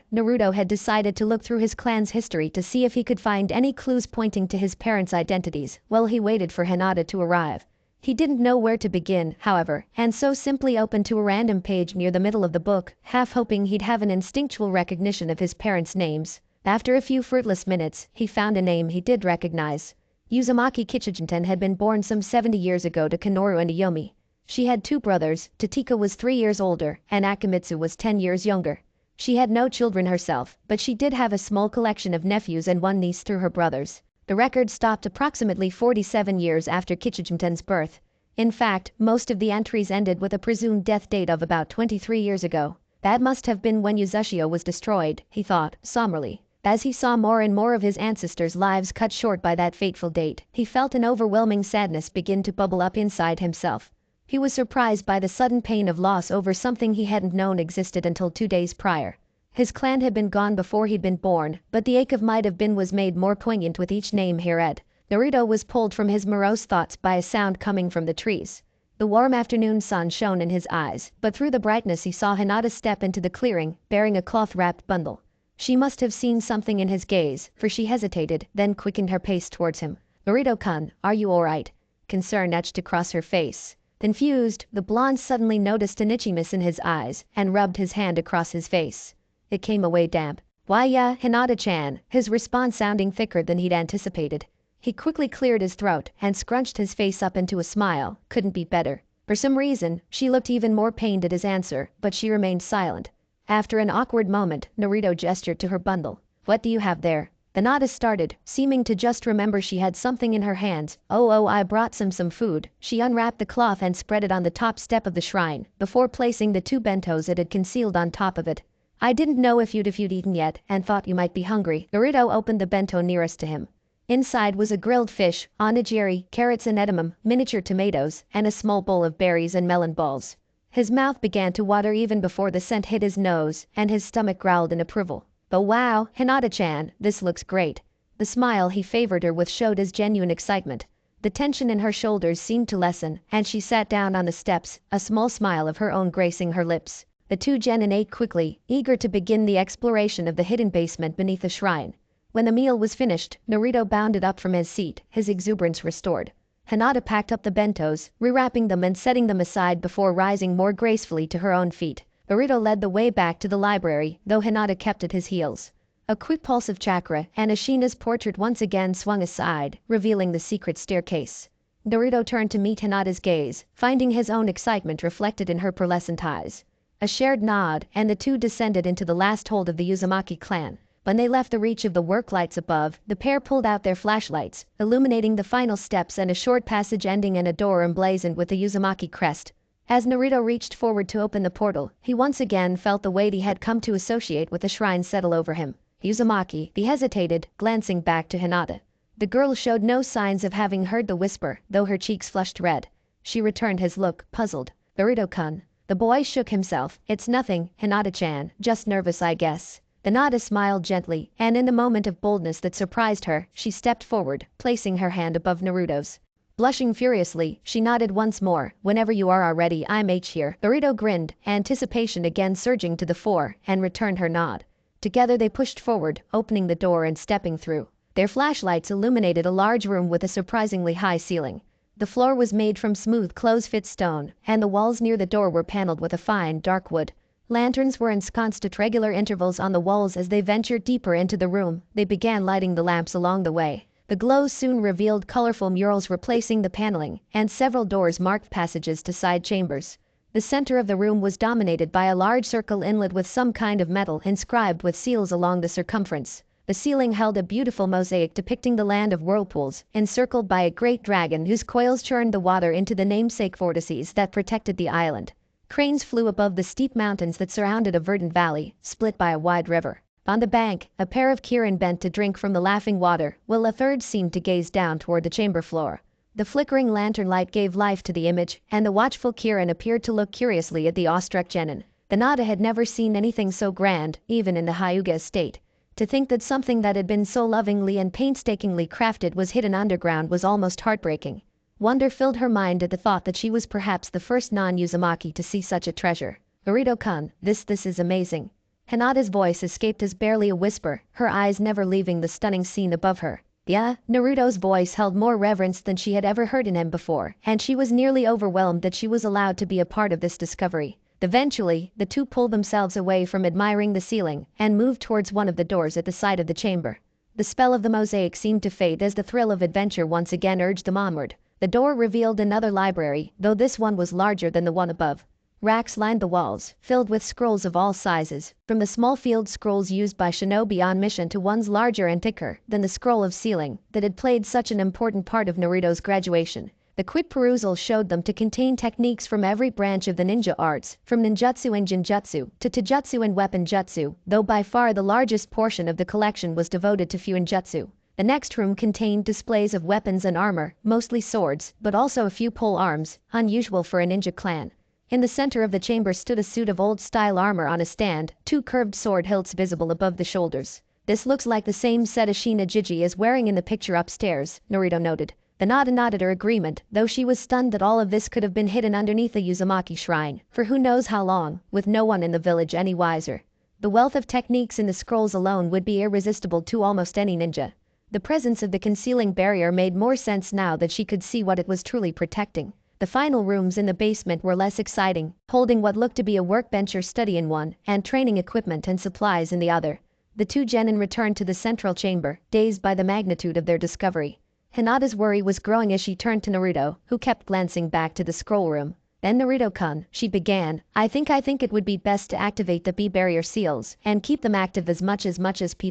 Naruto had decided to look through his clan's history to see if he could find any clues pointing to his parents' identities, while he waited for Hinata to arrive. He didn't know where to begin, however, and so simply opened to a random page near the middle of the book, half hoping he'd have an instinctual recognition of his parents' names. After a few fruitless minutes, he found a name he did recognize. Uzumaki Kichijinten had been born some 70 years ago to Kanoru and Iyomi. She had two brothers, Tatika was 3 years older, and Akamitsu was 10 years younger. She had no children herself, but she did have a small collection of nephews and one niece through her brothers. The record stopped approximately 47 years after Kichijinten's birth. In fact, most of the entries ended with a presumed death date of about 23 years ago. That must have been when Uzushio was destroyed, he thought, somberly. As he saw more and more of his ancestors' lives cut short by that fateful date, he felt an overwhelming sadness begin to bubble up inside himself. He was surprised by the sudden pain of loss over something he hadn't known existed until 2 days prior. His clan had been gone before he'd been born, but the ache of might have been was made more poignant with each name he read. Naruto was pulled from his morose thoughts by a sound coming from the trees. The warm afternoon sun shone in his eyes, but through the brightness he saw Hinata step into the clearing, bearing a cloth-wrapped bundle. She must have seen something in his gaze, for she hesitated, then quickened her pace towards him. "Naruto-kun, are you alright?" Concern etched across her face. Confused, the blonde suddenly noticed an itchiness in his eyes, and rubbed his hand across his face. It came away damp. "Why yeah, Hinata-chan," his response sounding thicker than he'd anticipated. He quickly cleared his throat and scrunched his face up into a smile. Couldn't be better. For some reason, she looked even more pained at his answer, but she remained silent. After an awkward moment, Naruto gestured to her bundle. "What do you have there?" Hinata started, seeming to just remember she had something in her hands. Oh, I brought some food." She unwrapped the cloth and spread it on the top step of the shrine, before placing the 2 bentos it had concealed on top of it. "I didn't know if you'd eaten yet, and thought you might be hungry." Naruto opened the bento nearest to him. Inside was a grilled fish, onigiri, carrots and edamame, miniature tomatoes, and a small bowl of berries and melon balls. His mouth began to water even before the scent hit his nose, and his stomach growled in approval. "But wow, Hinata-chan, this looks great." The smile he favored her with showed his genuine excitement. The tension in her shoulders seemed to lessen, and she sat down on the steps, a small smile of her own gracing her lips. The 2 genin ate quickly, eager to begin the exploration of the hidden basement beneath the shrine. When the meal was finished, Naruto bounded up from his seat, his exuberance restored. Hinata packed up the bentos, rewrapping them and setting them aside before rising more gracefully to her own feet. Naruto led the way back to the library, though Hinata kept at his heels. A quick pulse of chakra, and Ashina's portrait once again swung aside, revealing the secret staircase. Naruto turned to meet Hinata's gaze, finding his own excitement reflected in her pearlescent eyes. A shared nod, and the 2 descended into the last hold of the Uzumaki clan. When they left the reach of the work lights above, the pair pulled out their flashlights, illuminating the final steps and a short passage ending in a door emblazoned with the Uzumaki crest. As Naruto reached forward to open the portal, he once again felt the weight he had come to associate with the shrine settle over him. "Uzumaki," he hesitated, glancing back to Hinata. The girl showed no signs of having heard the whisper, though her cheeks flushed red. She returned his look, puzzled. "Naruto-kun." The boy shook himself. "It's nothing, Hinata-chan, just nervous I guess." Hinata smiled gently, and in the moment of boldness that surprised her, she stepped forward, placing her hand above Naruto's. Blushing furiously, she nodded once more. "Whenever you are ready, I'm here." Naruto grinned, anticipation again surging to the fore, and returned her nod. Together they pushed forward, opening the door and stepping through. Their flashlights illuminated a large room with a surprisingly high ceiling. The floor was made from smooth close-fit stone, and the walls near the door were paneled with a fine, dark wood. Lanterns were ensconced at regular intervals on the walls. As they ventured deeper into the room, they began lighting the lamps along the way. The glow soon revealed colorful murals replacing the paneling, and several doors marked passages to side chambers. The center of the room was dominated by a large circle inlet with some kind of metal inscribed with seals along the circumference. The ceiling held a beautiful mosaic depicting the land of whirlpools, encircled by a great dragon whose coils churned the water into the namesake vortices that protected the island. Cranes flew above the steep mountains that surrounded a verdant valley, split by a wide river. On the bank, a pair of Kirin bent to drink from the laughing water, while a third seemed to gaze down toward the chamber floor. The flickering lantern light gave life to the image, and the watchful Kirin appeared to look curiously at the awestruck genin. The Nada had never seen anything so grand, even in the Hyuga estate. To think that something that had been so lovingly and painstakingly crafted was hidden underground was almost heartbreaking. Wonder filled her mind at the thought that she was perhaps the first non-Uzumaki to see such a treasure. "Naruto-kun, this is amazing." Hinata's voice escaped as barely a whisper, her eyes never leaving the stunning scene above her. "Yeah?" Naruto's voice held more reverence than she had ever heard in him before, and she was nearly overwhelmed that she was allowed to be a part of this discovery. Eventually, the 2 pulled themselves away from admiring the ceiling, and moved towards one of the doors at the side of the chamber. The spell of the mosaic seemed to fade as the thrill of adventure once again urged them onward. The door revealed another library, though this one was larger than the one above. Racks lined the walls, filled with scrolls of all sizes, from the small field scrolls used by shinobi on mission to ones larger and thicker than the scroll of sealing that had played such an important part of Naruto's graduation. The quick perusal showed them to contain techniques from every branch of the ninja arts, from ninjutsu and jinjutsu to taijutsu and weapon jutsu, though by far the largest portion of the collection was devoted to fuinjutsu. The next room contained displays of weapons and armor, mostly swords, but also a few pole arms, unusual for a ninja clan. In the center of the chamber stood a suit of old-style armor on a stand, 2 curved sword hilts visible above the shoulders. "This looks like the same set Ashina Jiji is wearing in the picture upstairs," Naruto noted. The Nada nodded her agreement, though she was stunned that all of this could have been hidden underneath the Uzumaki shrine, for who knows how long, with no one in the village any wiser. The wealth of techniques in the scrolls alone would be irresistible to almost any ninja. The presence of the concealing barrier made more sense now that she could see what it was truly protecting. The final rooms in the basement were less exciting, holding what looked to be a workbench or study in one, and training equipment and supplies in the other. The 2 genin returned to the central chamber, dazed by the magnitude of their discovery. Hinata's worry was growing as she turned to Naruto, who kept glancing back to the scroll room. Then Naruto-kun, she began, I think it would be best to activate the B barrier seals and keep them active as much as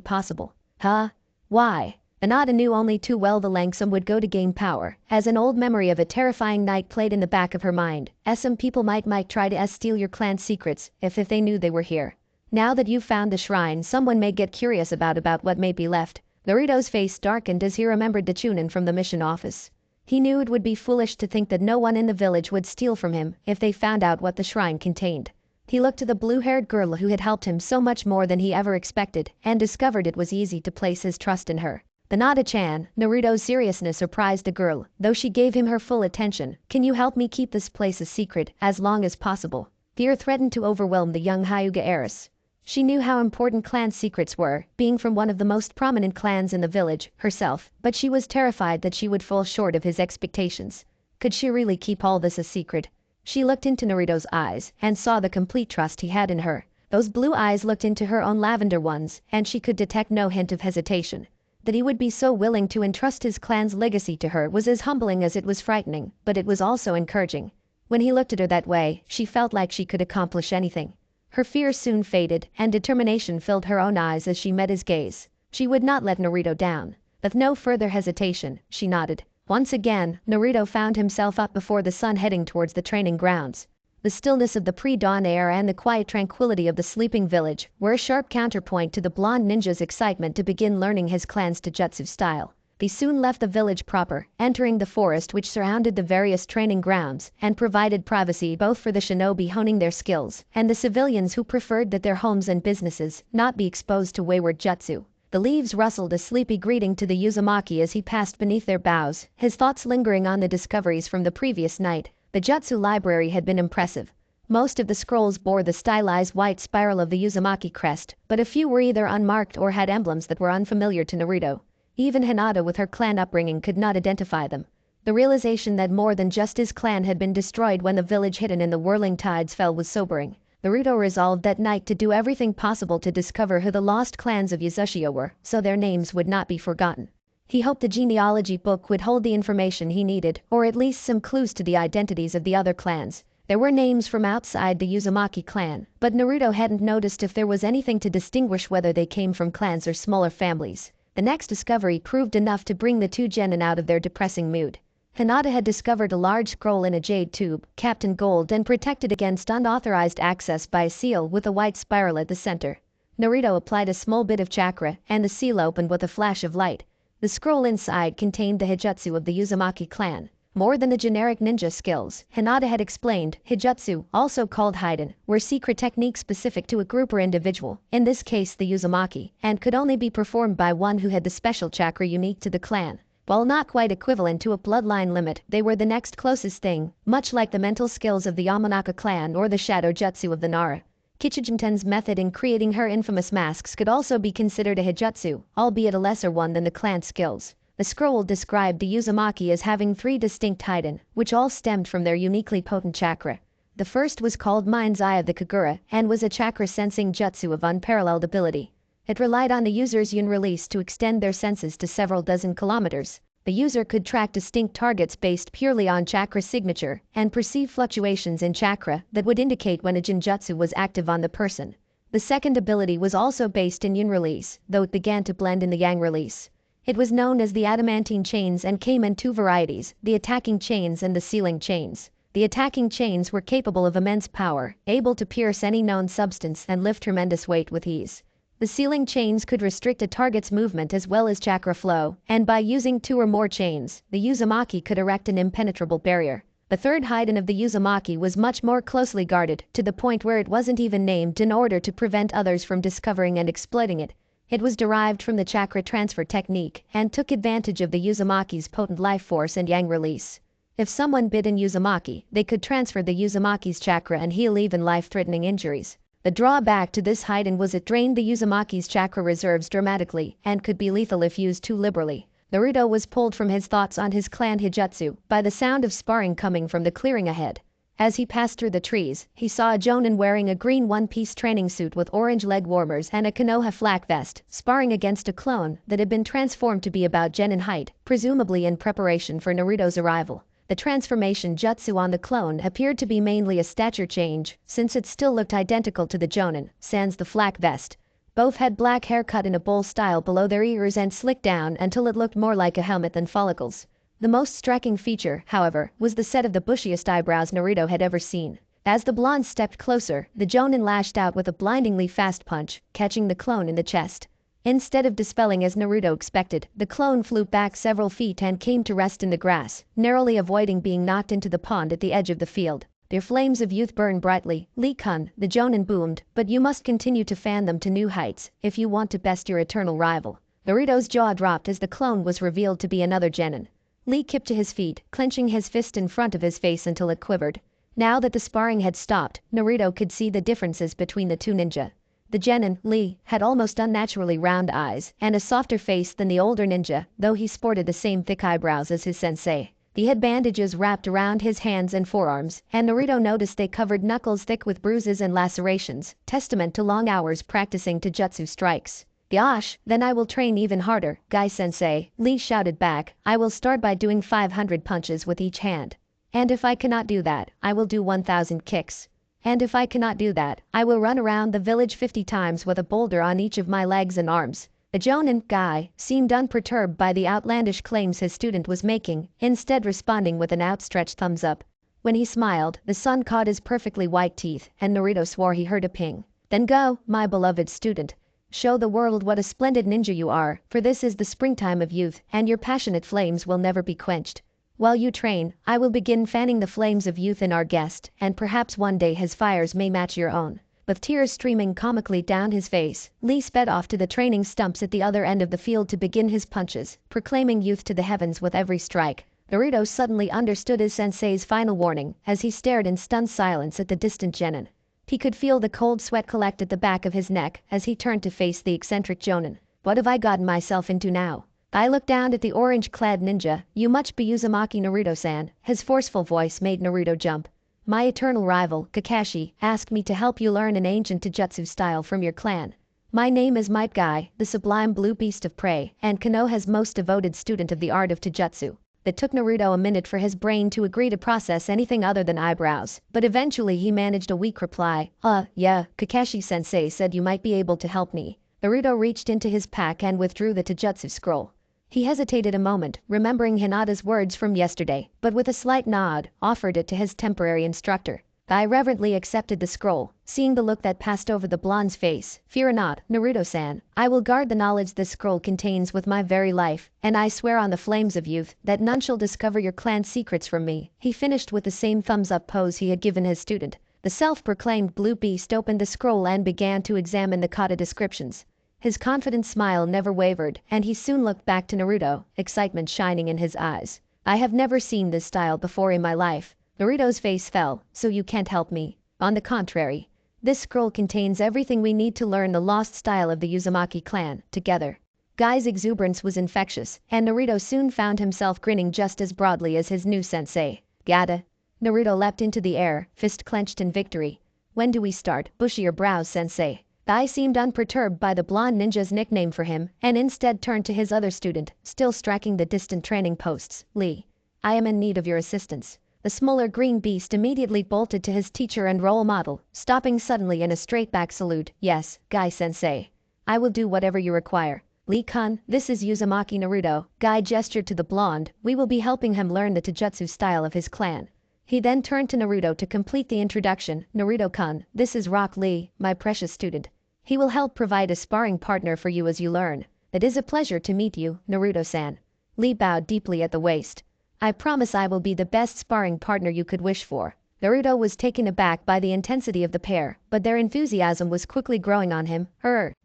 possible. Huh? Why? Hinata knew only too well the lengths some would go to gain power, as an old memory of a terrifying night played in the back of her mind. Some people might try to steal your clan's secrets if they knew they were here. Now that you've found the shrine, someone may get curious about what may be left. Naruto's face darkened as he remembered the Chunin from the mission office. He knew it would be foolish to think that no one in the village would steal from him if they found out what the shrine contained. He looked to the blue-haired girl who had helped him so much more than he ever expected and discovered it was easy to place his trust in her. Hinata-chan, Naruto's seriousness surprised the girl, though she gave him her full attention. Can you help me keep this place a secret as long as possible? Fear threatened to overwhelm the young Hyuga heiress. She knew how important clan secrets were, being from one of the most prominent clans in the village, herself, but she was terrified that she would fall short of his expectations. Could she really keep all this a secret? She looked into Naruto's eyes and saw the complete trust he had in her. Those blue eyes looked into her own lavender ones, and she could detect no hint of hesitation. That he would be so willing to entrust his clan's legacy to her was as humbling as it was frightening, but it was also encouraging. When he looked at her that way, she felt like she could accomplish anything. Her fear soon faded, and determination filled her own eyes as she met his gaze. She would not let Naruto down. With no further hesitation, she nodded. Once again, Naruto found himself up before the sun heading towards the training grounds. The stillness of the pre-dawn air and the quiet tranquility of the sleeping village were a sharp counterpoint to the blonde ninja's excitement to begin learning his clan's taijutsu style. They soon left the village proper, entering the forest which surrounded the various training grounds and provided privacy both for the shinobi honing their skills and the civilians who preferred that their homes and businesses not be exposed to wayward jutsu. The leaves rustled a sleepy greeting to the Uzumaki as he passed beneath their boughs, his thoughts lingering on the discoveries from the previous night. The jutsu library had been impressive. Most of the scrolls bore the stylized white spiral of the Uzumaki crest, but a few were either unmarked or had emblems that were unfamiliar to Naruto. Even Hinata with her clan upbringing could not identify them. The realization that more than just his clan had been destroyed when the village hidden in the whirling tides fell was sobering. Naruto resolved that night to do everything possible to discover who the lost clans of Yazushio were, so their names would not be forgotten. He hoped the genealogy book would hold the information he needed, or at least some clues to the identities of the other clans. There were names from outside the Uzumaki clan, but Naruto hadn't noticed if there was anything to distinguish whether they came from clans or smaller families. The next discovery proved enough to bring the two genin out of their depressing mood. Hinata had discovered a large scroll in a jade tube, capped in gold and protected against unauthorized access by a seal with a white spiral at the center. Naruto applied a small bit of chakra, and the seal opened with a flash of light. The scroll inside contained the hijutsu of the Uzumaki clan. More than the generic ninja skills, Hinata had explained, hijutsu, also called Hiden, were secret techniques specific to a group or individual, in this case the Uzumaki, and could only be performed by one who had the special chakra unique to the clan. While not quite equivalent to a bloodline limit, they were the next closest thing, much like the mental skills of the Yamanaka clan or the shadow jutsu of the Nara. Kichijinten's method in creating her infamous masks could also be considered a hijutsu, albeit a lesser one than the clan's skills. The scroll described the Uzumaki as having 3 distinct Hiden, which all stemmed from their uniquely potent chakra. The first was called Mind's Eye of the Kagura and was a chakra-sensing jutsu of unparalleled ability. It relied on the user's yin release to extend their senses to several dozen kilometers. The user could track distinct targets based purely on chakra signature and perceive fluctuations in chakra that would indicate when a jinjutsu was active on the person. The second ability was also based in yin release, though it began to blend in the yang release. It was known as the adamantine chains and came in 2 varieties, the attacking chains and the sealing chains. The attacking chains were capable of immense power, able to pierce any known substance and lift tremendous weight with ease. The sealing chains could restrict a target's movement as well as chakra flow, and by using 2 or more chains, the Uzumaki could erect an impenetrable barrier. The third Hiden of the Uzumaki was much more closely guarded, to the point where it wasn't even named in order to prevent others from discovering and exploiting it. It was derived from the chakra transfer technique and took advantage of the Uzumaki's potent life force and yang release. If someone bit an Uzumaki, they could transfer the Uzumaki's chakra and heal even life-threatening injuries. The drawback to this Hiden was it drained the Uzumaki's chakra reserves dramatically and could be lethal if used too liberally. Naruto was pulled from his thoughts on his clan hijutsu by the sound of sparring coming from the clearing ahead. As he passed through the trees, he saw a Jonin wearing a green one-piece training suit with orange leg warmers and a Konoha flak vest, sparring against a clone that had been transformed to be about Gen in height, presumably in preparation for Naruto's arrival. The transformation jutsu on the clone appeared to be mainly a stature change, since it still looked identical to the Jonin, sans the flak vest. Both had black hair cut in a bowl style below their ears and slicked down until it looked more like a helmet than follicles. The most striking feature, however, was the set of the bushiest eyebrows Naruto had ever seen. As the blonde stepped closer, the Jonin lashed out with a blindingly fast punch, catching the clone in the chest. Instead of dispelling as Naruto expected, the clone flew back several feet and came to rest in the grass, narrowly avoiding being knocked into the pond at the edge of the field. Their flames of youth burn brightly. Lee-kun, the Jonin boomed, but you must continue to fan them to new heights if you want to best your eternal rival. Naruto's jaw dropped as the clone was revealed to be another genin. Lee kipped to his feet, clenching his fist in front of his face until it quivered. Now that the sparring had stopped, Naruto could see the differences between the two ninja. The genin, Lee, had almost unnaturally round eyes and a softer face than the older ninja, though he sported the same thick eyebrows as his sensei. He had bandages wrapped around his hands and forearms, and Naruto noticed they covered knuckles thick with bruises and lacerations, testament to long hours practicing taijutsu strikes. Gosh, then I will train even harder, Guy-sensei, Lee shouted back. I will start by doing 500 punches with each hand. And if I cannot do that, I will do 1,000 kicks. And if I cannot do that, I will run around the village 50 times with a boulder on each of my legs and arms. The Jonin, Guy, seemed unperturbed by the outlandish claims his student was making, instead responding with an outstretched thumbs up. When he smiled, the sun caught his perfectly white teeth, and Naruto swore he heard a ping. Then go, my beloved student. Show the world what a splendid ninja you are, for this is the springtime of youth, and your passionate flames will never be quenched. While you train, I will begin fanning the flames of youth in our guest, and perhaps one day his fires may match your own. With tears streaming comically down his face, Lee sped off to the training stumps at the other end of the field to begin his punches, proclaiming youth to the heavens with every strike. Naruto suddenly understood his sensei's final warning as he stared in stunned silence at the distant genin. He could feel the cold sweat collect at the back of his neck as he turned to face the eccentric Jonin. What have I gotten myself into now? I looked down at the orange-clad ninja. You must be Uzumaki Naruto-san. His forceful voice made Naruto jump. My eternal rival, Kakashi, asked me to help you learn an ancient taijutsu style from your clan. My name is Might Guy, the sublime blue beast of prey, and Konoha's most devoted student of the art of taijutsu. It took Naruto a minute for his brain to agree to process anything other than eyebrows, but eventually he managed a weak reply. Yeah, Kakashi-sensei said you might be able to help me. Naruto reached into his pack and withdrew the taijutsu scroll. He hesitated a moment, remembering Hinata's words from yesterday, but with a slight nod, offered it to his temporary instructor. Guy reverently accepted the scroll, seeing the look that passed over the blonde's face. Fear not, Naruto-san. I will guard the knowledge this scroll contains with my very life, and I swear on the flames of youth that none shall discover your clan's secrets from me. He finished with the same thumbs-up pose he had given his student. The self-proclaimed blue beast opened the scroll and began to examine the kata descriptions. His confident smile never wavered, and he soon looked back to Naruto, excitement shining in his eyes. I have never seen this style before in my life. Naruto's face fell. So you can't help me. On the contrary. This scroll contains everything we need to learn the lost style of the Uzumaki clan, together. Guy's exuberance was infectious, and Naruto soon found himself grinning just as broadly as his new sensei. Gata. Naruto leapt into the air, fist clenched in victory. When do we start? Bushy your brows, sensei. Guy seemed unperturbed by the blonde ninja's nickname for him, and instead turned to his other student, still striking the distant training posts. Lee. I am in need of your assistance. The smaller green beast immediately bolted to his teacher and role model, stopping suddenly in a straight-back salute. Yes, Guy-sensei. I will do whatever you require. Lee-kun, this is Uzumaki Naruto. Guy gestured to the blonde. We will be helping him learn the taijutsu style of his clan. He then turned to Naruto to complete the introduction. Naruto-kun, this is Rock Lee, my precious student. He will help provide a sparring partner for you as you learn. It is a pleasure to meet you, Naruto-san. Lee bowed deeply at the waist. I promise I will be the best sparring partner you could wish for. Naruto was taken aback by the intensity of the pair, but their enthusiasm was quickly growing on him.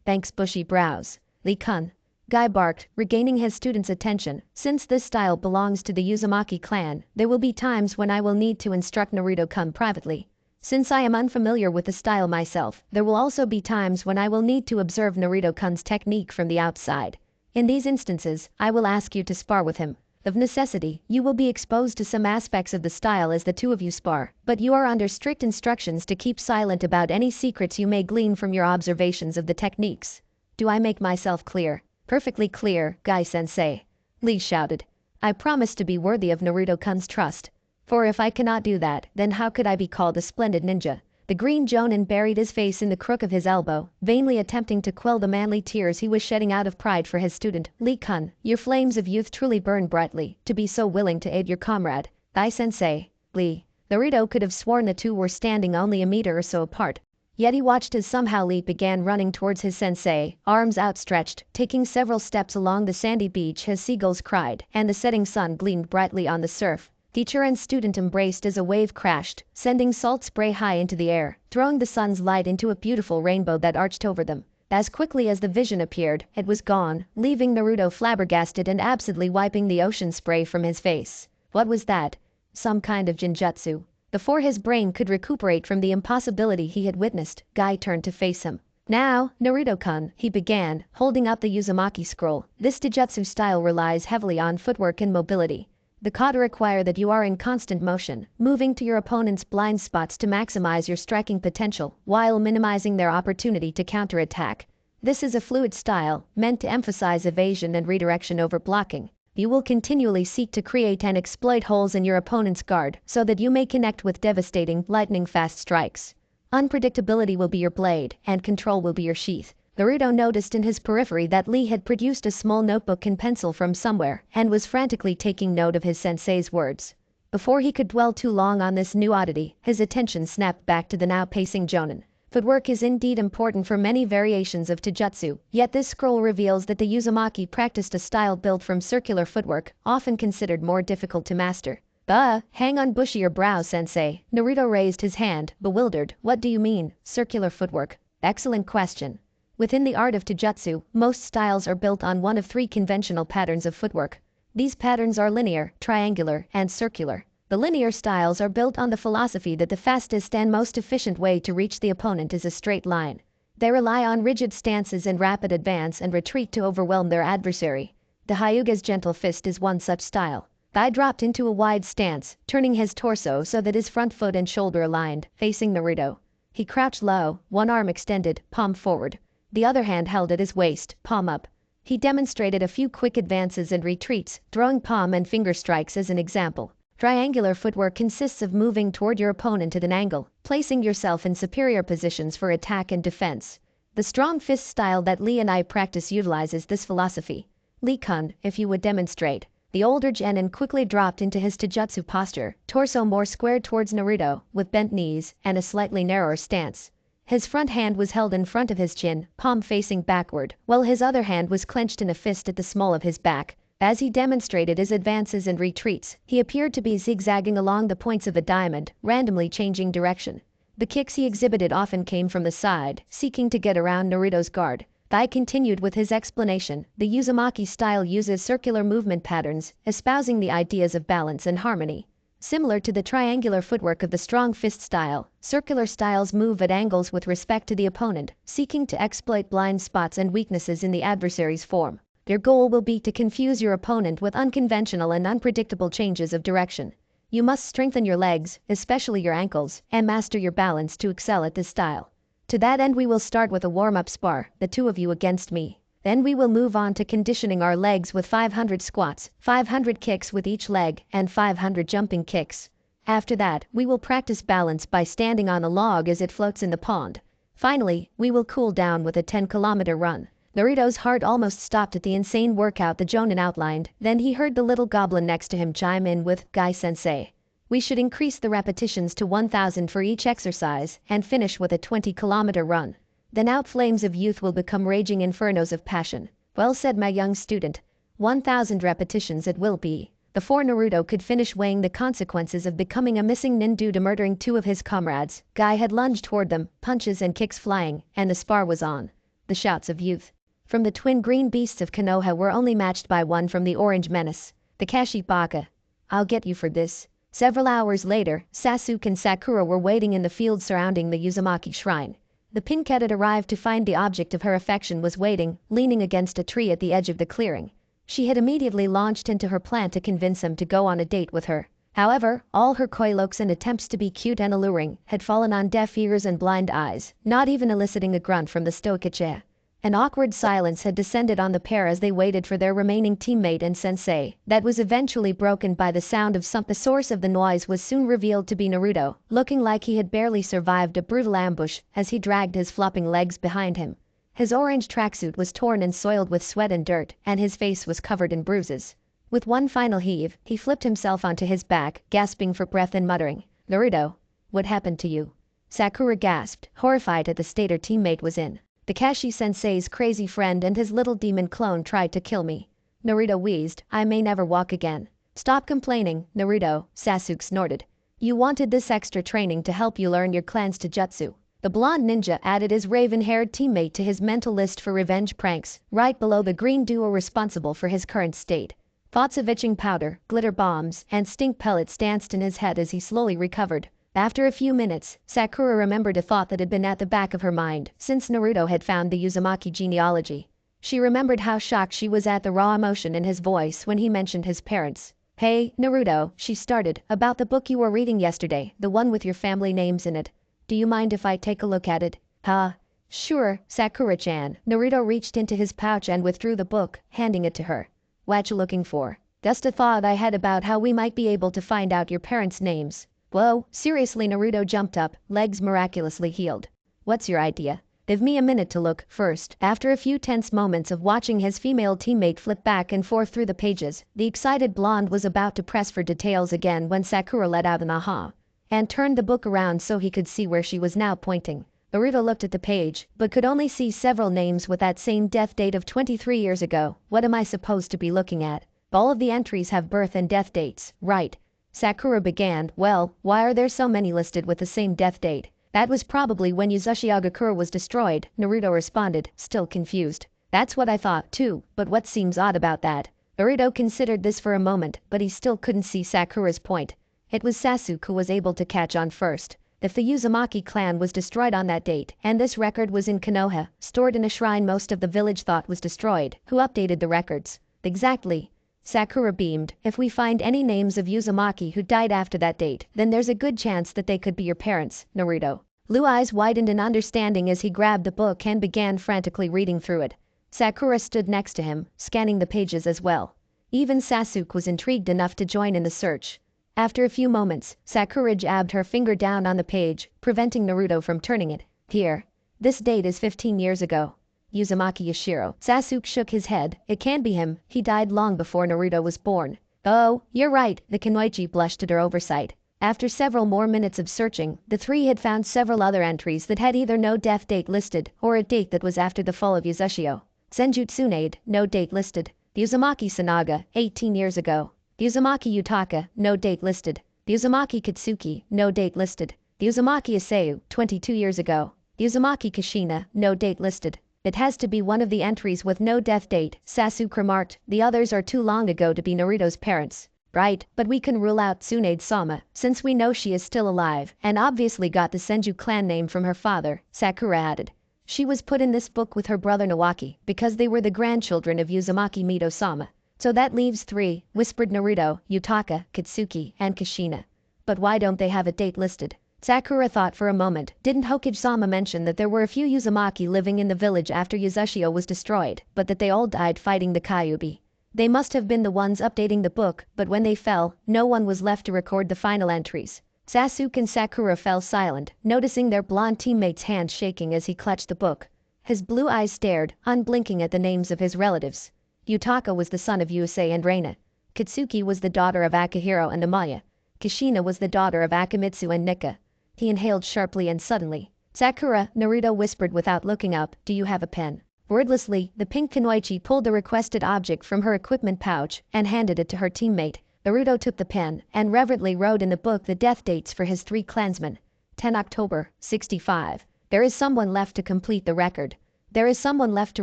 Thanks bushy brows. Lee-kun. Guy barked, regaining his student's attention. Since this style belongs to the Uzumaki clan, there will be times when I will need to instruct Naruto-kun privately. Since I am unfamiliar with the style myself, there will also be times when I will need to observe Naruto-kun's technique from the outside. In these instances, I will ask you to spar with him. Of necessity, you will be exposed to some aspects of the style as the two of you spar, but you are under strict instructions to keep silent about any secrets you may glean from your observations of the techniques. Do I make myself clear? Perfectly clear, Guy-sensei. Lee shouted. I promise to be worthy of Naruto-kun's trust. For if I cannot do that, then how could I be called a splendid ninja? The green Jonin buried his face in the crook of his elbow, vainly attempting to quell the manly tears he was shedding out of pride for his student. Lee-kun, your flames of youth truly burn brightly, to be so willing to aid your comrade. Guy-sensei. Lee. Naruto could have sworn the two were standing only a meter or so apart. Yet he watched as somehow Lee began running towards his sensei, arms outstretched, taking several steps along the sandy beach as seagulls cried, and the setting sun gleamed brightly on the surf. Teacher and student embraced as a wave crashed, sending salt spray high into the air, throwing the sun's light into a beautiful rainbow that arched over them. As quickly as the vision appeared, it was gone, leaving Naruto flabbergasted and absently wiping the ocean spray from his face. What was that? Some kind of jinjutsu. Before his brain could recuperate from the impossibility he had witnessed, Guy turned to face him. Now, Naruto-kun, he began, holding up the Uzumaki scroll. This Taijutsu style relies heavily on footwork and mobility. The kata require that you are in constant motion, moving to your opponent's blind spots to maximize your striking potential, while minimizing their opportunity to counterattack. This is a fluid style, meant to emphasize evasion and redirection over blocking. You will continually seek to create and exploit holes in your opponent's guard, so that you may connect with devastating, lightning-fast strikes. Unpredictability will be your blade, and control will be your sheath. Naruto noticed in his periphery that Lee had produced a small notebook and pencil from somewhere, and was frantically taking note of his sensei's words. Before he could dwell too long on this new oddity, his attention snapped back to the now pacing Jonin. Footwork is indeed important for many variations of Taijutsu, yet this scroll reveals that the Uzumaki practiced a style built from circular footwork, often considered more difficult to master. Hang on bushier brow, sensei. Naruto raised his hand, bewildered. What do you mean, circular footwork? Excellent question. Within the art of Taijutsu, most styles are built on one of three conventional patterns of footwork. These patterns are linear, triangular, and circular. The linear styles are built on the philosophy that the fastest and most efficient way to reach the opponent is a straight line. They rely on rigid stances and rapid advance and retreat to overwhelm their adversary. The Hyuga's gentle fist is one such style. Guy dropped into a wide stance, turning his torso so that his front foot and shoulder aligned, facing Naruto. He crouched low, one arm extended, palm forward. The other hand held at his waist, palm up. He demonstrated a few quick advances and retreats, throwing palm and finger strikes as an example. Triangular footwork consists of moving toward your opponent at an angle, placing yourself in superior positions for attack and defense. The strong fist style that Lee and I practice utilizes this philosophy. Lee-kun, if you would demonstrate. The older genin quickly dropped into his Taijutsu posture, torso more squared towards Naruto, with bent knees and a slightly narrower stance. His front hand was held in front of his chin, palm facing backward, while his other hand was clenched in a fist at the small of his back. As he demonstrated his advances and retreats, he appeared to be zigzagging along the points of a diamond, randomly changing direction. The kicks he exhibited often came from the side, seeking to get around Naruto's guard. Guy continued with his explanation. The Uzumaki style uses circular movement patterns, espousing the ideas of balance and harmony. Similar to the triangular footwork of the strong fist style, circular styles move at angles with respect to the opponent, seeking to exploit blind spots and weaknesses in the adversary's form. Their goal will be to confuse your opponent with unconventional and unpredictable changes of direction. You must strengthen your legs, especially your ankles, and master your balance to excel at this style. To that end we will start with a warm-up spar, the two of you against me. Then we will move on to conditioning our legs with 500 squats, 500 kicks with each leg, and 500 jumping kicks. After that, we will practice balance by standing on a log as it floats in the pond. Finally, we will cool down with a 10-kilometer run. Naruto's heart almost stopped at the insane workout the Jonin outlined, then he heard the little goblin next to him chime in with, Guy-sensei. We should increase the repetitions to 1,000 for each exercise, and finish with a 20-kilometer run. Then out flames of youth will become raging infernos of passion. Well said, my young student. 1,000 repetitions it will be. Before Naruto could finish weighing the consequences of becoming a missing nin due to murdering two of his comrades, Guy had lunged toward them, punches and kicks flying, and the spar was on. The shouts of youth from the twin green beasts of Konoha were only matched by one from the orange menace, the Kashibaka. I'll get you for this. Several hours later, Sasuke and Sakura were waiting in the field surrounding the Uzumaki shrine. The pink had arrived to find the object of her affection was waiting, leaning against a tree at the edge of the clearing. She had immediately launched into her plan to convince him to go on a date with her. However, all her coy looks and attempts to be cute and alluring had fallen on deaf ears and blind eyes, not even eliciting a grunt from the stoicache. An awkward silence had descended on the pair as they waited for their remaining teammate and sensei, that was eventually broken by the sound of something. The source of the noise was soon revealed to be Naruto, looking like he had barely survived a brutal ambush as he dragged his flopping legs behind him. His orange tracksuit was torn and soiled with sweat and dirt, and his face was covered in bruises. With one final heave, he flipped himself onto his back, gasping for breath and muttering, "Naruto, what happened to you?" Sakura gasped, horrified at the state her teammate was in. "Kakashi-sensei's crazy friend and his little demon clone tried to kill me." Naruto wheezed, "I may never walk again." "Stop complaining, Naruto," Sasuke snorted. "You wanted this extra training to help you learn your clan's taijutsu." The blonde ninja added his raven-haired teammate to his mental list for revenge pranks, right below the green duo responsible for his current state. Thoughts of itching powder, glitter bombs, and stink pellets danced in his head as he slowly recovered. After a few minutes, Sakura remembered a thought that had been at the back of her mind since Naruto had found the Uzumaki genealogy. She remembered how shocked she was at the raw emotion in his voice when he mentioned his parents. "Hey, Naruto," she started, "about the book you were reading yesterday, the one with your family names in it. Do you mind if I take a look at it?" "Huh? Sure, Sakura-chan." Naruto reached into his pouch and withdrew the book, handing it to her. "What you looking for?" "Just a thought I had about how we might be able to find out your parents' names." "Whoa, seriously?" Naruto jumped up, legs miraculously healed. "What's your idea?" "Give me a minute to look first." After a few tense moments of watching his female teammate flip back and forth through the pages, the excited blonde was about to press for details again when Sakura let out an aha and turned the book around so he could see where she was now pointing. Naruto looked at the page, but could only see several names with that same death date of 23 years ago. "What am I supposed to be looking at?" "All of the entries have birth and death dates, right?" Sakura began. "Well, why are there so many listed with the same death date?" "That was probably when Uzumaki was destroyed," Naruto responded, still confused. "That's what I thought too, but what seems odd about that?" Naruto considered this for a moment, but he still couldn't see Sakura's point. It was Sasuke who was able to catch on first. If the Uzumaki clan was destroyed on that date, and this record was in Konoha, stored in a shrine most of the village thought was destroyed, who updated the records? "Exactly." Sakura beamed. "If we find any names of Uzumaki who died after that date, then there's a good chance that they could be your parents, Naruto." Blue eyes widened in understanding as he grabbed the book and began frantically reading through it. Sakura stood next to him, scanning the pages as well. Even Sasuke was intrigued enough to join in the search. After a few moments, Sakura jabbed her finger down on the page, preventing Naruto from turning it. "Here. This date is 15 years ago. Uzumaki Yashiro." Sasuke shook his head. "It can't be him. He died long before Naruto was born." "Oh, you're right." The Kunoichi blushed at her oversight. After several more minutes of searching, the three had found several other entries that had either no death date listed or a date that was after the fall of Uzushio. Senjutsunade, no date listed. The Uzumaki Sanaga, 18 years ago. The Uzumaki Utaka, no date listed. The Uzumaki Katsuki, no date listed. The Uzumaki Iseu, 22 years ago. The Uzumaki Kushina, no date listed. "It has to be one of the entries with no death date," Sasuke remarked. "The others are too long ago to be Naruto's parents." "Right, but we can rule out Tsunade-sama, since we know she is still alive, and obviously got the Senju clan name from her father," Sakura added. "She was put in this book with her brother Nawaki, because they were the grandchildren of Uzumaki Mito-sama. So that leaves 3, whispered Naruto, Utaka, Katsuki, and Kushina. "But why don't they have a date listed?" Sakura thought for a moment. Didn't Hokage-sama mention that there were a few Uzumaki living in the village after Uzushio was destroyed, but that they all died fighting the Kyuubi? They must have been the ones updating the book, but when they fell, no one was left to record the final entries. Sasuke and Sakura fell silent, noticing their blonde teammate's hands shaking as he clutched the book. His blue eyes stared, unblinking at the names of his relatives. Utaka was the son of Yusei and Reina. Katsuki was the daughter of Akihiro and Amaya. Kushina was the daughter of Akamitsu and Nika. He inhaled sharply and suddenly. "Sakura," Naruto whispered without looking up, "do you have a pen?" Wordlessly, the pink Kunoichi pulled the requested object from her equipment pouch and handed it to her teammate. Naruto took the pen and reverently wrote in the book the death dates for his 3 clansmen. 10 October, 65. There is someone left to complete the record. There is someone left to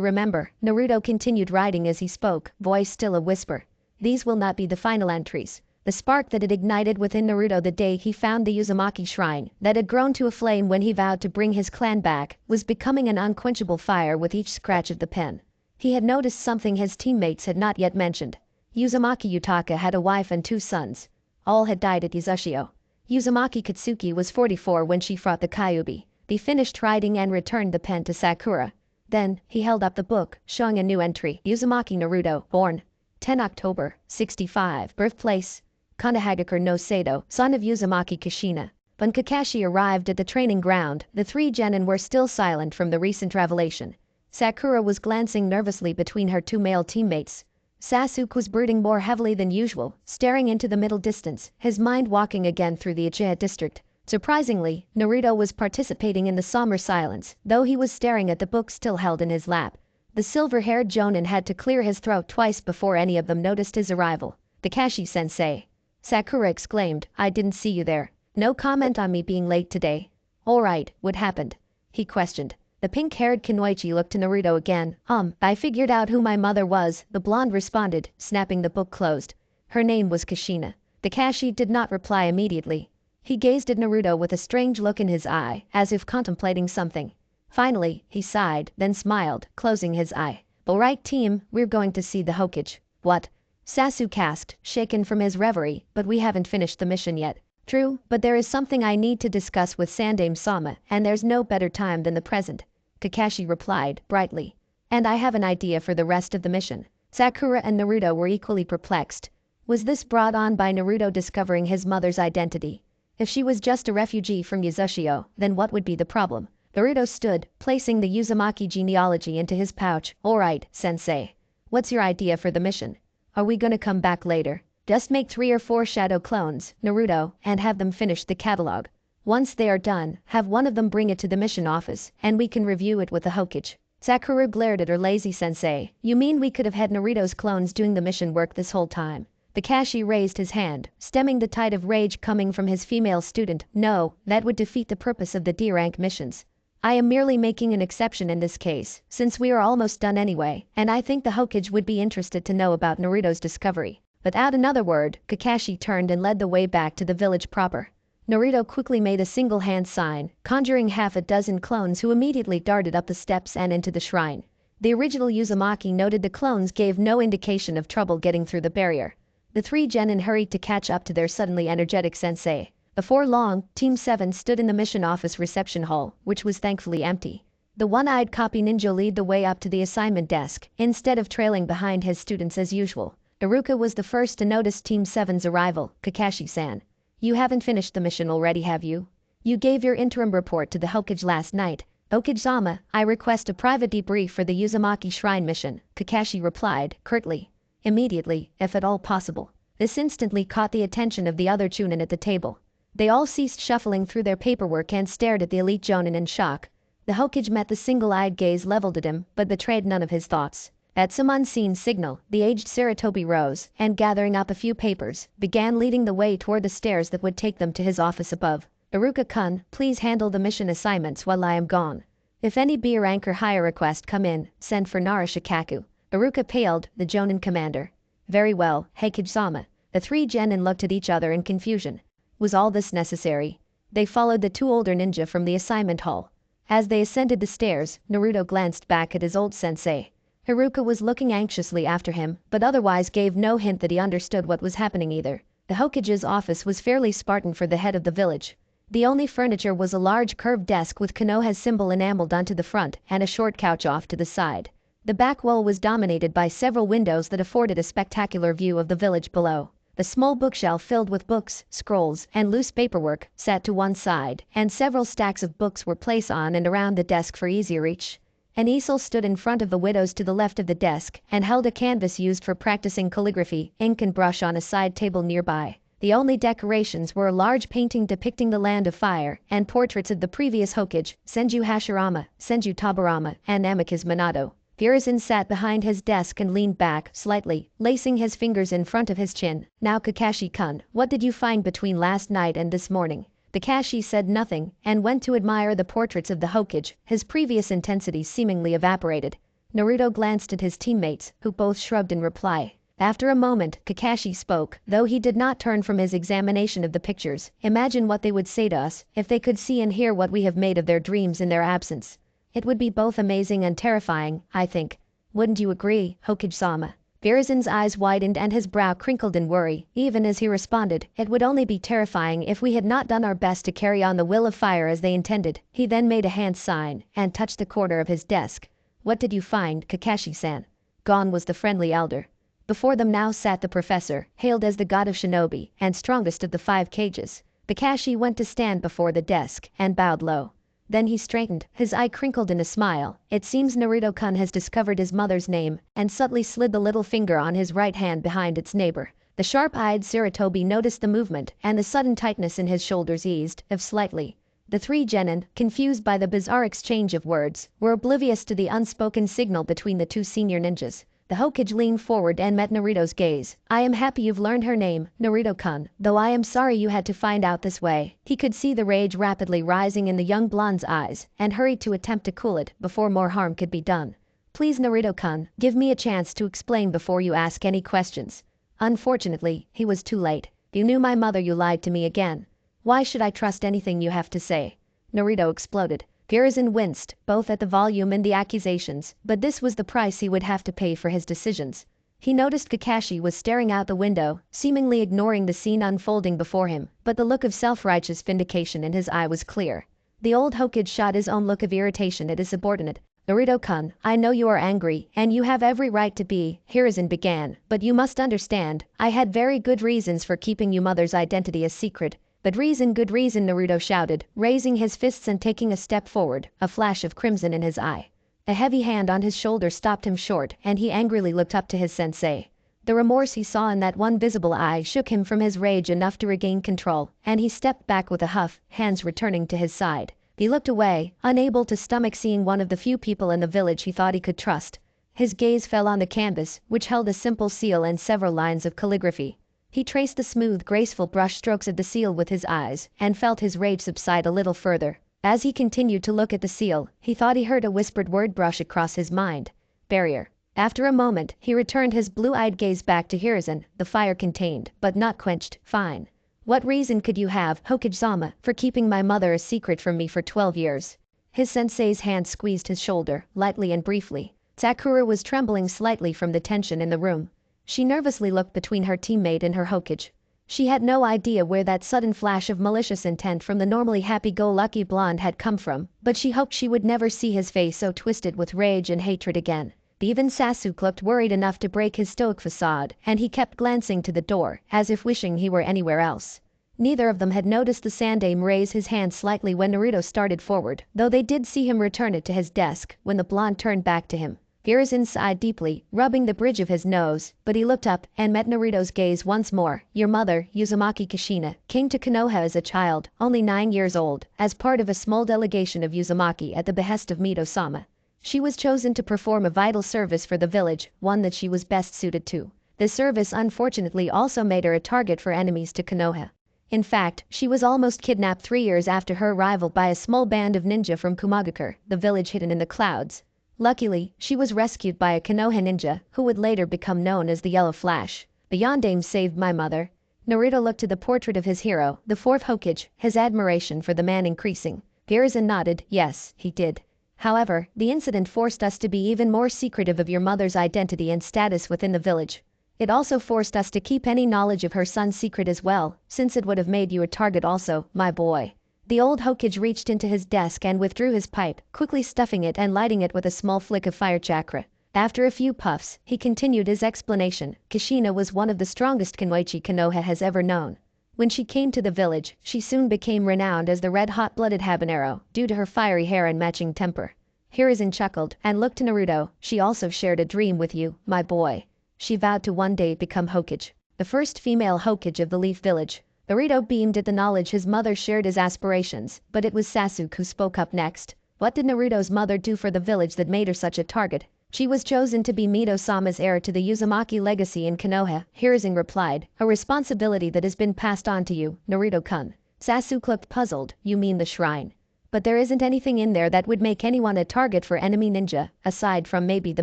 remember. Naruto continued writing as he spoke, voice still a whisper. These will not be the final entries. The spark that had ignited within Naruto the day he found the Uzumaki shrine, that had grown to a flame when he vowed to bring his clan back, was becoming an unquenchable fire with each scratch of the pen. He had noticed something his teammates had not yet mentioned. Uzumaki Utaka had a wife and 2 sons. All had died at Uzushio. Uzumaki Katsuki was 44 when she fought the Kyuubi. They finished writing and returned the pen to Sakura. Then, he held up the book, showing a new entry. Uzumaki Naruto, born 10 October, 65, birthplace Kanahagakure no Sato, son of Uzumaki Kushina. When Kakashi arrived at the training ground, the 3 genin were still silent from the recent revelation. Sakura was glancing nervously between her 2 male teammates. Sasuke was brooding more heavily than usual, staring into the middle distance, his mind walking again through the Uchiha district. Surprisingly, Naruto was participating in the somber silence, though he was staring at the book still held in his lap. The silver-haired jonin had to clear his throat twice before any of them noticed his arrival. "Kakashi-sensei," Sakura exclaimed, "I didn't see you there. No comment on me being late today." "Alright, what happened?" he questioned. The pink-haired Kunoichi looked to Naruto again. I figured out who my mother was," the blonde responded, snapping the book closed. Her name was Kushina. Kakashi did not reply immediately. He gazed at Naruto with a strange look in his eye, as if contemplating something. Finally, he sighed, then smiled, closing his eye. "Alright team, we're going to see the Hokage." "What?" Sasuke asked, shaken from his reverie, "But we haven't finished the mission yet." "True, but there is something I need to discuss with Sandaime-sama, and there's no better time than the present," Kakashi replied, brightly. "And I have an idea for the rest of the mission." Sakura and Naruto were equally perplexed. Was this brought on by Naruto discovering his mother's identity? If she was just a refugee from Uzushio, then what would be the problem? Naruto stood, placing the Uzumaki genealogy into his pouch. "Alright, sensei. What's your idea for the mission? Are we gonna come back later? Just make 3 or 4 shadow clones, Naruto, and have them finish the catalog. Once they are done, have one of them bring it to the mission office, and we can review it with the Hokage." Sakura glared at her lazy sensei. "You mean we could have had Naruto's clones doing the mission work this whole time?" Kakashi raised his hand, stemming the tide of rage coming from his female student. "No, that would defeat the purpose of the D-rank missions. I am merely making an exception in this case, since we are almost done anyway, and I think the Hokage would be interested to know about Naruto's discovery." Without another word, Kakashi turned and led the way back to the village proper. Naruto quickly made a single hand sign, conjuring half a dozen clones who immediately darted up the steps and into the shrine. The original Uzumaki noted the clones gave no indication of trouble getting through the barrier. The 3 genin hurried to catch up to their suddenly energetic sensei. Before long, Team 7 stood in the mission office reception hall, which was thankfully empty. The one-eyed copy ninja led the way up to the assignment desk, instead of trailing behind his students as usual. Iruka was the first to notice Team 7's arrival. "Kakashi-san, you haven't finished the mission already, have you? You gave your interim report to the Hokage last night." "Hokage-sama, I request a private debrief for the Uzumaki Shrine mission," Kakashi replied, curtly. "Immediately, if at all possible." This instantly caught the attention of the other chunin at the table. They all ceased shuffling through their paperwork and stared at the elite jonin in shock. The Hokage met the single-eyed gaze leveled at him, but betrayed none of his thoughts. At some unseen signal, the aged Sarutobi rose, and gathering up a few papers, began leading the way toward the stairs that would take them to his office above. "Iruka-kun, please handle the mission assignments while I am gone. If any B rank or higher request come in, send for Narashikaku." Iruka paled, the jonin commander. "Very well, Hokage-sama." The 3 genin looked at each other in confusion. Was all this necessary? They followed the 2 older ninja from the assignment hall. As they ascended the stairs, Naruto glanced back at his old sensei. Iruka was looking anxiously after him, but otherwise gave no hint that he understood what was happening either. The Hokage's office was fairly Spartan for the head of the village. The only furniture was a large curved desk with Konoha's symbol enameled onto the front and a short couch off to the side. The back wall was dominated by several windows that afforded a spectacular view of the village below. The small bookshelf filled with books, scrolls, and loose paperwork sat to one side, and several stacks of books were placed on and around the desk for easier reach. An easel stood in front of the widows to the left of the desk and held a canvas used for practicing calligraphy, ink and brush on a side table nearby. The only decorations were a large painting depicting the Land of Fire and portraits of the previous Hokage, Senju Hashirama, Senju Tabarama, and Amicus Minato. Hiruzen sat behind his desk and leaned back slightly, lacing his fingers in front of his chin. "Now Kakashi-kun, what did you find between last night and this morning?" Kakashi said nothing and went to admire the portraits of the Hokage, his previous intensity seemingly evaporated. Naruto glanced at his teammates, who both shrugged in reply. After a moment, Kakashi spoke, though he did not turn from his examination of the pictures. "Imagine what they would say to us if they could see and hear what we have made of their dreams in their absence. It would be both amazing and terrifying, I think." Wouldn't you agree, Hokage-sama? Virizin's eyes widened and his brow crinkled in worry, even as he responded, it would only be terrifying if we had not done our best to carry on the will of fire as they intended. He then made a hand sign and touched the corner of his desk. What did you find, Kakashi-san? Gone was the friendly elder. Before them now sat the professor, hailed as the god of shinobi and strongest of the 5 cages. Kakashi went to stand before the desk and bowed low. Then he straightened, his eye crinkled in a smile. It seems Naruto-kun has discovered his mother's name, and subtly slid the little finger on his right hand behind its neighbor. The sharp-eyed Sarutobi noticed the movement, and the sudden tightness in his shoulders eased, if slightly. The 3 genin, confused by the bizarre exchange of words, were oblivious to the unspoken signal between the 2 senior ninjas. The Hokage leaned forward and met Naruto's gaze. I am happy you've learned her name, Naruto-kun, though I am sorry you had to find out this way. He could see the rage rapidly rising in the young blonde's eyes, and hurried to attempt to cool it before more harm could be done. Please Naruto-kun, give me a chance to explain before you ask any questions. Unfortunately, he was too late. You knew my mother, you lied to me again. Why should I trust anything you have to say? Naruto exploded. Virizen winced, both at the volume and the accusations, but this was the price he would have to pay for his decisions. He noticed Kakashi was staring out the window, seemingly ignoring the scene unfolding before him, but the look of self-righteous vindication in his eye was clear. The old Hokage shot his own look of irritation at his subordinate. Naruto-kun, I know you are angry, and you have every right to be, Hiruzen began, but you must understand, I had very good reasons for keeping your mother's identity a secret. But reason, good reason, Naruto shouted, raising his fists and taking a step forward, a flash of crimson in his eye. A heavy hand on his shoulder stopped him short, and he angrily looked up to his sensei. The remorse he saw in that one visible eye shook him from his rage enough to regain control, and he stepped back with a huff, hands returning to his side. He looked away, unable to stomach seeing one of the few people in the village he thought he could trust. His gaze fell on the canvas, which held a simple seal and several lines of calligraphy. He traced the smooth, graceful brush strokes of the seal with his eyes, and felt his rage subside a little further. As he continued to look at the seal, he thought he heard a whispered word brush across his mind. Barrier. After a moment, he returned his blue-eyed gaze back to Hiruzen, the fire contained, but not quenched. Fine. What reason could you have, Hokage-sama, for keeping my mother a secret from me for 12 years? His sensei's hand squeezed his shoulder, lightly and briefly. Sakura was trembling slightly from the tension in the room. She nervously looked between her teammate and her Hokage. She had no idea where that sudden flash of malicious intent from the normally happy-go-lucky blonde had come from, but she hoped she would never see his face so twisted with rage and hatred again. Even Sasuke looked worried enough to break his stoic facade, and he kept glancing to the door, as if wishing he were anywhere else. Neither of them had noticed the Sandaime raise his hand slightly when Naruto started forward, though they did see him return it to his desk when the blonde turned back to him. Hiruzen sighed deeply, rubbing the bridge of his nose, but he looked up and met Naruto's gaze once more. Your mother, Uzumaki Kushina, came to Konoha as a child, only 9 years old, as part of a small delegation of Uzumaki at the behest of Mito-sama. She was chosen to perform a vital service for the village, one that she was best suited to. This service unfortunately also made her a target for enemies to Konoha. In fact, she was almost kidnapped 3 years after her arrival by a small band of ninja from Kumagakure, the village hidden in the clouds. Luckily, she was rescued by a Konoha ninja, who would later become known as the Yellow Flash. The Yondaime saved my mother. Naruto looked to the portrait of his hero, the 4th Hokage, his admiration for the man increasing. Hiruzen nodded, yes, he did. However, the incident forced us to be even more secretive of your mother's identity and status within the village. It also forced us to keep any knowledge of her son secret as well, since it would have made you a target also, my boy. The old Hokage reached into his desk and withdrew his pipe, quickly stuffing it and lighting it with a small flick of fire chakra. After a few puffs, he continued his explanation. Kushina was one of the strongest Kunoichi Konoha has ever known. When she came to the village, she soon became renowned as the red-hot-blooded habanero, due to her fiery hair and matching temper. Hiruzen chuckled and looked to Naruto. She also shared a dream with you, my boy. She vowed to one day become Hokage, the first female Hokage of the Leaf Village. Naruto beamed at the knowledge his mother shared his aspirations, but it was Sasuke who spoke up next. What did Naruto's mother do for the village that made her such a target? She was chosen to be Mito-sama's heir to the Uzumaki legacy in Konoha, Hiruzen replied, a responsibility that has been passed on to you, Naruto-kun. Sasuke looked puzzled, you mean the shrine. But there isn't anything in there that would make anyone a target for enemy ninja, aside from maybe the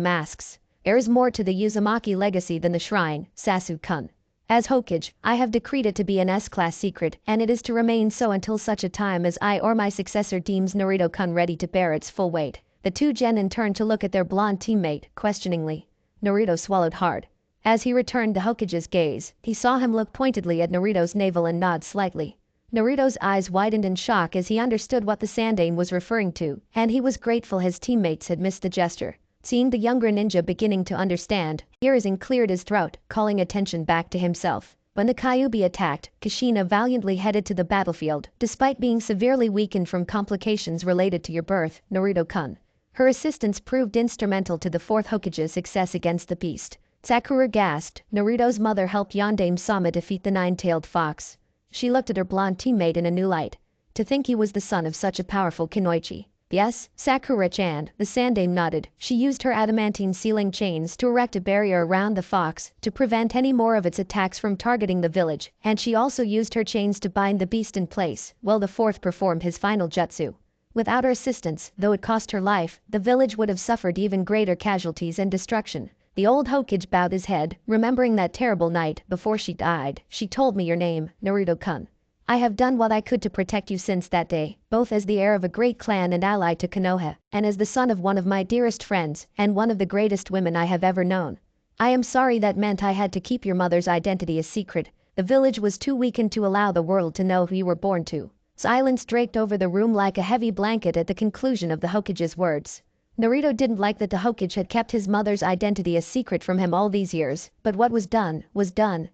masks. There is more to the Uzumaki legacy than the shrine, Sasuke-kun. As Hokage, I have decreed it to be an S-class secret, and it is to remain so until such a time as I or my successor deems Naruto-kun ready to bear its full weight. The two genin turned to look at their blonde teammate, questioningly. Naruto swallowed hard. As he returned the Hokage's gaze, he saw him look pointedly at Naruto's navel and nod slightly. Naruto's eyes widened in shock as he understood what the Sandaime was referring to, and he was grateful his teammates had missed the gesture. Seeing the younger ninja beginning to understand, Hiruzen cleared his throat, calling attention back to himself. When the Kyuubi attacked, Kushina valiantly headed to the battlefield, despite being severely weakened from complications related to your birth, Naruto-kun. Her assistance proved instrumental to the fourth Hokage's success against the beast. Sakura gasped. Naruto's mother helped Yondaime-sama defeat the nine-tailed fox. She looked at her blonde teammate in a new light. To think he was the son of such a powerful kunoichi. Yes, Sakura-chan, the Sandaime nodded. She used her adamantine sealing chains to erect a barrier around the fox to prevent any more of its attacks from targeting the village, and she also used her chains to bind the beast in place, while the fourth performed his final jutsu. Without her assistance, though it cost her life, the village would have suffered even greater casualties and destruction. The old Hokage bowed his head, remembering that terrible night before she died. She told me your name, Naruto-kun. I have done what I could to protect you since that day, both as the heir of a great clan and ally to Konoha, and as the son of one of my dearest friends, and one of the greatest women I have ever known. I am sorry that meant I had to keep your mother's identity a secret. The village was too weakened to allow the world to know who you were born to. Silence draped over the room like a heavy blanket at the conclusion of the Hokage's words. Naruto didn't like that the Hokage had kept his mother's identity a secret from him all these years, but what was done,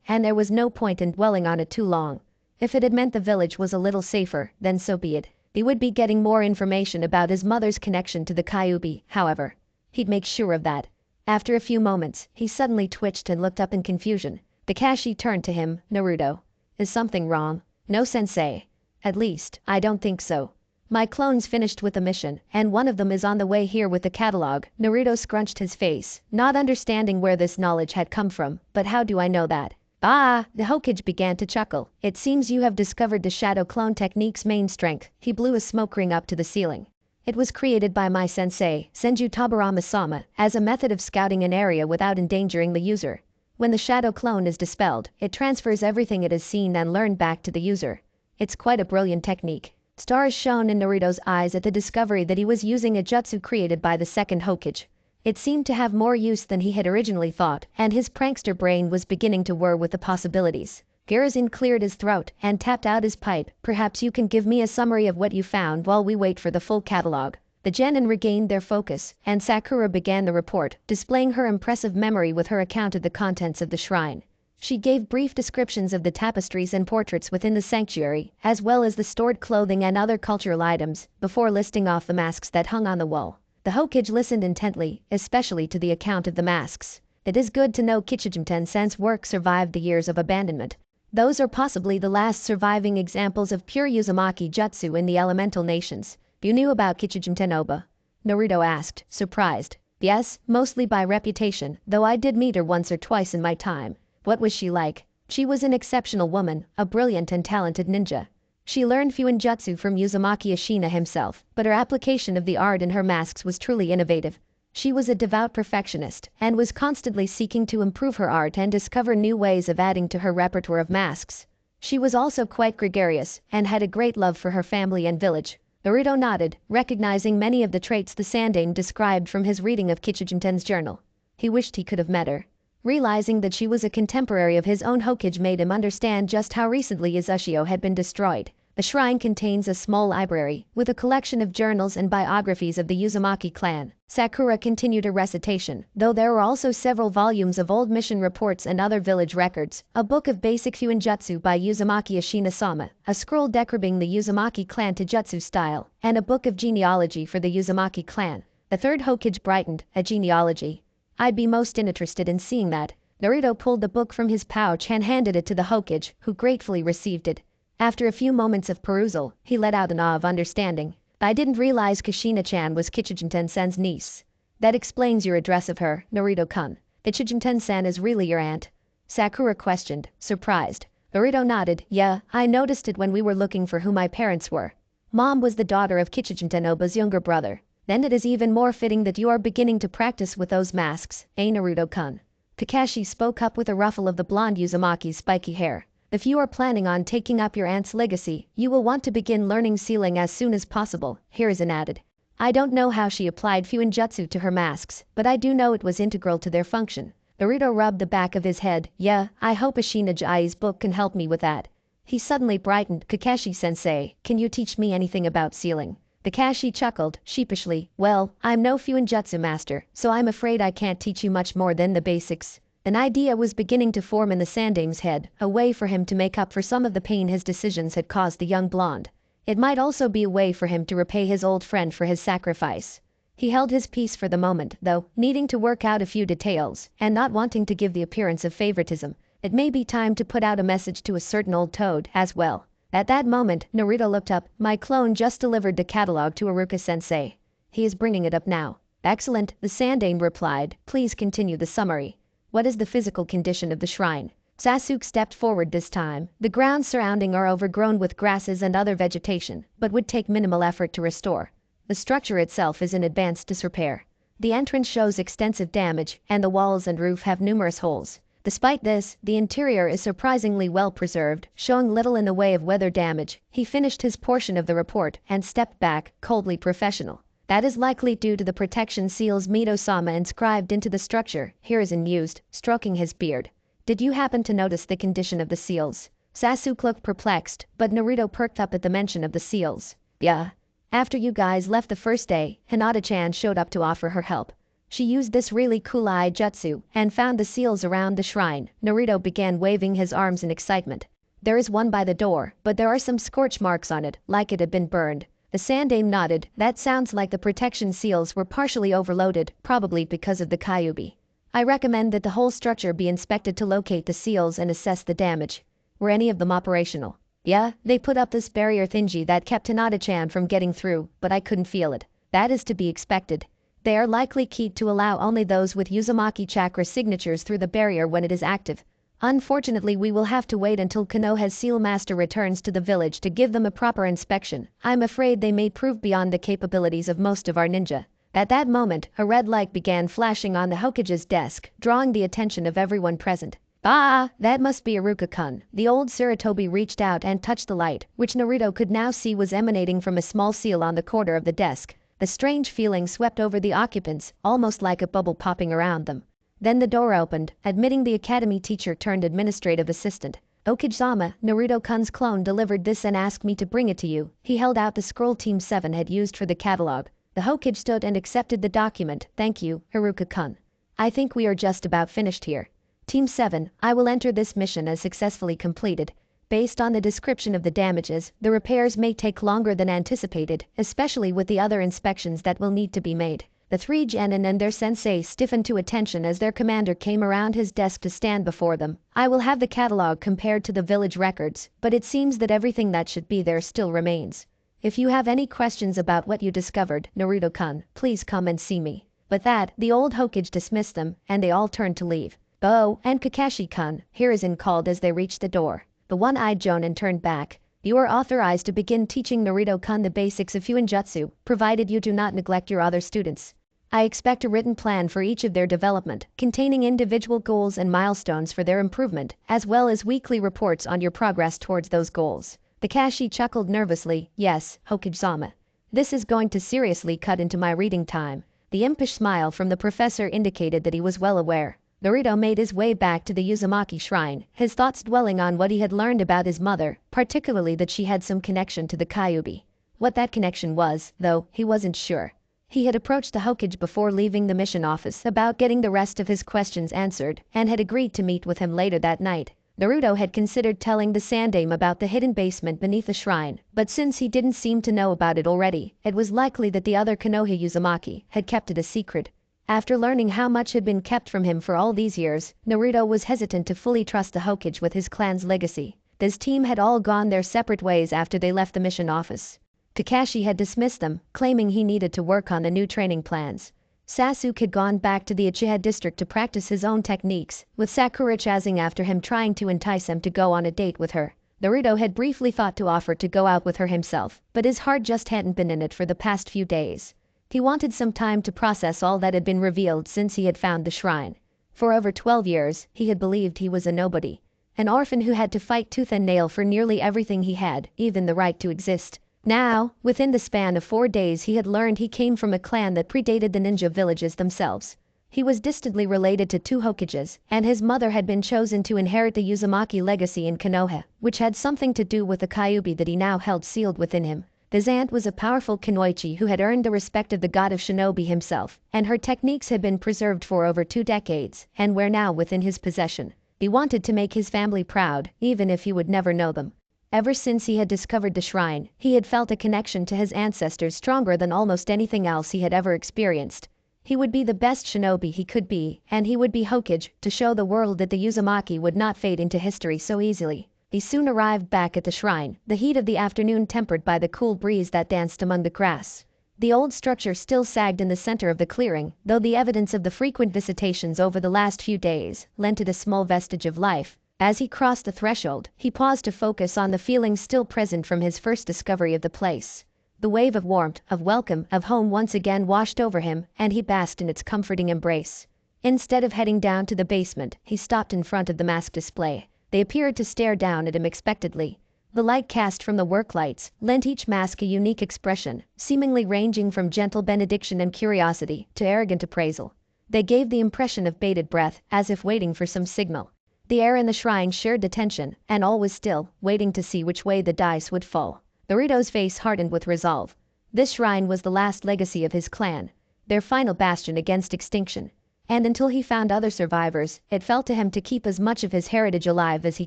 and there was no point in dwelling on it too long. If it had meant the village was a little safer, then so be it. He would be getting more information about his mother's connection to the Kyuubi, however. He'd make sure of that. After a few moments, he suddenly twitched and looked up in confusion. Kakashi turned to him. Naruto. Is something wrong? No, sensei. At least, I don't think so. My clones finished with the mission, and one of them is on the way here with the catalog. Naruto scrunched his face, not understanding where this knowledge had come from. But how do I know that? Ah, the Hokage began to chuckle. It seems you have discovered the shadow clone technique's main strength. He blew a smoke ring up to the ceiling. It was created by my sensei, Senju Tabarama-sama, as a method of scouting an area without endangering the user. When the shadow clone is dispelled, it transfers everything it has seen and learned back to the user. It's quite a brilliant technique. Stars shone in Naruto's eyes at the discovery that he was using a jutsu created by the second Hokage. It seemed to have more use than he had originally thought, and his prankster brain was beginning to whir with the possibilities. Hiruzen cleared his throat and tapped out his pipe. Perhaps you can give me a summary of what you found while we wait for the full catalog. The genin regained their focus, and Sakura began the report, displaying her impressive memory with her account of the contents of the shrine. She gave brief descriptions of the tapestries and portraits within the sanctuary, as well as the stored clothing and other cultural items, before listing off the masks that hung on the wall. The Hokage listened intently, especially to the account of the masks. It is good to know Kichijin-sen's work survived the years of abandonment. Those are possibly the last surviving examples of pure Uzumaki jutsu in the elemental nations. You knew about Kichijin-Oba? Naruto asked, surprised. Yes, mostly by reputation, though I did meet her once or twice in my time. What was she like? She was an exceptional woman, a brilliant and talented ninja. She learned Fuinjutsu from Uzumaki Ashina himself, but her application of the art in her masks was truly innovative. She was a devout perfectionist, and was constantly seeking to improve her art and discover new ways of adding to her repertoire of masks. She was also quite gregarious, and had a great love for her family and village. Naruto nodded, recognizing many of the traits the Sandaime described from his reading of Kichijin-sen's journal. He wished he could have met her. Realizing that she was a contemporary of his own Hokage made him understand just how recently his Ushio had been destroyed. The shrine contains a small library, with a collection of journals and biographies of the Uzumaki clan. Sakura continued her recitation, though there were also several volumes of old mission reports and other village records, a book of basic Fuinjutsu by Uzumaki Ashina-sama, a scroll describing the Uzumaki clan Taijutsu style, and a book of genealogy for the Uzumaki clan. The third Hokage brightened. A genealogy. I'd be most interested in seeing that. Naruto pulled the book from his pouch and handed it to the Hokage, who gratefully received it. After a few moments of perusal, he let out an ah of understanding. I didn't realize Kushina-chan was Kichijin-sen's niece. That explains your address of her, Naruto-kun. Kichijin-sen is really your aunt? Sakura questioned, surprised. Naruto nodded. Yeah, I noticed it when we were looking for who my parents were. Mom was the daughter of Kichijin-oba's younger brother. Then it is even more fitting that you are beginning to practice with those masks, Naruto-kun. Kakashi spoke up with a ruffle of the blonde Uzumaki's spiky hair. If you are planning on taking up your aunt's legacy, you will want to begin learning sealing as soon as possible, Hiruzen added. I don't know how she applied Fuinjutsu to her masks, but I do know it was integral to their function. Naruto rubbed the back of his head. Yeah, I hope Ashina Jai's book can help me with that. He suddenly brightened. Kakashi-sensei, can you teach me anything about sealing? Kakashi chuckled, sheepishly. Well, I'm no Fuinjutsu master, so I'm afraid I can't teach you much more than the basics. An idea was beginning to form in the Sandame's head, a way for him to make up for some of the pain his decisions had caused the young blonde. It might also be a way for him to repay his old friend for his sacrifice. He held his peace for the moment, though, needing to work out a few details, and not wanting to give the appearance of favoritism. It may be time to put out a message to a certain old toad as well. At that moment, Naruto looked up. My clone just delivered the catalog to Iruka-sensei. He is bringing it up now. Excellent, the Sandane replied. Please continue the summary. What is the physical condition of the shrine? Sasuke stepped forward this time. The grounds surrounding are overgrown with grasses and other vegetation, but would take minimal effort to restore. The structure itself is in advanced disrepair. The entrance shows extensive damage, and the walls and roof have numerous holes. Despite this, the interior is surprisingly well preserved, showing little in the way of weather damage. He finished his portion of the report and stepped back, coldly professional. That is likely due to the protection seals Mito-sama inscribed into the structure. Hiruzen mused, stroking his beard. Did you happen to notice the condition of the seals? Sasuke looked perplexed, but Naruto perked up at the mention of the seals. Yeah. After you guys left the first day, Hinata-chan showed up to offer her help. She used this really cool eye jutsu and found the seals around the shrine. Naruto began waving his arms in excitement. There is one by the door, but there are some scorch marks on it, like it had been burned. The Sandame nodded. That sounds like the protection seals were partially overloaded, probably because of the Kyuubi. I recommend that the whole structure be inspected to locate the seals and assess the damage. Were any of them operational? Yeah, they put up this barrier thingy that kept Hinata-chan from getting through, but I couldn't feel it. That is to be expected. They are likely keyed to allow only those with Uzumaki chakra signatures through the barrier when it is active. Unfortunately, we will have to wait until Konoha's seal master returns to the village to give them a proper inspection. I'm afraid they may prove beyond the capabilities of most of our ninja. At that moment, a red light began flashing on the Hokage's desk, drawing the attention of everyone present. Ah, that must be Iruka-kun. The old Sarutobi reached out and touched the light, which Naruto could now see was emanating from a small seal on the corner of the desk. The strange feeling swept over the occupants, almost like a bubble popping around them. Then the door opened, admitting the academy teacher turned administrative assistant. Okage-sama, Naruto-kun's clone delivered this and asked me to bring it to you. He held out the scroll Team 7 had used for the catalog. The Hokage stood and accepted the document. Thank you, Iruka-kun. I think we are just about finished here. Team 7, I will enter this mission as successfully completed. Based on the description of the damages, the repairs may take longer than anticipated, especially with the other inspections that will need to be made. The three genin and their sensei stiffened to attention as their commander came around his desk to stand before them. I will have the catalog compared to the village records, but it seems that everything that should be there still remains. If you have any questions about what you discovered, Naruto-kun, please come and see me. With that, the old Hokage dismissed them, and they all turned to leave. Bo and Kakashi-kun, Hiruzen called as they reached the door. The one-eyed Jonin turned back. You are authorized to begin teaching Naruto-kun the basics of Fuinjutsu, provided you do not neglect your other students. I expect a written plan for each of their development, containing individual goals and milestones for their improvement, as well as weekly reports on your progress towards those goals. Kakashi chuckled nervously. Yes, Hokage-sama. This is going to seriously cut into my reading time. The impish smile from the professor indicated that he was well aware. Naruto made his way back to the Uzumaki shrine, his thoughts dwelling on what he had learned about his mother, particularly that she had some connection to the Kyuubi. What that connection was, though, he wasn't sure. He had approached the Hokage before leaving the mission office about getting the rest of his questions answered, and had agreed to meet with him later that night. Naruto had considered telling the Sandame about the hidden basement beneath the shrine, but since he didn't seem to know about it already, it was likely that the other Konoha Uzumaki had kept it a secret. After learning how much had been kept from him for all these years, Naruto was hesitant to fully trust the Hokage with his clan's legacy. His team had all gone their separate ways after they left the mission office. Kakashi had dismissed them, claiming he needed to work on the new training plans. Sasuke had gone back to the Uchiha district to practice his own techniques, with Sakura chasing after him trying to entice him to go on a date with her. Naruto had briefly thought to offer to go out with her himself, but his heart just hadn't been in it for the past few days. He wanted some time to process all that had been revealed since he had found the shrine. For over 12 years, he had believed he was a nobody. An orphan who had to fight tooth and nail for nearly everything he had, even the right to exist. Now, within the span of 4 days he had learned he came from a clan that predated the ninja villages themselves. He was distantly related to 2 Hokages, and his mother had been chosen to inherit the Uzumaki legacy in Konoha, which had something to do with the Kyuubi that he now held sealed within him. His aunt was a powerful kunoichi who had earned the respect of the god of shinobi himself, and her techniques had been preserved for over 2 decades, and were now within his possession. He wanted to make his family proud, even if he would never know them. Ever since he had discovered the shrine, he had felt a connection to his ancestors stronger than almost anything else he had ever experienced. He would be the best shinobi he could be, and he would be Hokage to show the world that the Uzumaki would not fade into history so easily. He soon arrived back at the shrine, the heat of the afternoon tempered by the cool breeze that danced among the grass. The old structure still sagged in the center of the clearing, though the evidence of the frequent visitations over the last few days lent it a small vestige of life. As he crossed the threshold, he paused to focus on the feelings still present from his first discovery of the place. The wave of warmth, of welcome, of home once again washed over him, and he basked in its comforting embrace. Instead of heading down to the basement, he stopped in front of the mask display. They appeared to stare down at him expectantly. The light cast from the work lights lent each mask a unique expression, seemingly ranging from gentle benediction and curiosity to arrogant appraisal. They gave the impression of bated breath, as if waiting for some signal. The air in the shrine shared the tension, and all was still, waiting to see which way the dice would fall. Naruto's face hardened with resolve. This shrine was the last legacy of his clan, their final bastion against extinction. And until he found other survivors, it fell to him to keep as much of his heritage alive as he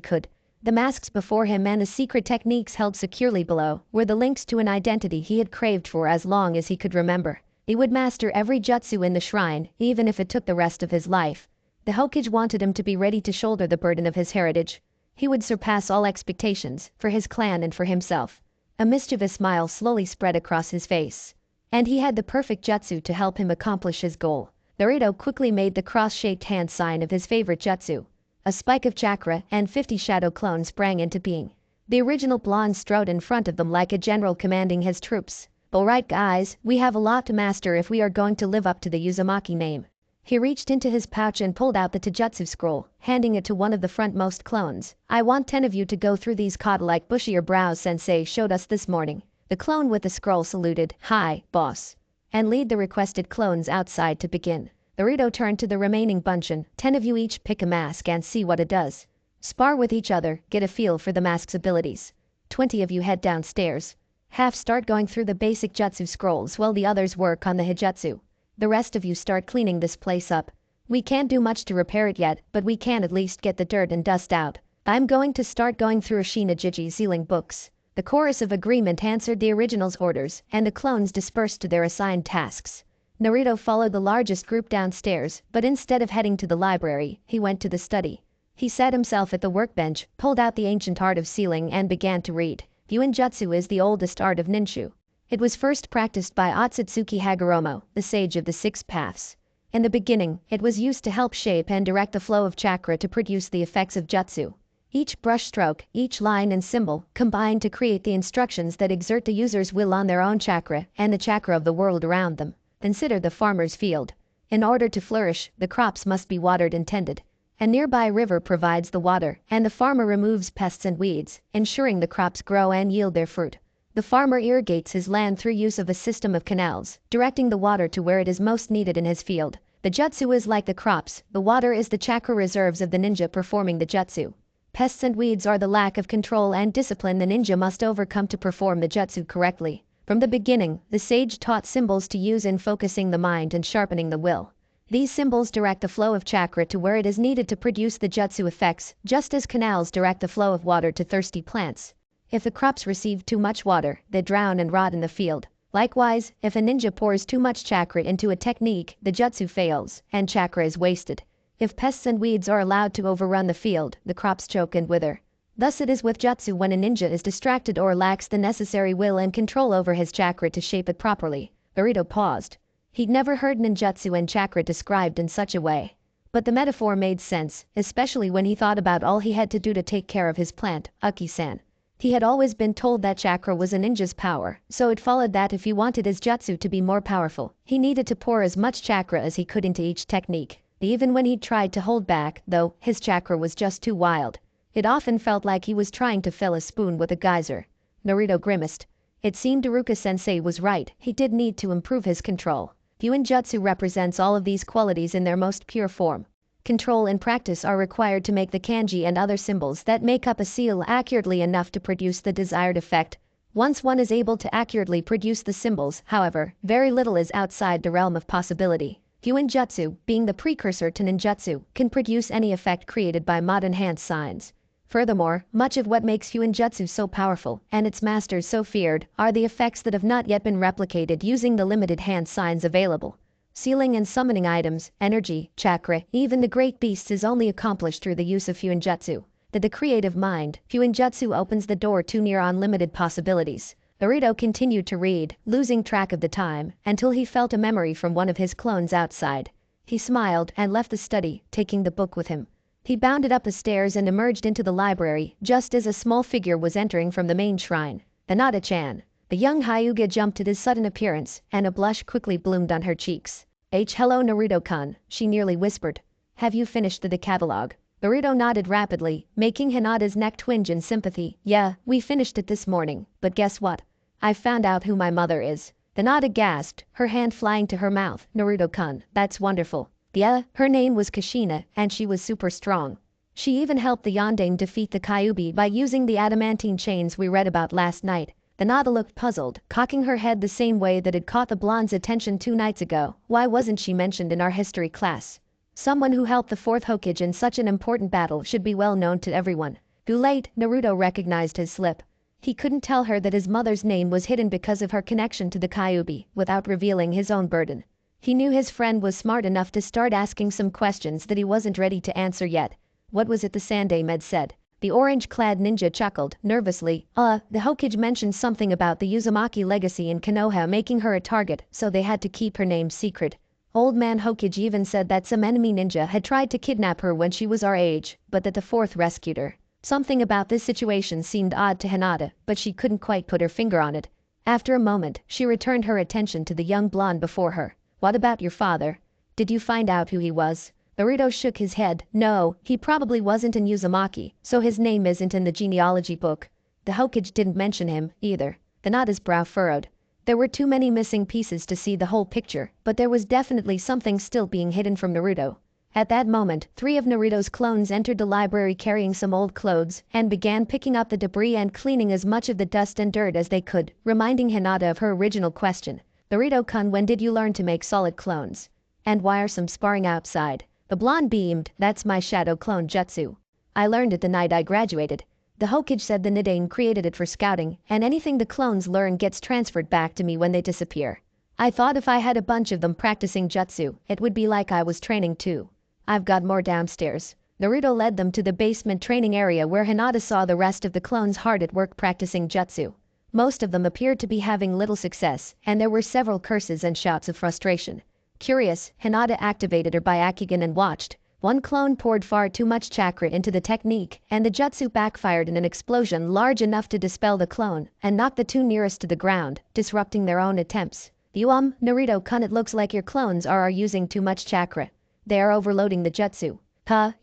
could. The masks before him and the secret techniques held securely below were the links to an identity he had craved for as long as he could remember. He would master every jutsu in the shrine, even if it took the rest of his life. The Hokage wanted him to be ready to shoulder the burden of his heritage. He would surpass all expectations, for his clan and for himself. A mischievous smile slowly spread across his face. And he had the perfect jutsu to help him accomplish his goal. Naruto quickly made the cross-shaped hand sign of his favorite jutsu. A spike of chakra and 50 shadow clones sprang into being. The original blonde strode in front of them like a general commanding his troops. "Alright guys, we have a lot to master if we are going to live up to the Uzumaki name." He reached into his pouch and pulled out the Taijutsu scroll, handing it to one of the frontmost clones. "I want 10 of you to go through these kata like bushier brows Sensei showed us this morning." The clone with the scroll saluted, "Hi, boss," and lead the requested clones outside to begin. Naruto turned to the remaining bunch and 10 of you each pick a mask and see what it does. Spar with each other, get a feel for the mask's abilities. 20 of you head downstairs. Half start going through the basic jutsu scrolls while the others work on the hijutsu. The rest of you start cleaning this place up. We can't do much to repair it yet, but we can at least get the dirt and dust out. I'm going to start going through Shinjiji's sealing books." The chorus of agreement answered the original's orders, and the clones dispersed to their assigned tasks. Naruto followed the largest group downstairs, but instead of heading to the library, he went to the study. He sat himself at the workbench, pulled out the ancient art of sealing and began to read. Jutsu is the oldest art of ninju. It was first practiced by Otsutsuki Hagoromo, the sage of the 6 paths. In the beginning, it was used to help shape and direct the flow of chakra to produce the effects of jutsu. Each brush stroke, each line and symbol, combined to create the instructions that exert the user's will on their own chakra and the chakra of the world around them. Consider the farmer's field. In order to flourish, the crops must be watered and tended. A nearby river provides the water, and the farmer removes pests and weeds, ensuring the crops grow and yield their fruit. The farmer irrigates his land through use of a system of canals, directing the water to where it is most needed in his field. The jutsu is like the crops, the water is the chakra reserves of the ninja performing the jutsu. Pests and weeds are the lack of control and discipline the ninja must overcome to perform the jutsu correctly. From the beginning, the sage taught symbols to use in focusing the mind and sharpening the will. These symbols direct the flow of chakra to where it is needed to produce the jutsu effects, just as canals direct the flow of water to thirsty plants. If the crops receive too much water, they drown and rot in the field. Likewise, if a ninja pours too much chakra into a technique, the jutsu fails, and chakra is wasted. If pests and weeds are allowed to overrun the field, the crops choke and wither. Thus it is with jutsu when a ninja is distracted or lacks the necessary will and control over his chakra to shape it properly. Naruto paused. He'd never heard ninjutsu and chakra described in such a way. But the metaphor made sense, especially when he thought about all he had to do to take care of his plant, Uki-san. He had always been told that chakra was a ninja's power, so it followed that if he wanted his jutsu to be more powerful, he needed to pour as much chakra as he could into each technique. Even when he tried to hold back, though, his chakra was just too wild. It often felt like he was trying to fill a spoon with a geyser. Naruto grimaced. It seemed Iruka-sensei was right, he did need to improve his control. Jutsu represents all of these qualities in their most pure form. Control and practice are required to make the kanji and other symbols that make up a seal accurately enough to produce the desired effect. Once one is able to accurately produce the symbols, however, very little is outside the realm of possibility. Jutsu, being the precursor to ninjutsu, can produce any effect created by modern hand signs. Furthermore, much of what makes Jutsu so powerful, and its masters so feared, are the effects that have not yet been replicated using the limited hand signs available. Sealing and summoning items, energy, chakra, even the great beasts is only accomplished through the use of Jutsu. The creative mind, Jutsu opens the door to near unlimited possibilities. Naruto continued to read, losing track of the time, until he felt a memory from one of his clones outside. He smiled and left the study, taking the book with him. He bounded up the stairs and emerged into the library, just as a small figure was entering from the main shrine. Hinata-chan. The young Hyuga jumped at his sudden appearance, and a blush quickly bloomed on her cheeks. Hello Naruto-kun, she nearly whispered. Have you finished the decalogue? Naruto nodded rapidly, making Hinata's neck twinge in sympathy. Yeah, we finished it this morning, but guess what? I found out who my mother is. Hinata gasped, her hand flying to her mouth. Naruto-kun, that's wonderful. Yeah, her name was Kushina, and she was super strong. She even helped the Yondaime defeat the Kyuubi by using the adamantine chains we read about last night. Hinata looked puzzled, cocking her head the same way that had caught the blonde's attention 2 nights ago. Why wasn't she mentioned in our history class? Someone who helped the 4th Hokage in such an important battle should be well known to everyone. Too late, Naruto recognized his slip. He couldn't tell her that his mother's name was hidden because of her connection to the Kyuubi, without revealing his own burden. He knew his friend was smart enough to start asking some questions that he wasn't ready to answer yet. What was it the Sandaime had said? The orange-clad ninja chuckled, nervously. The Hokage mentioned something about the Uzumaki legacy in Konoha making her a target, so they had to keep her name secret. Old man Hokage even said that some enemy ninja had tried to kidnap her when she was our age, but that the 4th rescued her. Something about this situation seemed odd to Hinata, but she couldn't quite put her finger on it. After a moment, she returned her attention to the young blonde before her. What about your father? Did you find out who he was? Naruto shook his head. No, he probably wasn't in Uzumaki, so his name isn't in the genealogy book. The Hokage didn't mention him, either. Hinata's brow furrowed. There were too many missing pieces to see the whole picture, but there was definitely something still being hidden from Naruto. At that moment, 3 of Naruto's clones entered the library carrying some old clothes, and began picking up the debris and cleaning as much of the dust and dirt as they could, reminding Hinata of her original question. Naruto-kun, when did you learn to make solid clones? And why are some sparring outside? The blonde beamed. That's my shadow clone jutsu. I learned it the night I graduated. The Hokage said the Nidaime created it for scouting, and anything the clones learn gets transferred back to me when they disappear. I thought if I had a bunch of them practicing jutsu, it would be like I was training too. I've got more downstairs. Naruto led them to the basement training area where Hinata saw the rest of the clones hard at work practicing jutsu. Most of them appeared to be having little success, and there were several curses and shouts of frustration. Curious, Hinata activated her Byakugan and watched. One clone poured far too much chakra into the technique, and the jutsu backfired in an explosion large enough to dispel the clone and knock the 2 nearest to the ground, disrupting their own attempts. Naruto-kun, it looks like your clones are using too much chakra. They are overloading the jutsu.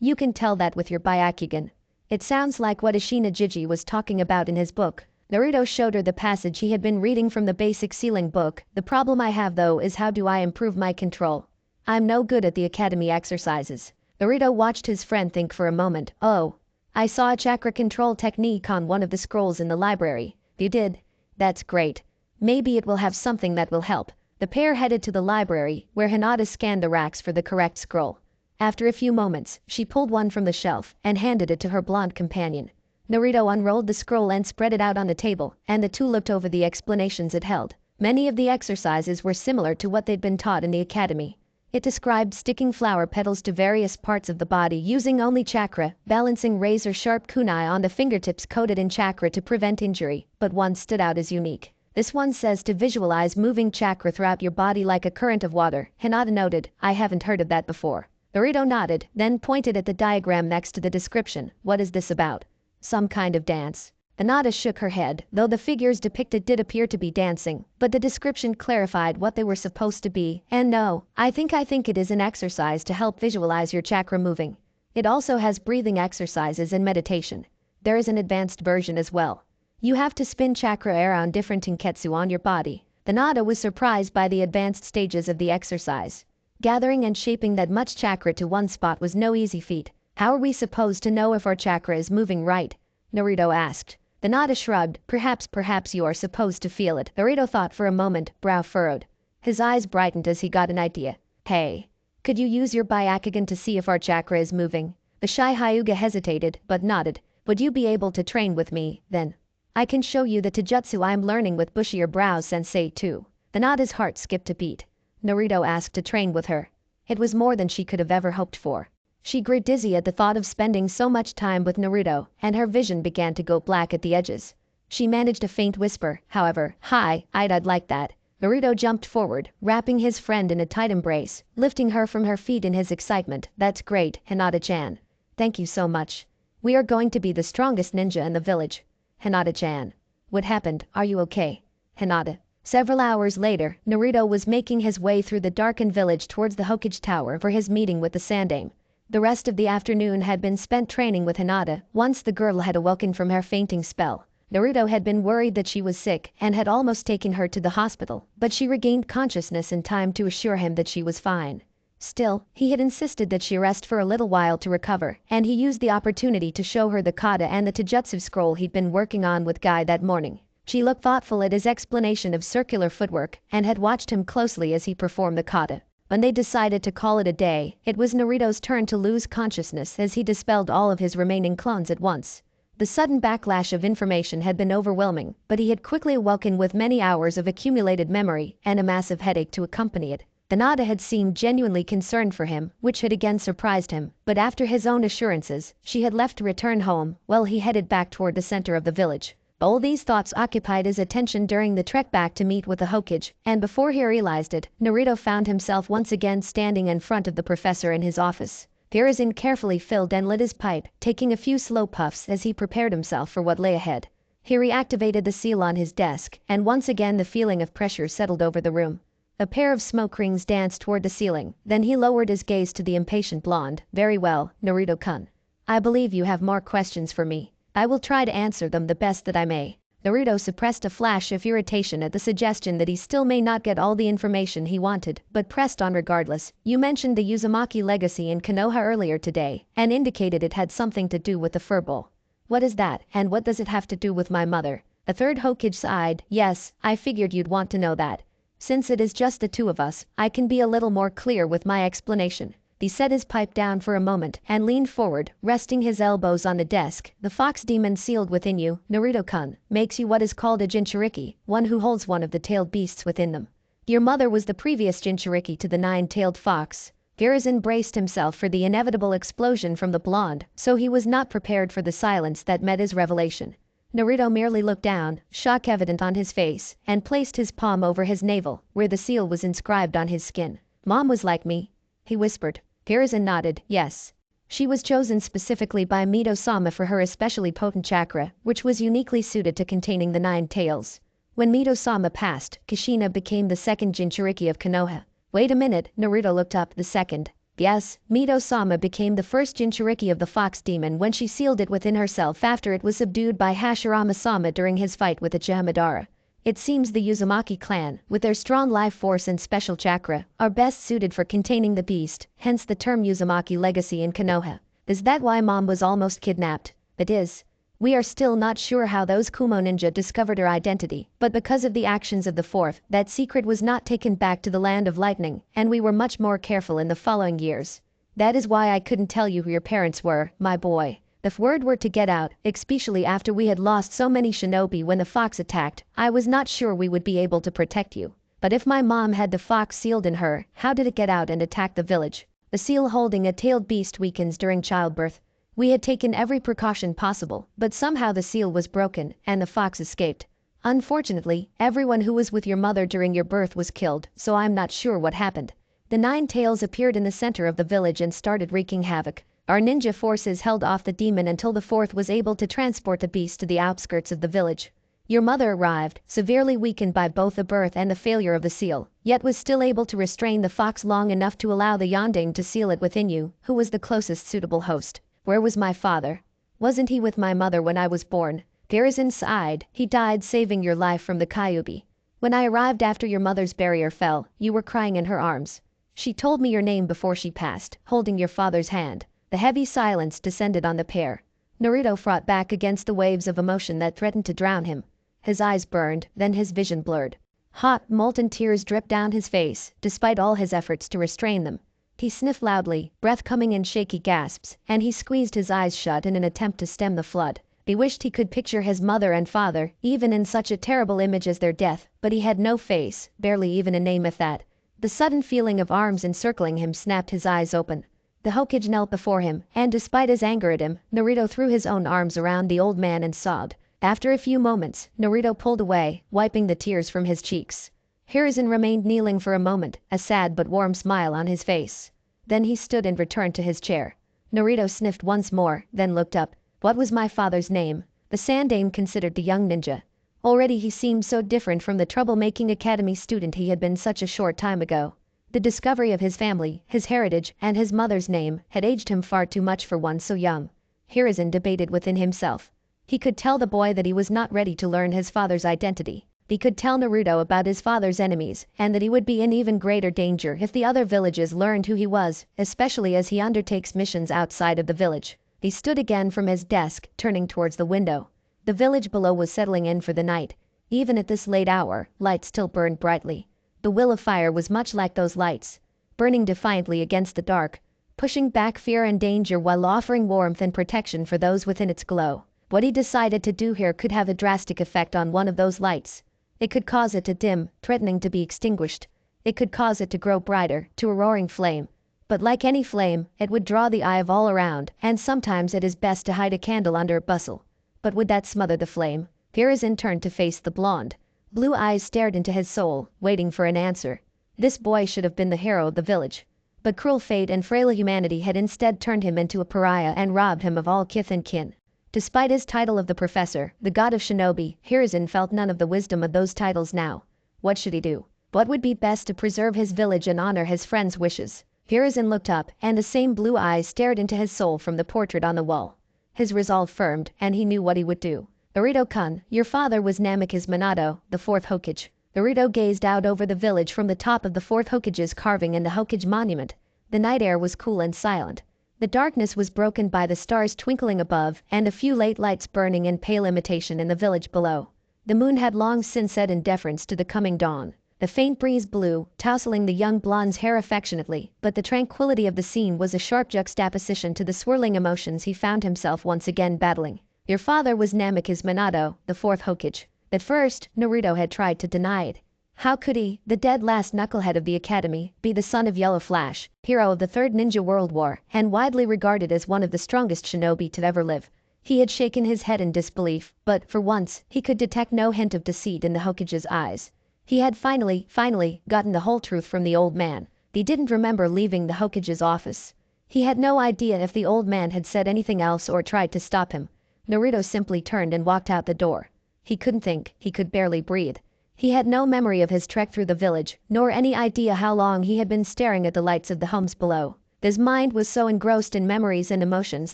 You can tell that with your Byakugan. It sounds like what Ashina Jiji was talking about in his book. Naruto showed her the passage he had been reading from the basic sealing book. The problem I have though is how do I improve my control? I'm no good at the academy exercises. Naruto watched his friend think for a moment. Oh. I saw a chakra control technique on one of the scrolls in the library. You did? That's great. Maybe it will have something that will help. The pair headed to the library, where Hinata scanned the racks for the correct scroll. After a few moments, she pulled one from the shelf and handed it to her blonde companion. Naruto unrolled the scroll and spread it out on the table, and the 2 looked over the explanations it held. Many of the exercises were similar to what they'd been taught in the academy. It described sticking flower petals to various parts of the body using only chakra, balancing razor-sharp kunai on the fingertips coated in chakra to prevent injury, but one stood out as unique. This one says to visualize moving chakra throughout your body like a current of water. Hinata noted, I haven't heard of that before. Naruto nodded, then pointed at the diagram next to the description. What is this about? Some kind of dance. Hinata shook her head, though the figures depicted did appear to be dancing, but the description clarified what they were supposed to be. And no, I think it is an exercise to help visualize your chakra moving. It also has breathing exercises and meditation. There is an advanced version as well. You have to spin chakra around different tenketsu on your body. The Nada was surprised by the advanced stages of the exercise. Gathering and shaping that much chakra to one spot was no easy feat. How are we supposed to know if our chakra is moving right? Naruto asked. The Nada shrugged. Perhaps you are supposed to feel it. Naruto thought for a moment, brow furrowed. His eyes brightened as he got an idea. Hey, could you use your Byakugan to see if our chakra is moving? The shy Hyuga hesitated, but nodded. Would you be able to train with me, then? I can show you the taijutsu I am learning with bushier brows sensei too. The Nada's heart skipped a beat. Naruto asked to train with her. It was more than she could have ever hoped for. She grew dizzy at the thought of spending so much time with Naruto, and her vision began to go black at the edges. She managed a faint whisper, however. Hi, I'd like that. Naruto jumped forward, wrapping his friend in a tight embrace, lifting her from her feet in his excitement. That's great, Hinata-chan. Thank you so much. We are going to be the strongest ninja in the village. Hinata-chan. What happened? Are you okay? Hinata. Several hours later, Naruto was making his way through the darkened village towards the Hokage Tower for his meeting with the Sandaime. The rest of the afternoon had been spent training with Hinata. Once the girl had awoken from her fainting spell, Naruto had been worried that she was sick and had almost taken her to the hospital, but she regained consciousness in time to assure him that she was fine. Still, he had insisted that she rest for a little while to recover, and he used the opportunity to show her the kata and the taijutsu scroll he'd been working on with Guy that morning. She looked thoughtful at his explanation of circular footwork and had watched him closely as he performed the kata. When they decided to call it a day, it was Naruto's turn to lose consciousness as he dispelled all of his remaining clones at once. The sudden backlash of information had been overwhelming, but he had quickly awoken with many hours of accumulated memory and a massive headache to accompany it. The Nada had seemed genuinely concerned for him, which had again surprised him, but after his own assurances, she had left to return home, while he headed back toward the center of the village. All these thoughts occupied his attention during the trek back to meet with the Hokage, and before he realized it, Naruto found himself once again standing in front of the professor in his office. Hiruzen carefully filled and lit his pipe, taking a few slow puffs as he prepared himself for what lay ahead. He reactivated the seal on his desk, and once again the feeling of pressure settled over the room. A pair of smoke rings danced toward the ceiling, then he lowered his gaze to the impatient blonde. Very well, Naruto-kun. I believe you have more questions for me. I will try to answer them the best that I may. Naruto suppressed a flash of irritation at the suggestion that he still may not get all the information he wanted, but pressed on regardless. You mentioned the Uzumaki legacy in Konoha earlier today, and indicated it had something to do with the furball. What is that, and what does it have to do with my mother? The third Hokage sighed. Yes, I figured you'd want to know that. Since it is just the two of us, I can be a little more clear with my explanation. He set his pipe down for a moment and leaned forward, resting his elbows on the desk. The fox demon sealed within you, Naruto-kun, makes you what is called a Jinchuriki, one who holds one of the tailed beasts within them. Your mother was the previous Jinchuriki to the nine-tailed fox. Hiruzen braced himself for the inevitable explosion from the blonde, so he was not prepared for the silence that met his revelation. Naruto merely looked down, shock evident on his face, and placed his palm over his navel, where the seal was inscribed on his skin. Mom was like me, he whispered. Hiruzen nodded. Yes. She was chosen specifically by Mito-sama for her especially potent chakra, which was uniquely suited to containing the 9 tails. When Mito-sama passed, Kushina became the second Jinchuriki of Konoha. Wait a minute, Naruto looked up. The second. Yes, Mito-sama became the first Jinchuriki of the fox demon when she sealed it within herself after it was subdued by Hashirama-sama during his fight with Uchiha-Madara. It seems the Uzumaki clan, with their strong life force and special chakra, are best suited for containing the beast, hence the term Uzumaki legacy in Konoha. Is that why Mom was almost kidnapped? It is. We are still not sure how those Kumo ninja discovered her identity, but because of the actions of the fourth, that secret was not taken back to the land of lightning, and we were much more careful in the following years. That is why I couldn't tell you who your parents were, my boy. If word were to get out, especially after we had lost so many shinobi when the fox attacked, I was not sure we would be able to protect you. But if my mom had the fox sealed in her, how did it get out and attack the village? The seal holding a tailed beast weakens during childbirth. We had taken every precaution possible, but somehow the seal was broken, and the fox escaped. Unfortunately, everyone who was with your mother during your birth was killed, so I'm not sure what happened. The 9 tails appeared in the center of the village and started wreaking havoc. Our ninja forces held off the demon until the fourth was able to transport the beast to the outskirts of the village. Your mother arrived, severely weakened by both the birth and the failure of the seal, yet was still able to restrain the fox long enough to allow the Yondaime to seal it within you, who was the closest suitable host. Where was my father? Wasn't he with my mother when I was born? Hiruzen sighed. He died saving your life from the Kyubi. When I arrived after your mother's barrier fell, you were crying in her arms. She told me your name before she passed, holding your father's hand. The heavy silence descended on the pair. Naruto fought back against the waves of emotion that threatened to drown him. His eyes burned, then his vision blurred. Hot, molten tears dripped down his face, despite all his efforts to restrain them. He sniffed loudly, breath coming in shaky gasps, and he squeezed his eyes shut in an attempt to stem the flood. He wished he could picture his mother and father, even in such a terrible image as their death, but he had no face, barely even a name at that. The sudden feeling of arms encircling him snapped his eyes open. The Hokage knelt before him, and despite his anger at him, Naruto threw his own arms around the old man and sobbed. After a few moments, Naruto pulled away, wiping the tears from his cheeks. Hiruzen remained kneeling for a moment, a sad but warm smile on his face. Then he stood and returned to his chair. Naruto sniffed once more, then looked up. What was my father's name? The Sandaime considered the young ninja. Already he seemed so different from the troublemaking academy student he had been such a short time ago. The discovery of his family, his heritage, and his mother's name had aged him far too much for one so young. Hiruzen debated within himself. He could tell the boy that he was not ready to learn his father's identity. He could tell Naruto about his father's enemies, and that he would be in even greater danger if the other villages learned who he was, especially as he undertakes missions outside of the village. He stood again from his desk, turning towards the window. The village below was settling in for the night. Even at this late hour, lights still burned brightly. The will of fire was much like those lights, burning defiantly against the dark, pushing back fear and danger while offering warmth and protection for those within its glow. What he decided to do here could have a drastic effect on one of those lights. It could cause it to dim, threatening to be extinguished. It could cause it to grow brighter, to a roaring flame. But like any flame, it would draw the eye of all around, and sometimes it is best to hide a candle under a bustle. But would that smother the flame? Hiruzen turned to face the blonde. Blue eyes stared into his soul, waiting for an answer. This boy should have been the hero of the village. But cruel fate and frail humanity had instead turned him into a pariah and robbed him of all kith and kin. Despite his title of the professor, the god of shinobi, Hiruzen felt none of the wisdom of those titles now. What should he do? What would be best to preserve his village and honor his friend's wishes? Hiruzen looked up, and the same blue eyes stared into his soul from the portrait on the wall. His resolve firmed, and he knew what he would do. Naruto-kun, your father was Namikaze Minato, the fourth Hokage. Naruto gazed out over the village from the top of the fourth Hokage's carving in the Hokage monument. The night air was cool and silent. The darkness was broken by the stars twinkling above and a few late lights burning in pale imitation in the village below. The moon had long since set in deference to the coming dawn. The faint breeze blew, tousling the young blonde's hair affectionately, but the tranquility of the scene was a sharp juxtaposition to the swirling emotions he found himself once again battling. Your father was Namikaze Minato, the fourth Hokage. At first, Naruto had tried to deny it. How could he, the dead last knucklehead of the academy, be the son of Yellow Flash, hero of the Third Ninja World War, and widely regarded as one of the strongest shinobi to ever live? He had shaken his head in disbelief, but, for once, he could detect no hint of deceit in the Hokage's eyes. He had finally gotten the whole truth from the old man. He didn't remember leaving the Hokage's office. He had no idea if the old man had said anything else or tried to stop him. Naruto simply turned and walked out the door. He couldn't think, he could barely breathe. He had no memory of his trek through the village, nor any idea how long he had been staring at the lights of the homes below. His mind was so engrossed in memories and emotions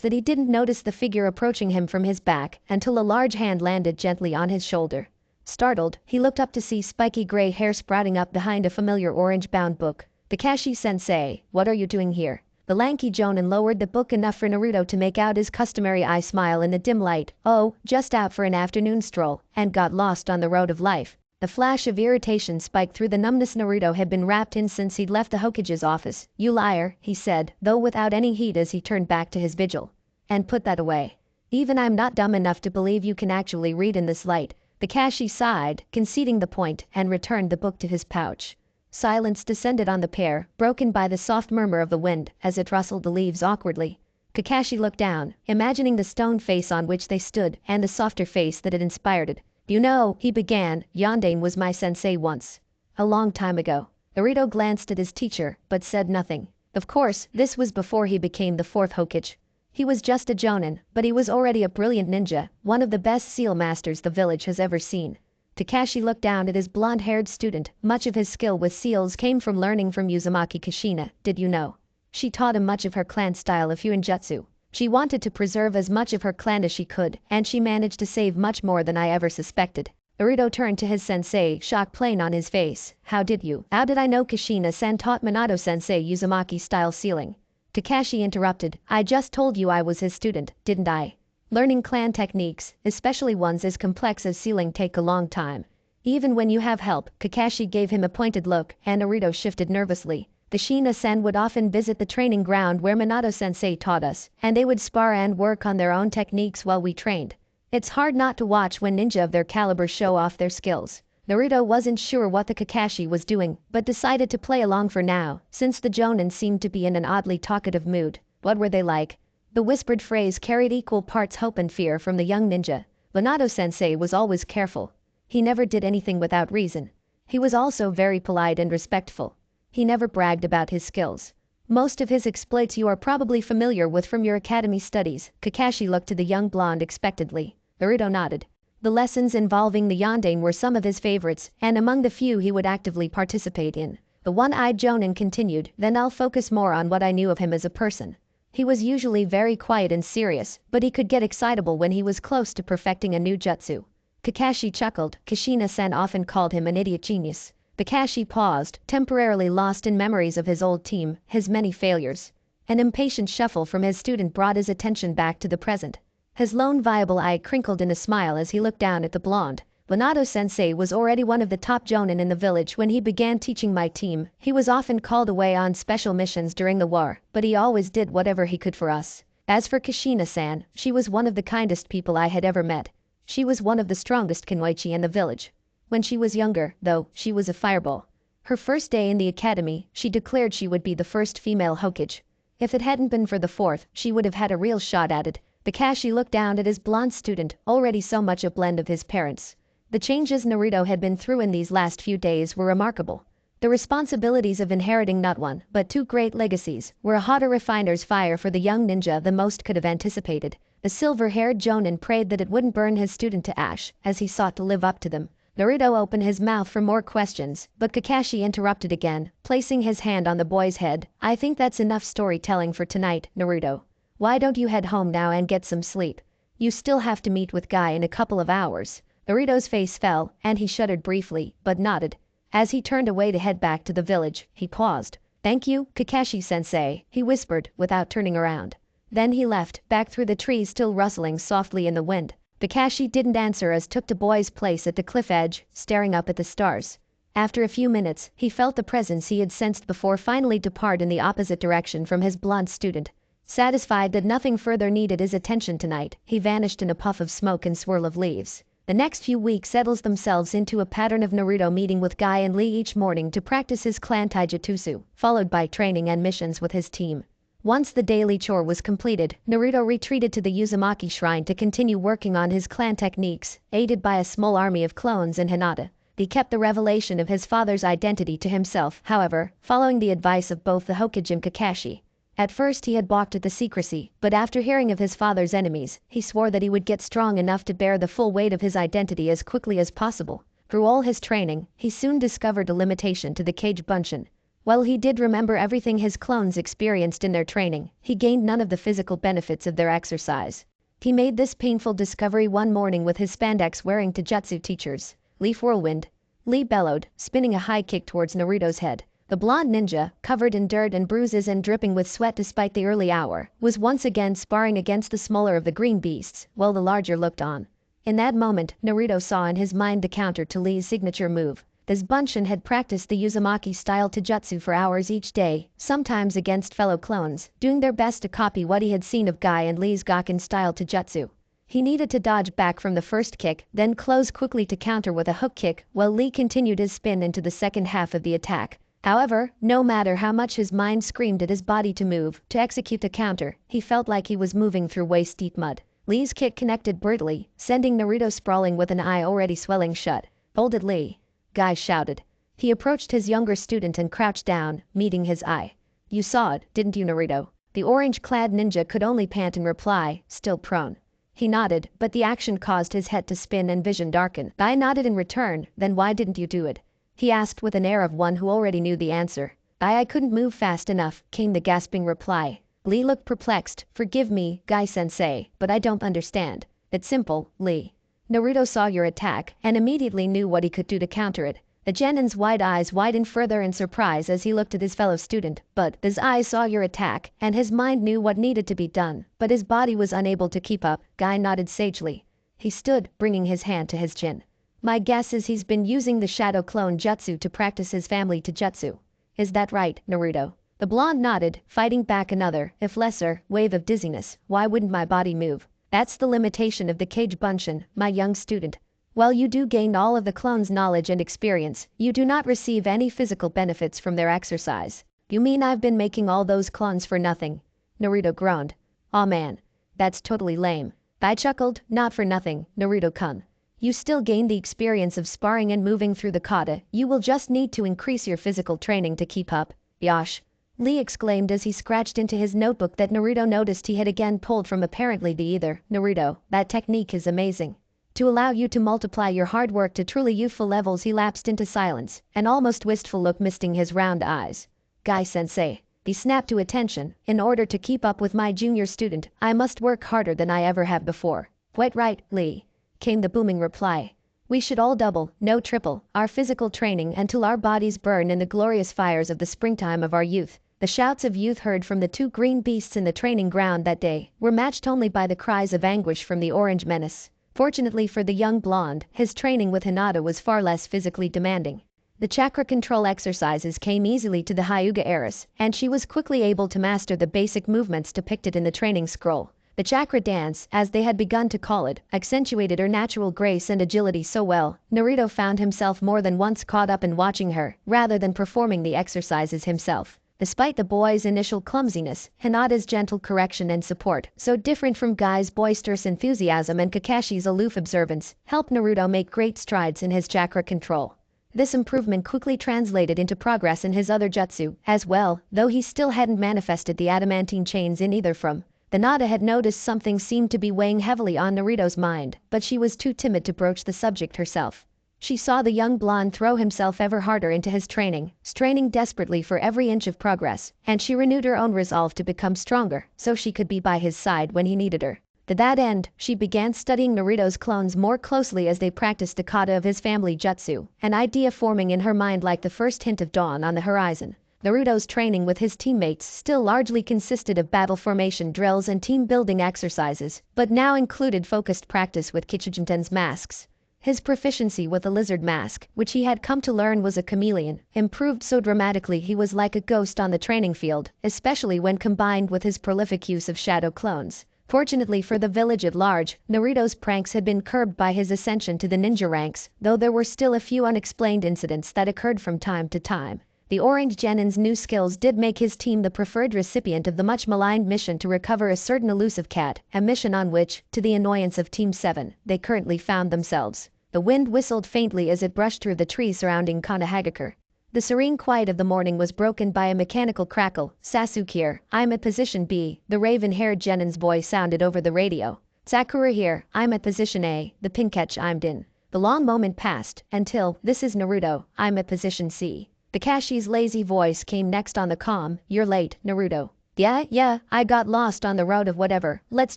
that he didn't notice the figure approaching him from his back until a large hand landed gently on his shoulder. Startled, he looked up to see spiky gray hair sprouting up behind a familiar orange-bound book. Kakashi-sensei, what are you doing here? The lanky Jonin lowered the book enough for Naruto to make out his customary eye smile in the dim light. Oh, just out for an afternoon stroll, and got lost on the road of life. The flash of irritation spiked through the numbness Naruto had been wrapped in since he'd left the Hokage's office. You liar, he said, though without any heat as he turned back to his vigil. And put that away. Even I'm not dumb enough to believe you can actually read in this light. Kakashi sighed, conceding the point, and returned the book to his pouch. Silence descended on the pair, broken by the soft murmur of the wind as it rustled the leaves awkwardly. Kakashi looked down, imagining the stone face on which they stood and the softer face that had inspired it. You know, he began, Yondaime was my sensei once. A long time ago. Naruto glanced at his teacher, but said nothing. Of course, this was before he became the fourth Hokage. He was just a Jonin, but he was already a brilliant ninja, one of the best seal masters the village has ever seen. Takashi looked down at his blonde-haired student. Much of his skill with seals came from learning from Uzumaki Kushina, did you know? She taught him much of her clan style of Fuinjutsu. She wanted to preserve as much of her clan as she could, and she managed to save much more than I ever suspected. Naruto turned to his sensei, shock plain on his face. How did you? How did I know Kushina-sen taught Minato-sensei Uzumaki-style sealing? Kakashi interrupted. I just told you I was his student, didn't I? Learning clan techniques, especially ones as complex as sealing, take a long time. Even when you have help. Kakashi gave him a pointed look, and Naruto shifted nervously. Kushina-sen would often visit the training ground where Minato-sensei taught us, and they would spar and work on their own techniques while we trained. It's hard not to watch when ninja of their caliber show off their skills. Naruto wasn't sure what the Kakashi was doing, but decided to play along for now, since the Jonin seemed to be in an oddly talkative mood. What were they like? The whispered phrase carried equal parts hope and fear from the young ninja. Minato-sensei was always careful. He never did anything without reason. He was also very polite and respectful. He never bragged about his skills. Most of his exploits you are probably familiar with from your academy studies. Kakashi looked to the young blonde expectantly. Naruto nodded. The lessons involving the yandere were some of his favorites, and among the few he would actively participate in. The one-eyed Jonin continued, then I'll focus more on what I knew of him as a person. He was usually very quiet and serious, but he could get excitable when he was close to perfecting a new jutsu. Kakashi chuckled. Kushina-sen often called him an idiot genius. Kakashi paused, temporarily lost in memories of his old team, his many failures. An impatient shuffle from his student brought his attention back to the present. His lone viable eye crinkled in a smile as he looked down at the blonde. Minato-sensei was already one of the top jonin in the village when he began teaching my team. He was often called away on special missions during the war, but he always did whatever he could for us. As for Kushina-san, she was one of the kindest people I had ever met. She was one of the strongest kunoichi in the village. When she was younger, though, she was a fireball. Her first day in the academy, she declared she would be the first female Hokage. If it hadn't been for the fourth, she would have had a real shot at it. Kakashi looked down at his blonde student, already so much a blend of his parents. The changes Naruto had been through in these last few days were remarkable. The responsibilities of inheriting not one, but two great legacies, were a hotter refiner's fire for the young ninja than most could have anticipated. The silver-haired Jonin prayed that it wouldn't burn his student to ash, as he sought to live up to them. Naruto opened his mouth for more questions, but Kakashi interrupted again, placing his hand on the boy's head. I think that's enough storytelling for tonight, Naruto. Why don't you head home now and get some sleep? You still have to meet with Guy in a couple of hours. Naruto's face fell, and he shuddered briefly, but nodded. As he turned away to head back to the village, he paused. Thank you, Kakashi-sensei, he whispered, without turning around. Then he left, back through the trees still rustling softly in the wind. Kakashi didn't answer as took the boy's place at the cliff edge, staring up at the stars. After a few minutes, he felt the presence he had sensed before finally depart in the opposite direction from his blonde student. Satisfied that nothing further needed his attention tonight, he vanished in a puff of smoke and swirl of leaves. The next few weeks settles themselves into a pattern of Naruto meeting with Guy and Lee each morning to practice his clan taijutsu, followed by training and missions with his team. Once the daily chore was completed, Naruto retreated to the Uzumaki shrine to continue working on his clan techniques, aided by a small army of clones and Hinata. He kept the revelation of his father's identity to himself, however, following the advice of both the Hokage and Kakashi. At first he had balked at the secrecy, but after hearing of his father's enemies, he swore that he would get strong enough to bear the full weight of his identity as quickly as possible. Through all his training, he soon discovered a limitation to the Kage Bunshin. While he did remember everything his clones experienced in their training, he gained none of the physical benefits of their exercise. He made this painful discovery one morning with his spandex-wearing taijutsu teachers. Leaf whirlwind. Lee bellowed, spinning a high kick towards Naruto's head. The blonde ninja, covered in dirt and bruises and dripping with sweat despite the early hour, was once again sparring against the smaller of the green beasts, while the larger looked on. In that moment, Naruto saw in his mind the counter to Lee's signature move. This Bunshin had practiced the Uzumaki-style taijutsu for hours each day, sometimes against fellow clones, doing their best to copy what he had seen of Guy and Lee's Gakken-style taijutsu. He needed to dodge back from the first kick, then close quickly to counter with a hook kick, while Lee continued his spin into the second half of the attack. However, no matter how much his mind screamed at his body to move, to execute the counter, he felt like he was moving through waist-deep mud. Lee's kick connected brutally, sending Naruto sprawling with an eye already swelling shut. Hold it, Lee! Guy shouted. He approached his younger student and crouched down, meeting his eye. You saw it, didn't you, Naruto? The orange-clad ninja could only pant in reply, still prone. He nodded, but the action caused his head to spin and vision darken. Guy nodded in return. Then why didn't you do it? He asked with an air of one who already knew the answer. I couldn't move fast enough, came the gasping reply. Lee looked perplexed. Forgive me, Guy-sensei, but I don't understand. It's simple, Lee. Naruto saw your attack and immediately knew what he could do to counter it. The genin's wide eyes widened further in surprise as he looked at his fellow student, but his eyes saw your attack and his mind knew what needed to be done, but his body was unable to keep up. Guy nodded sagely. He stood, bringing his hand to his chin. My guess is he's been using the shadow clone jutsu to practice his family taijutsu. Is that right, Naruto? The blonde nodded, fighting back another, if lesser, wave of dizziness. Why wouldn't my body move? That's the limitation of the Kage Bunshin, my young student. While you do gain all of the clone's knowledge and experience, you do not receive any physical benefits from their exercise. You mean I've been making all those clones for nothing? Naruto groaned. Aw man. That's totally lame. I chuckled, not for nothing, Naruto-kun. You still gain the experience of sparring and moving through the kata, you will just need to increase your physical training to keep up. Yosh. Lee exclaimed as he scratched into his notebook that Naruto noticed he had again pulled from apparently the ether. Naruto, that technique is amazing. To allow you to multiply your hard work to truly youthful levels. He lapsed into silence, an almost wistful look misting his round eyes. Guy-sensei. He snapped to attention. In order to keep up with my junior student, I must work harder than I ever have before. Quite right, Lee. Came the booming reply. We should all double, no triple, our physical training until our bodies burn in the glorious fires of the springtime of our youth. The shouts of youth heard from the two green beasts in the training ground that day were matched only by the cries of anguish from the orange menace. Fortunately for the young blonde, his training with Hinata was far less physically demanding. The chakra control exercises came easily to the Hyuga heiress, and she was quickly able to master the basic movements depicted in the training scroll. The chakra dance, as they had begun to call it, accentuated her natural grace and agility so well, Naruto found himself more than once caught up in watching her, rather than performing the exercises himself. Despite the boy's initial clumsiness, Hinata's gentle correction and support, so different from Guy's boisterous enthusiasm and Kakashi's aloof observance, helped Naruto make great strides in his chakra control. This improvement quickly translated into progress in his other jutsu, as well, though he still hadn't manifested the adamantine chains in either from. The Nada had noticed something seemed to be weighing heavily on Naruto's mind, but she was too timid to broach the subject herself. She saw the young blonde throw himself ever harder into his training, straining desperately for every inch of progress, and she renewed her own resolve to become stronger, so she could be by his side when he needed her. To that end, she began studying Naruto's clones more closely as they practiced the kata of his family jutsu, an idea forming in her mind like the first hint of dawn on the horizon. Naruto's training with his teammates still largely consisted of battle formation drills and team-building exercises, but now included focused practice with Kichijinten's masks. His proficiency with the lizard mask, which he had come to learn was a chameleon, improved so dramatically he was like a ghost on the training field, especially when combined with his prolific use of shadow clones. Fortunately for the village at large, Naruto's pranks had been curbed by his ascension to the ninja ranks, though there were still a few unexplained incidents that occurred from time to time. The Orange Genin's new skills did make his team the preferred recipient of the much-maligned mission to recover a certain elusive cat, a mission on which, to the annoyance of Team 7, they currently found themselves. The wind whistled faintly as it brushed through the trees surrounding Konohagakure. The serene quiet of the morning was broken by a mechanical crackle. Sasuke here, I'm at position B, the raven-haired Genin's voice sounded over the radio. Sakura here, I'm at position A, the Pinketch chimed in. The long moment passed, until, this is Naruto, I'm at position C. Kakashi's lazy voice came next on the comm, you're late, Naruto. Yeah, I got lost on the road of whatever, let's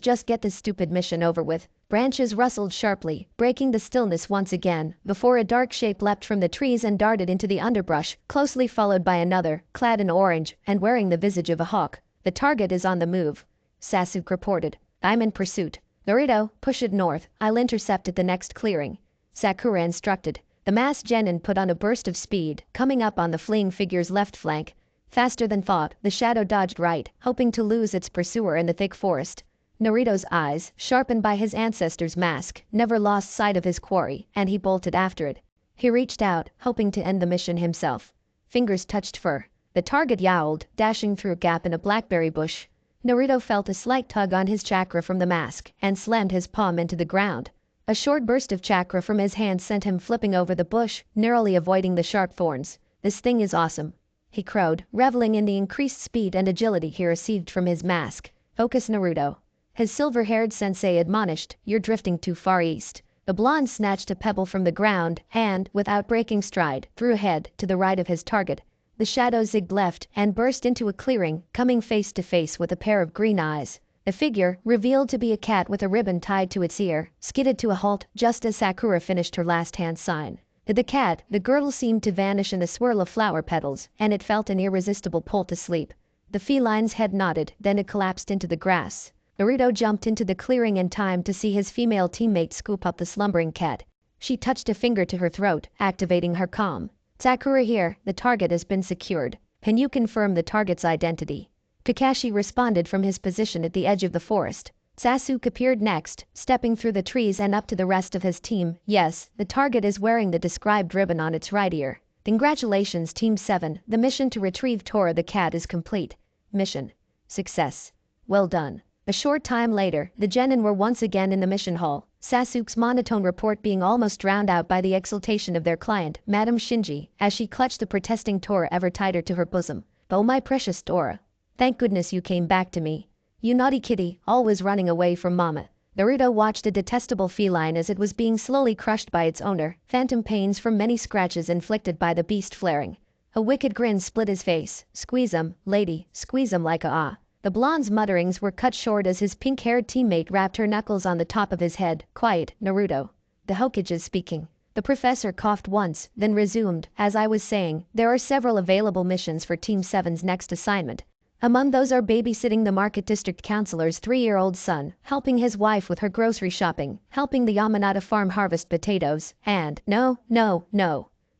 just get this stupid mission over with. Branches rustled sharply, breaking the stillness once again, before a dark shape leapt from the trees and darted into the underbrush, closely followed by another, clad in orange, and wearing the visage of a hawk. The target is on the move, Sasuke reported. I'm in pursuit. Naruto, push it north, I'll intercept at the next clearing. Sakura instructed. The masked genin put on a burst of speed, coming up on the fleeing figure's left flank. Faster than thought, the shadow dodged right, hoping to lose its pursuer in the thick forest. Naruto's eyes, sharpened by his ancestor's mask, never lost sight of his quarry, and he bolted after it. He reached out, hoping to end the mission himself. Fingers touched fur. The target yowled, dashing through a gap in a blackberry bush. Naruto felt a slight tug on his chakra from the mask, and slammed his palm into the ground. A short burst of chakra from his hand sent him flipping over the bush, narrowly avoiding the sharp thorns. This thing is awesome, he crowed, reveling in the increased speed and agility he received from his mask. Focus, Naruto. His silver-haired sensei admonished, you're drifting too far east. The blonde snatched a pebble from the ground and, without breaking stride, threw ahead, to the right of his target. The shadow zigged left and burst into a clearing, coming face to face with a pair of green eyes. The figure, revealed to be a cat with a ribbon tied to its ear, skidded to a halt just as Sakura finished her last hand sign. To the cat, the girdle seemed to vanish in a swirl of flower petals, and it felt an irresistible pull to sleep. The feline's head nodded, then it collapsed into the grass. Naruto jumped into the clearing in time to see his female teammate scoop up the slumbering cat. She touched a finger to her throat, activating her calm. Sakura here, the target has been secured. Can you confirm the target's identity? Kakashi responded from his position at the edge of the forest. Sasuke appeared next, stepping through the trees and up to the rest of his team. Yes, the target is wearing the described ribbon on its right ear. Congratulations Team 7, the mission to retrieve Tora the cat is complete. Mission. Success. Well done. A short time later, the genin were once again in the mission hall, Sasuke's monotone report being almost drowned out by the exultation of their client, Madame Shinji, as she clutched the protesting Tora ever tighter to her bosom. Oh my precious Tora. Thank goodness you came back to me. You naughty kitty, always running away from mama. Naruto watched a detestable feline as it was being slowly crushed by its owner, phantom pains from many scratches inflicted by the beast flaring. A wicked grin split his face. Squeeze 'em, lady, squeeze 'em like a ah. The blonde's mutterings were cut short as his pink-haired teammate rapped her knuckles on the top of his head. Quiet, Naruto. The Hokage is speaking. The professor coughed once, then resumed. As I was saying, there are several available missions for Team 7's next assignment. Among those are babysitting the Market District Councilor's 3-year-old son, helping his wife with her grocery shopping, helping the Yamanata farm harvest potatoes, and no.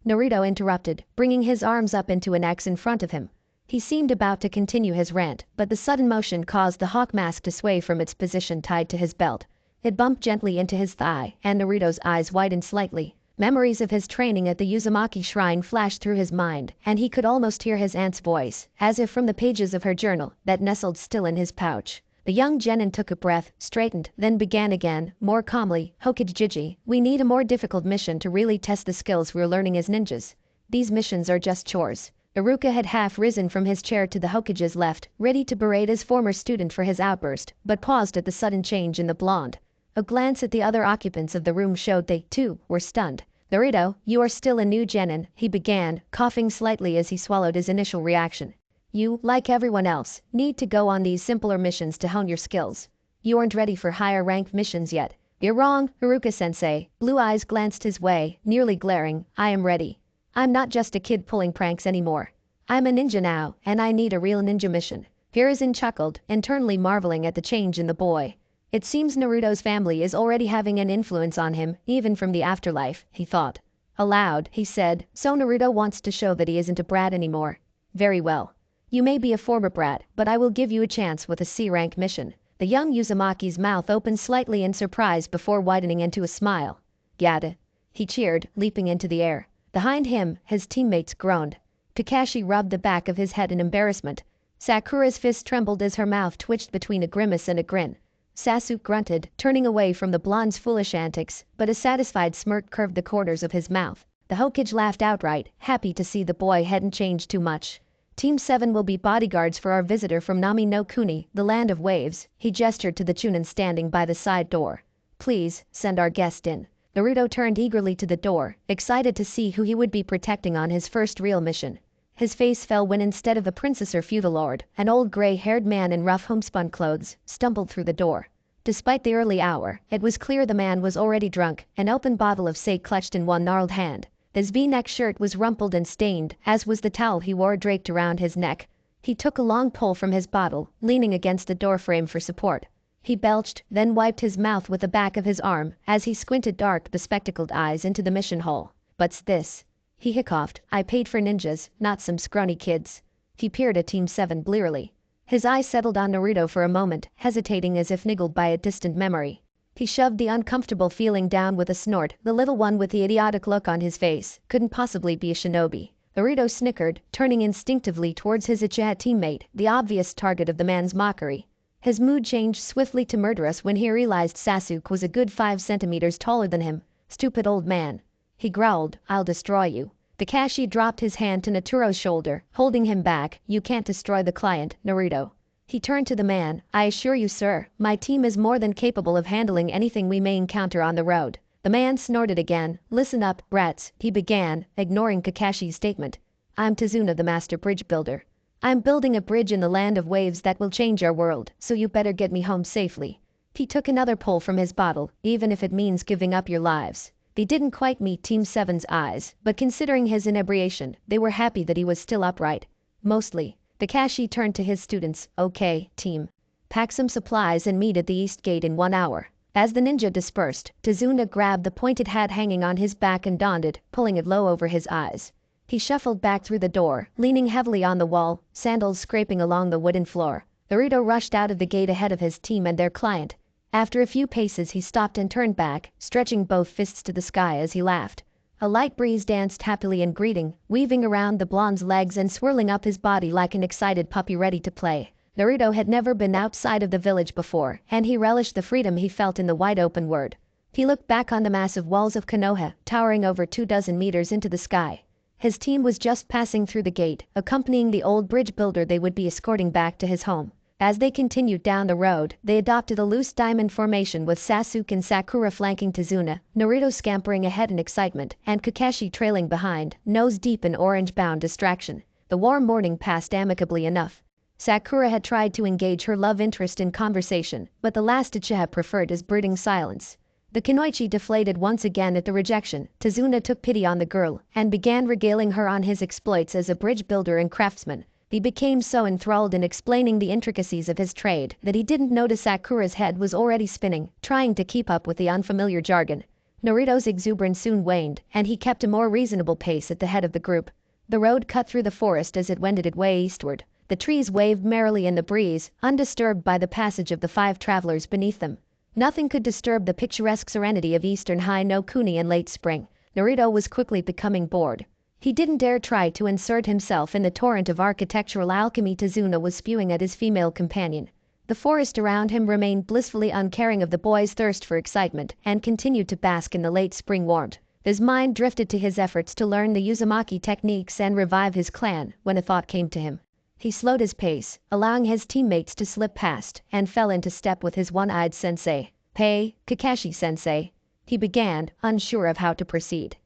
Naruto interrupted, bringing his arms up into an X in front of him. He seemed about to continue his rant, but the sudden motion caused the hawk mask to sway from its position tied to his belt. It bumped gently into his thigh, and Naruto's eyes widened slightly. Memories of his training at the Uzumaki shrine flashed through his mind, and he could almost hear his aunt's voice, as if from the pages of her journal, that nestled still in his pouch. The young genin took a breath, straightened, then began again, more calmly. Hokage Jiji, we need a more difficult mission to really test the skills we're learning as ninjas. These missions are just chores. Iruka had half risen from his chair to the Hokage's left, ready to berate his former student for his outburst, but paused at the sudden change in the blonde. A glance at the other occupants of the room showed they, too, were stunned. Naruto, you are still a new genin, he began, coughing slightly as he swallowed his initial reaction. You, like everyone else, need to go on these simpler missions to hone your skills. You aren't ready for higher ranked missions yet. You're wrong, Haruka-sensei. Blue eyes glanced his way, nearly glaring. I am ready. I'm not just a kid pulling pranks anymore. I'm a ninja now, and I need a real ninja mission. Hiruzen chuckled, internally marveling at the change in the boy. It seems Naruto's family is already having an influence on him, even from the afterlife, he thought. Aloud, he said, so Naruto wants to show that he isn't a brat anymore. Very well. You may be a former brat, but I will give you a chance with a C-rank mission. The young Uzumaki's mouth opened slightly in surprise before widening into a smile. Yada. He cheered, leaping into the air. Behind him, his teammates groaned. Kakashi rubbed the back of his head in embarrassment. Sakura's fist trembled as her mouth twitched between a grimace and a grin. Sasuke grunted, turning away from the blonde's foolish antics, but a satisfied smirk curved the corners of his mouth. The Hokage laughed outright, happy to see the boy hadn't changed too much. Team 7 will be bodyguards for our visitor from Nami no Kuni, the land of waves. He gestured to the Chunin standing by the side door. Please, send our guest in. Naruto turned eagerly to the door, excited to see who he would be protecting on his first real mission. His face fell when instead of a princess or feudal lord, an old gray-haired man in rough homespun clothes stumbled through the door. Despite the early hour, it was clear the man was already drunk, an open bottle of sake clutched in one gnarled hand. His V-neck shirt was rumpled and stained, as was the towel he wore draped around his neck. He took a long pull from his bottle, leaning against the doorframe for support. He belched, then wiped his mouth with the back of his arm as he squinted dark, bespectacled eyes into the mission hall. What's this? He hiccuped. I paid for ninjas, not some scrawny kids. He peered at Team 7 blearily. His eyes settled on Naruto for a moment, hesitating as if niggled by a distant memory. He shoved the uncomfortable feeling down with a snort. The little one with the idiotic look on his face couldn't possibly be a shinobi. Naruto snickered, turning instinctively towards his Uchiha teammate, the obvious target of the man's mockery. His mood changed swiftly to murderous when he realized Sasuke was a good 5 centimeters taller than him. Stupid old man. He growled, I'll destroy you. Kakashi dropped his hand to Naturo's shoulder, holding him back. You can't destroy the client, Naruto. He turned to the man. I assure you, sir, my team is more than capable of handling anything we may encounter on the road. The man snorted again. Listen up, brats, he began, ignoring Kakashi's statement. I'm Tazuna the master bridge builder. I'm building a bridge in the land of waves that will change our world, so you better get me home safely." He took another pull from his bottle, even if it means giving up your lives. They didn't quite meet Team 7's eyes, but considering his inebriation, they were happy that he was still upright. Mostly. Kakashi turned to his students. "Okay, team. Pack some supplies and meet at the east gate in 1 hour." As the ninja dispersed, Tazuna grabbed the pointed hat hanging on his back and donned it, pulling it low over his eyes. He shuffled back through the door, leaning heavily on the wall, sandals scraping along the wooden floor. Naruto rushed out of the gate ahead of his team and their client. After a few paces he stopped and turned back, stretching both fists to the sky as he laughed. A light breeze danced happily in greeting, weaving around the blonde's legs and swirling up his body like an excited puppy ready to play. Naruto had never been outside of the village before, and he relished the freedom he felt in the wide-open world. He looked back on the massive walls of Konoha, towering over 24 meters into the sky. His team was just passing through the gate, accompanying the old bridge builder they would be escorting back to his home. As they continued down the road, they adopted a loose diamond formation with Sasuke and Sakura flanking Tazuna, Naruto scampering ahead in excitement, and Kakashi trailing behind, nose deep in orange-bound distraction. The warm morning passed amicably enough. Sakura had tried to engage her love interest in conversation, but the last Uchiha preferred his brooding silence. The Kunoichi deflated once again at the rejection. Tazuna took pity on the girl and began regaling her on his exploits as a bridge builder and craftsman. He became so enthralled in explaining the intricacies of his trade that he didn't notice Sakura's head was already spinning, trying to keep up with the unfamiliar jargon. Naruto's exuberance soon waned, and he kept a more reasonable pace at the head of the group. The road cut through the forest as it wended its way eastward. The trees waved merrily in the breeze, undisturbed by the passage of the 5 travelers beneath them. Nothing could disturb the picturesque serenity of eastern High no Kuni in late spring. Naruto was quickly becoming bored. He didn't dare try to insert himself in the torrent of architectural alchemy Tazuna was spewing at his female companion. The forest around him remained blissfully uncaring of the boy's thirst for excitement and continued to bask in the late spring warmth. His mind drifted to his efforts to learn the Uzumaki techniques and revive his clan when a thought came to him. He slowed his pace, allowing his teammates to slip past, and fell into step with his one-eyed sensei. "Hey, Kakashi-sensei," he began, unsure of how to proceed.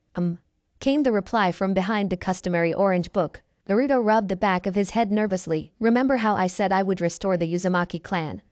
Came the reply from behind the customary orange book. Naruto rubbed the back of his head nervously. "Remember how I said I would restore the Uzumaki clan?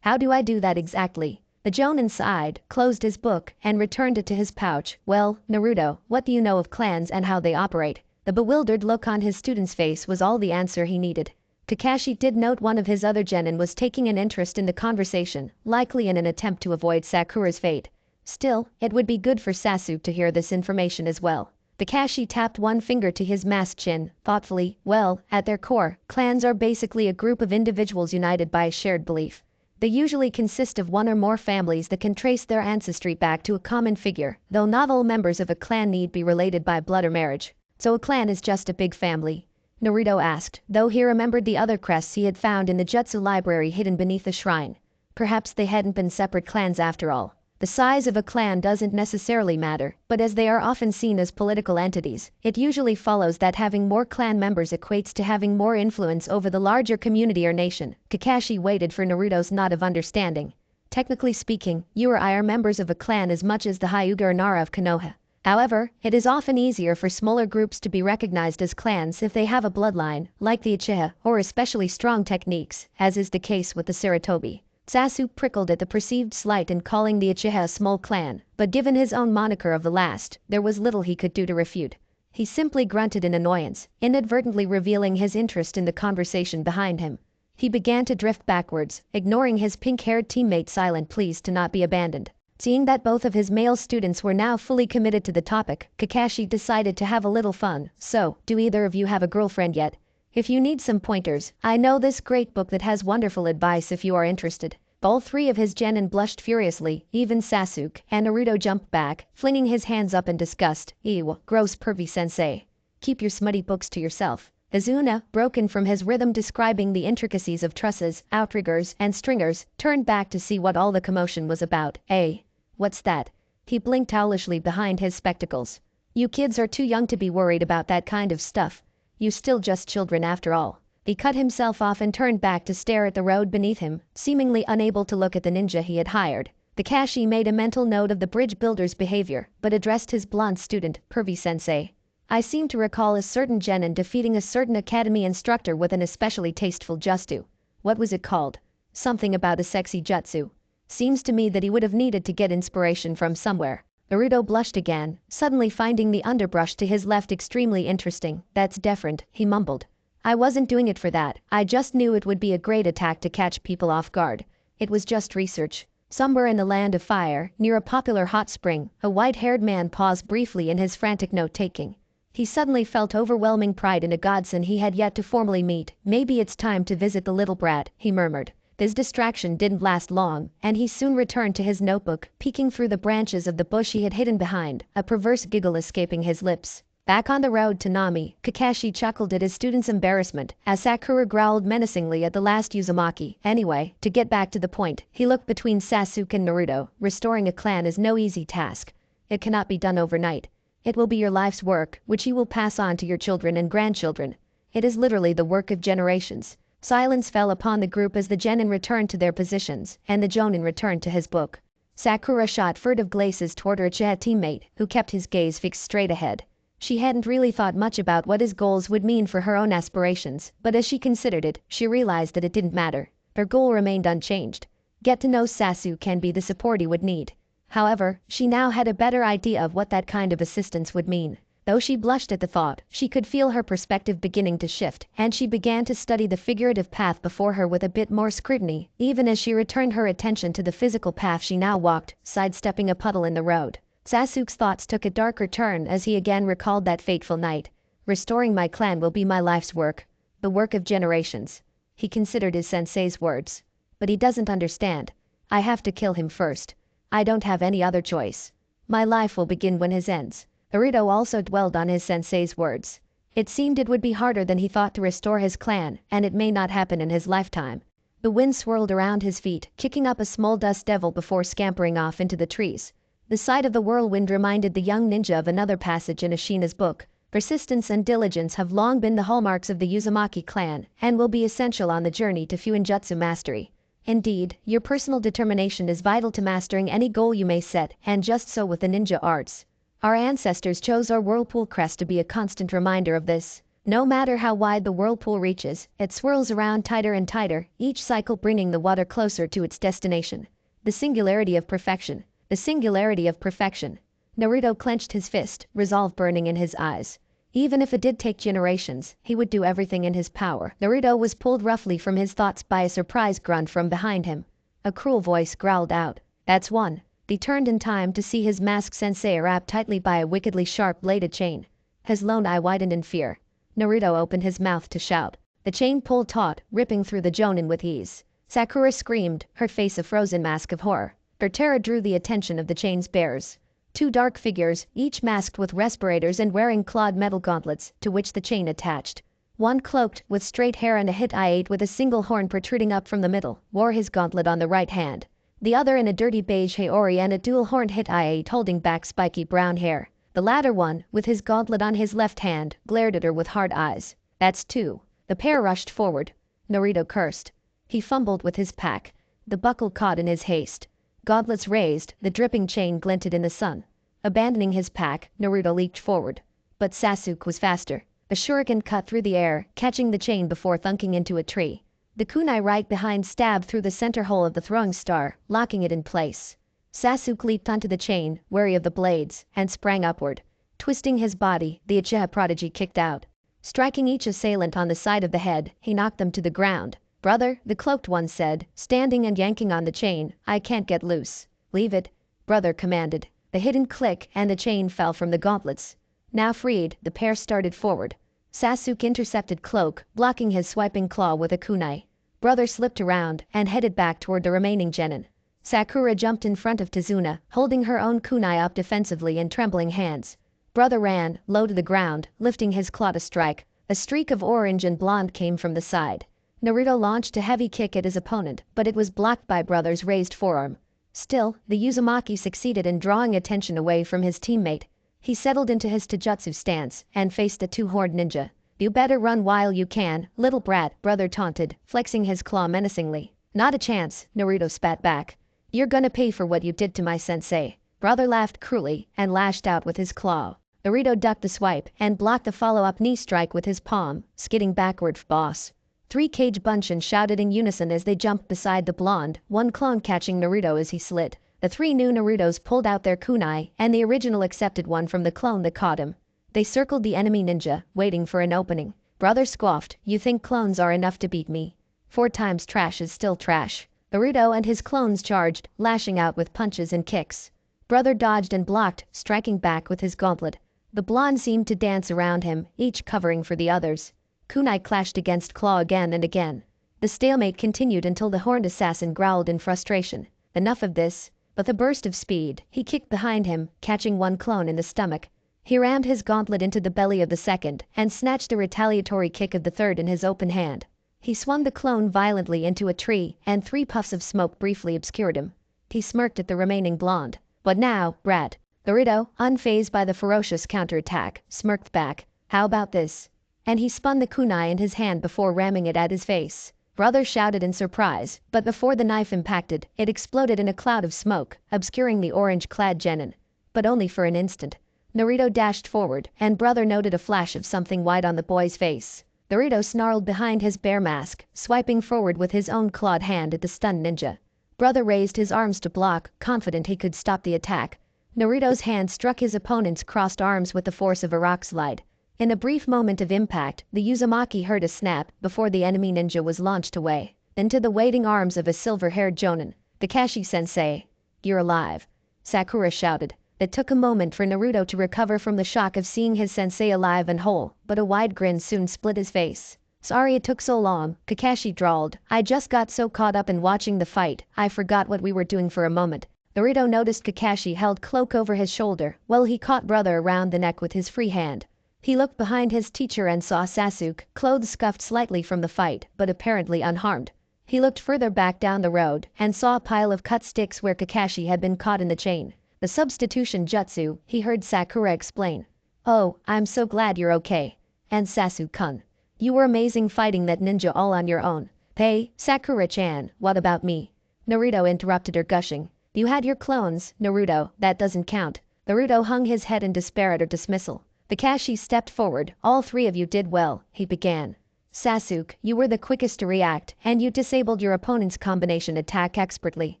How do I do that exactly?" The Jonin sighed, closed his book, and returned it to his pouch. "Well, Naruto, what do you know of clans and how they operate?" The bewildered look on his student's face was all the answer he needed. Kakashi did note one of his other genin was taking an interest in the conversation, likely in an attempt to avoid Sakura's fate. Still, it would be good for Sasuke to hear this information as well. Kakashi tapped one finger to his masked chin, thoughtfully. "Well, at their core, clans are basically a group of individuals united by a shared belief. They usually consist of one or more families that can trace their ancestry back to a common figure, though not all members of a clan need be related by blood or marriage." "So a clan is just a big family?" Naruto asked, though he remembered the other crests he had found in the jutsu library hidden beneath the shrine. Perhaps they hadn't been separate clans after all. The size of a clan doesn't necessarily matter, but as they are often seen as political entities, it usually follows that having more clan members equates to having more influence over the larger community or nation. Kakashi waited for Naruto's nod of understanding. "Technically speaking, you or I are members of a clan as much as the Hyuga or Nara of Konoha. However, it is often easier for smaller groups to be recognized as clans if they have a bloodline, like the Uchiha, or especially strong techniques, as is the case with the Sarutobi." Sasuke prickled at the perceived slight in calling the Uchiha a small clan, but given his own moniker of the last, there was little he could do to refute. He simply grunted in annoyance, inadvertently revealing his interest in the conversation behind him. He began to drift backwards, ignoring his pink-haired teammate's silent pleas to not be abandoned. Seeing that both of his male students were now fully committed to the topic, Kakashi decided to have a little fun. "So, do either of you have a girlfriend yet? If you need some pointers, I know this great book that has wonderful advice if you are interested." All 3 of his genin blushed furiously, even Sasuke, and Naruto jumped back, flinging his hands up in disgust. "Ew, gross pervy sensei. Keep your smutty books to yourself." Azuna, broken from his rhythm describing the intricacies of trusses, outriggers, and stringers, turned back to see what all the commotion was about. "Hey, what's that?" He blinked owlishly behind his spectacles. "You kids are too young to be worried about that kind of stuff. You still just children after all." He cut himself off and turned back to stare at the road beneath him, seemingly unable to look at the ninja he had hired. Kakashi made a mental note of the bridge builder's behavior, but addressed his blonde student, "Pervy sensei. I seem to recall a certain genin defeating a certain academy instructor with an especially tasteful jutsu. What was it called? Something about a sexy jutsu. Seems to me that he would have needed to get inspiration from somewhere. Naruto blushed again, suddenly finding the underbrush to his left extremely interesting. That's different, he mumbled. I wasn't doing it for that, I just knew it would be a great attack to catch people off guard. It was just research. Somewhere in the land of fire, near a popular hot spring, a white-haired man paused briefly in his frantic note-taking. He suddenly felt overwhelming pride in a godson he had yet to formally meet. Maybe it's time to visit the little brat, he murmured. This distraction didn't last long, and he soon returned to his notebook, peeking through the branches of the bush he had hidden behind, a perverse giggle escaping his lips. Back on the road to Nami, Kakashi chuckled at his student's embarrassment as Sakura growled menacingly at the last Uzumaki. Anyway, to get back to the point, he looked between Sasuke and Naruto. Restoring a clan is no easy task. It cannot be done overnight. It will be your life's work, which you will pass on to your children and grandchildren. It is literally the work of generations. Silence fell upon the group as the genin returned to their positions, and the jonin returned to his book. Sakura shot furtive glances toward her Uchiha teammate, who kept his gaze fixed straight ahead. She hadn't really thought much about what his goals would mean for her own aspirations, but as she considered it, she realized that it didn't matter. Her goal remained unchanged. Get to know Sasuke and be the support he would need. However, she now had a better idea of what that kind of assistance would mean. Though she blushed at the thought, she could feel her perspective beginning to shift, and she began to study the figurative path before her with a bit more scrutiny, even as she returned her attention to the physical path she now walked, sidestepping a puddle in the road. Sasuke's thoughts took a darker turn as he again recalled that fateful night. Restoring my clan will be my life's work. The work of generations. He considered his sensei's words. But he doesn't understand. I have to kill him first. I don't have any other choice. My life will begin when his ends. Naruto also dwelled on his sensei's words. It seemed it would be harder than he thought to restore his clan, and it may not happen in his lifetime. The wind swirled around his feet, kicking up a small dust devil before scampering off into the trees. The sight of the whirlwind reminded the young ninja of another passage in Ashina's book. Persistence and diligence have long been the hallmarks of the Uzumaki clan, and will be essential on the journey to Fuinjutsu mastery. Indeed, your personal determination is vital to mastering any goal you may set, and just so with the ninja arts. Our ancestors chose our whirlpool crest to be a constant reminder of this. No matter how wide the whirlpool reaches, it swirls around tighter and tighter, each cycle bringing the water closer to its destination. The singularity of perfection. The singularity of perfection. Naruto clenched his fist, resolve burning in his eyes. Even if it did take generations, he would do everything in his power. Naruto was pulled roughly from his thoughts by a surprised grunt from behind him. A cruel voice growled out, "That's one." He turned in time to see his masked sensei wrapped tightly by a wickedly sharp-bladed chain. His lone eye widened in fear. Naruto opened his mouth to shout. The chain pulled taut, ripping through the jonin with ease. Sakura screamed, her face a frozen mask of horror. Her terror drew the attention of the chain's bearers. Two dark figures, each masked with respirators and wearing clawed metal gauntlets, to which the chain attached. One cloaked, with straight hair and a hit-eye with a single horn protruding up from the middle, wore his gauntlet on the right hand. The other in a dirty beige haori and a dual-horned hit-eye holding back spiky brown hair. The latter one, with his gauntlet on his left hand, glared at her with hard eyes. "That's two." The pair rushed forward. Naruto cursed. He fumbled with his pack. The buckle caught in his haste. Gauntlets raised, the dripping chain glinted in the sun. Abandoning his pack, Naruto leaped forward. But Sasuke was faster. A shuriken cut through the air, catching the chain before thunking into a tree. The kunai right behind stabbed through the center hole of the throwing star, locking it in place. Sasuke leaped onto the chain, wary of the blades, and sprang upward. Twisting his body, the Uchiha prodigy kicked out. Striking each assailant on the side of the head, he knocked them to the ground. "Brother," the cloaked one said, standing and yanking on the chain, "I can't get loose." "Leave it," Brother commanded. The hidden click and the chain fell from the gauntlets. Now freed, the pair started forward. Sasuke intercepted Cloak, blocking his swiping claw with a kunai. Brother slipped around and headed back toward the remaining genin. Sakura jumped in front of Tazuna, holding her own kunai up defensively in trembling hands. Brother ran, low to the ground, lifting his claw to strike. A streak of orange and blonde came from the side. Naruto launched a heavy kick at his opponent, but it was blocked by Brother's raised forearm. Still, the Uzumaki succeeded in drawing attention away from his teammate. He settled into his taijutsu stance and faced the two-horned ninja. "You better run while you can, little brat," Brother taunted, flexing his claw menacingly. "Not a chance," Naruto spat back. "You're gonna pay for what you did to my sensei." Brother laughed cruelly and lashed out with his claw. Naruto ducked the swipe and blocked the follow-up knee strike with his palm, skidding backward. Boss. 3 Cage Bunshin shouted in unison as they jumped beside the blonde, one clone catching Naruto as he slid. The 3 new Narutos pulled out their kunai, and the original accepted one from the clone that caught him. They circled the enemy ninja, waiting for an opening. Brother scoffed, "You think clones are enough to beat me? 4 times trash is still trash." Naruto and his clones charged, lashing out with punches and kicks. Brother dodged and blocked, striking back with his gauntlet. The blonde seemed to dance around him, each covering for the others. Kunai clashed against claw again and again. The stalemate continued until the horned assassin growled in frustration. Enough of this. With a burst of speed, he kicked behind him, catching one clone in the stomach. He rammed his gauntlet into the belly of the second, and snatched a retaliatory kick of the third in his open hand. He swung the clone violently into a tree, and 3 puffs of smoke briefly obscured him. He smirked at the remaining blonde. "What now, brat?" Naruto, unfazed by the ferocious counterattack, smirked back. "How about this?" And he spun the kunai in his hand before ramming it at his face. Brother shouted in surprise, but before the knife impacted, it exploded in a cloud of smoke, obscuring the orange-clad genin. But only for an instant. Naruto dashed forward, and Brother noted a flash of something white on the boy's face. Naruto snarled behind his bear mask, swiping forward with his own clawed hand at the stunned ninja. Brother raised his arms to block, confident he could stop the attack. Naruto's hand struck his opponent's crossed arms with the force of a rock slide. In a brief moment of impact, the Uzumaki heard a snap before the enemy ninja was launched away, into the waiting arms of a silver-haired jonin. "Kakashi-sensei, you're alive," Sakura shouted. It took a moment for Naruto to recover from the shock of seeing his sensei alive and whole, but a wide grin soon split his face. "Sorry it took so long," Kakashi drawled. "I just got so caught up in watching the fight, I forgot what we were doing for a moment." Naruto noticed Kakashi held cloak over his shoulder, while he caught Brother around the neck with his free hand. He looked behind his teacher and saw Sasuke, clothes scuffed slightly from the fight, but apparently unharmed. He looked further back down the road, and saw a pile of cut sticks where Kakashi had been caught in the chain. "The substitution jutsu," he heard Sakura explain. "Oh, I'm so glad you're okay. And Sasuke-kun, you were amazing fighting that ninja all on your own." "Hey, Sakura-chan, what about me?" Naruto interrupted her, gushing. "You had your clones, Naruto, that doesn't count." Naruto hung his head in despair at her dismissal. Kakashi stepped forward. "All 3 of you did well," he began. "Sasuke, you were the quickest to react, and you disabled your opponent's combination attack expertly.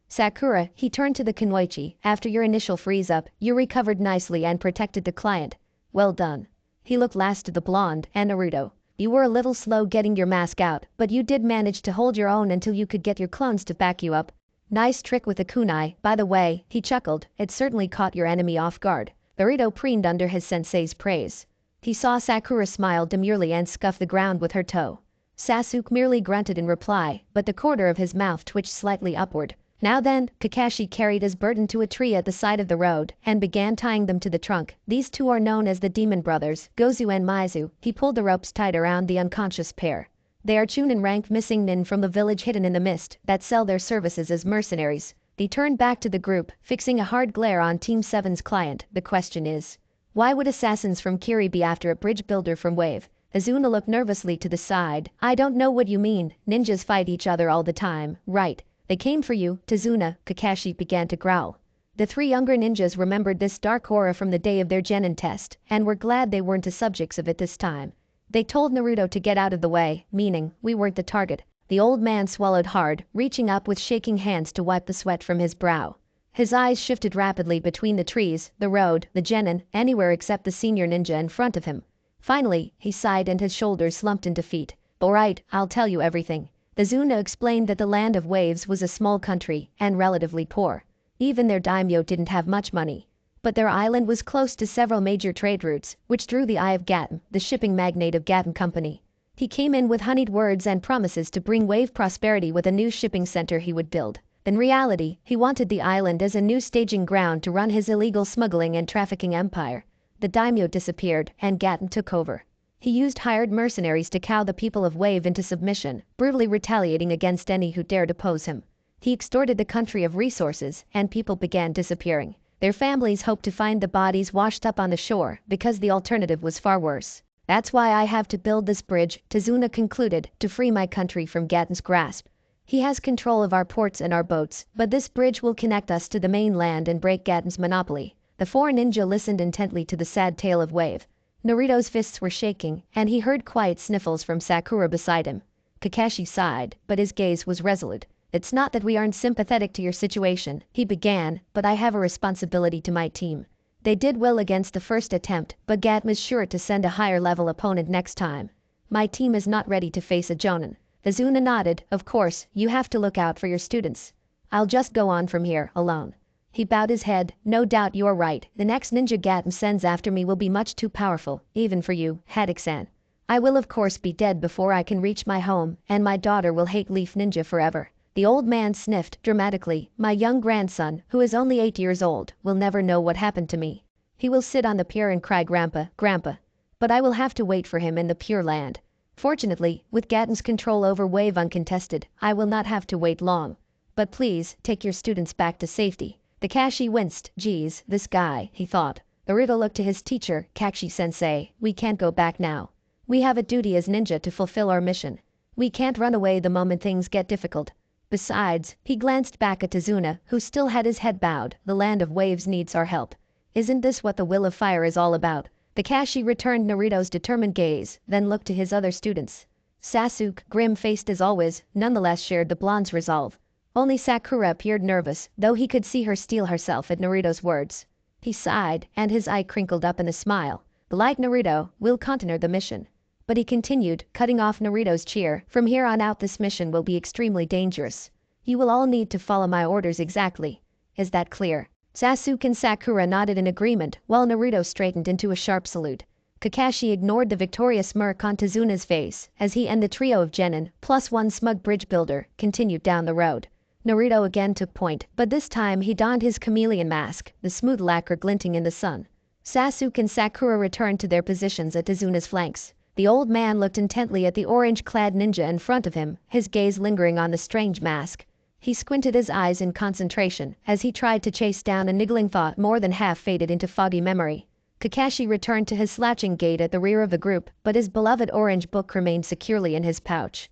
Sakura," he turned to the Kunoichi, "after your initial freeze-up, you recovered nicely and protected the client. Well done." He looked last to the blonde and Naruto. "You were a little slow getting your mask out, but you did manage to hold your own until you could get your clones to back you up. Nice trick with the kunai, by the way," he chuckled. "It certainly caught your enemy off guard." Naruto preened under his sensei's praise. He saw Sakura smile demurely and scuff the ground with her toe. Sasuke merely grunted in reply, but the corner of his mouth twitched slightly upward. "Now then," Kakashi carried his burden to a tree at the side of the road and began tying them to the trunk. "These 2 are known as the Demon Brothers, Gozu and Maizu." He pulled the ropes tight around the unconscious pair. "They are Chunin-ranked missing nin from the village hidden in the mist that sell their services as mercenaries." He turned back to the group, fixing a hard glare on Team 7's client. "The question is, why would assassins from Kiri be after a bridge builder from Wave?" Azuna looked nervously to the side. "I don't know what you mean. Ninjas fight each other all the time, right? They came for you, Tazuna," Kakashi began to growl. The 3 younger ninjas remembered this dark aura from the day of their genin test, and were glad they weren't the subjects of it this time. They told Naruto to get out of the way, meaning, we weren't the target. The old man swallowed hard, reaching up with shaking hands to wipe the sweat from his brow. His eyes shifted rapidly between the trees, the road, the genin, anywhere except the senior ninja in front of him. Finally, he sighed and his shoulders slumped in defeat. "Alright, I'll tell you everything." The Zuna explained that the land of waves was a small country, and relatively poor. Even their daimyo didn't have much money. But their island was close to several major trade routes, which drew the eye of Gaten, the shipping magnate of Gaten Company. He came in with honeyed words and promises to bring Wave prosperity with a new shipping center he would build. In reality, he wanted the island as a new staging ground to run his illegal smuggling and trafficking empire. The daimyo disappeared, and Gaten took over. He used hired mercenaries to cow the people of Wave into submission, brutally retaliating against any who dared oppose him. He extorted the country of resources, and people began disappearing. Their families hoped to find the bodies washed up on the shore, because the alternative was far worse. "That's why I have to build this bridge," Tazuna concluded, "to free my country from Gaten's grasp. He has control of our ports and our boats, but this bridge will connect us to the mainland and break Gaten's monopoly. The four ninja listened intently to the sad tale of Wave. Naruto's fists were shaking, and he heard quiet sniffles from Sakura beside him. Kakashi sighed, but his gaze was resolute. "It's not that we aren't sympathetic to your situation," he began, "but I have a responsibility to my team. They did well against the first attempt, but Gatm is sure to send a higher level opponent next time. My team is not ready to face a Jonin." Azuna nodded. "Of course, you have to look out for your students. I'll just go on from here, alone." He bowed his head. "No doubt you're right. The next ninja Gatm sends after me will be much too powerful, even for you, Haddock-san. I will of course be dead before I can reach my home, and my daughter will hate Leaf Ninja forever." The old man sniffed dramatically. "My young grandson, who is only 8 years old, will never know what happened to me. He will sit on the pier and cry, 'Grandpa, Grandpa.' But I will have to wait for him in the Pure Land. Fortunately, with Gatton's control over Wave uncontested, I will not have to wait long. But please, take your students back to safety." Kakashi winced. "Geez, this guy," he thought. Naruto looked to his teacher, "Kakashi-sensei, we can't go back now. We have a duty as ninja to fulfill our mission. We can't run away the moment things get difficult. Besides," he glanced back at Azuna, who still had his head bowed, "the land of waves needs our help. Isn't this what the will of fire is all about?" Kakashi returned Naruto's determined gaze, then looked to his other students. Sasuke, grim-faced as always, nonetheless shared the blonde's resolve. Only Sakura appeared nervous, though he could see her steel herself at Naruto's words. He sighed, and his eye crinkled up in a smile. "Like Naruto, we'll continue the mission." But he continued, cutting off Naruto's cheer, "From here on out this mission will be extremely dangerous. You will all need to follow my orders exactly. Is that clear?" Sasuke and Sakura nodded in agreement, while Naruto straightened into a sharp salute. Kakashi ignored the victorious smirk on Tazuna's face, as he and the trio of genin, plus one smug bridge builder, continued down the road. Naruto again took point, but this time he donned his chameleon mask, the smooth lacquer glinting in the sun. Sasuke and Sakura returned to their positions at Tazuna's flanks. The old man looked intently at the orange-clad ninja in front of him, his gaze lingering on the strange mask. He squinted his eyes in concentration, as he tried to chase down a niggling thought more than half faded into foggy memory. Kakashi returned to his slouching gait at the rear of the group, but his beloved orange book remained securely in his pouch.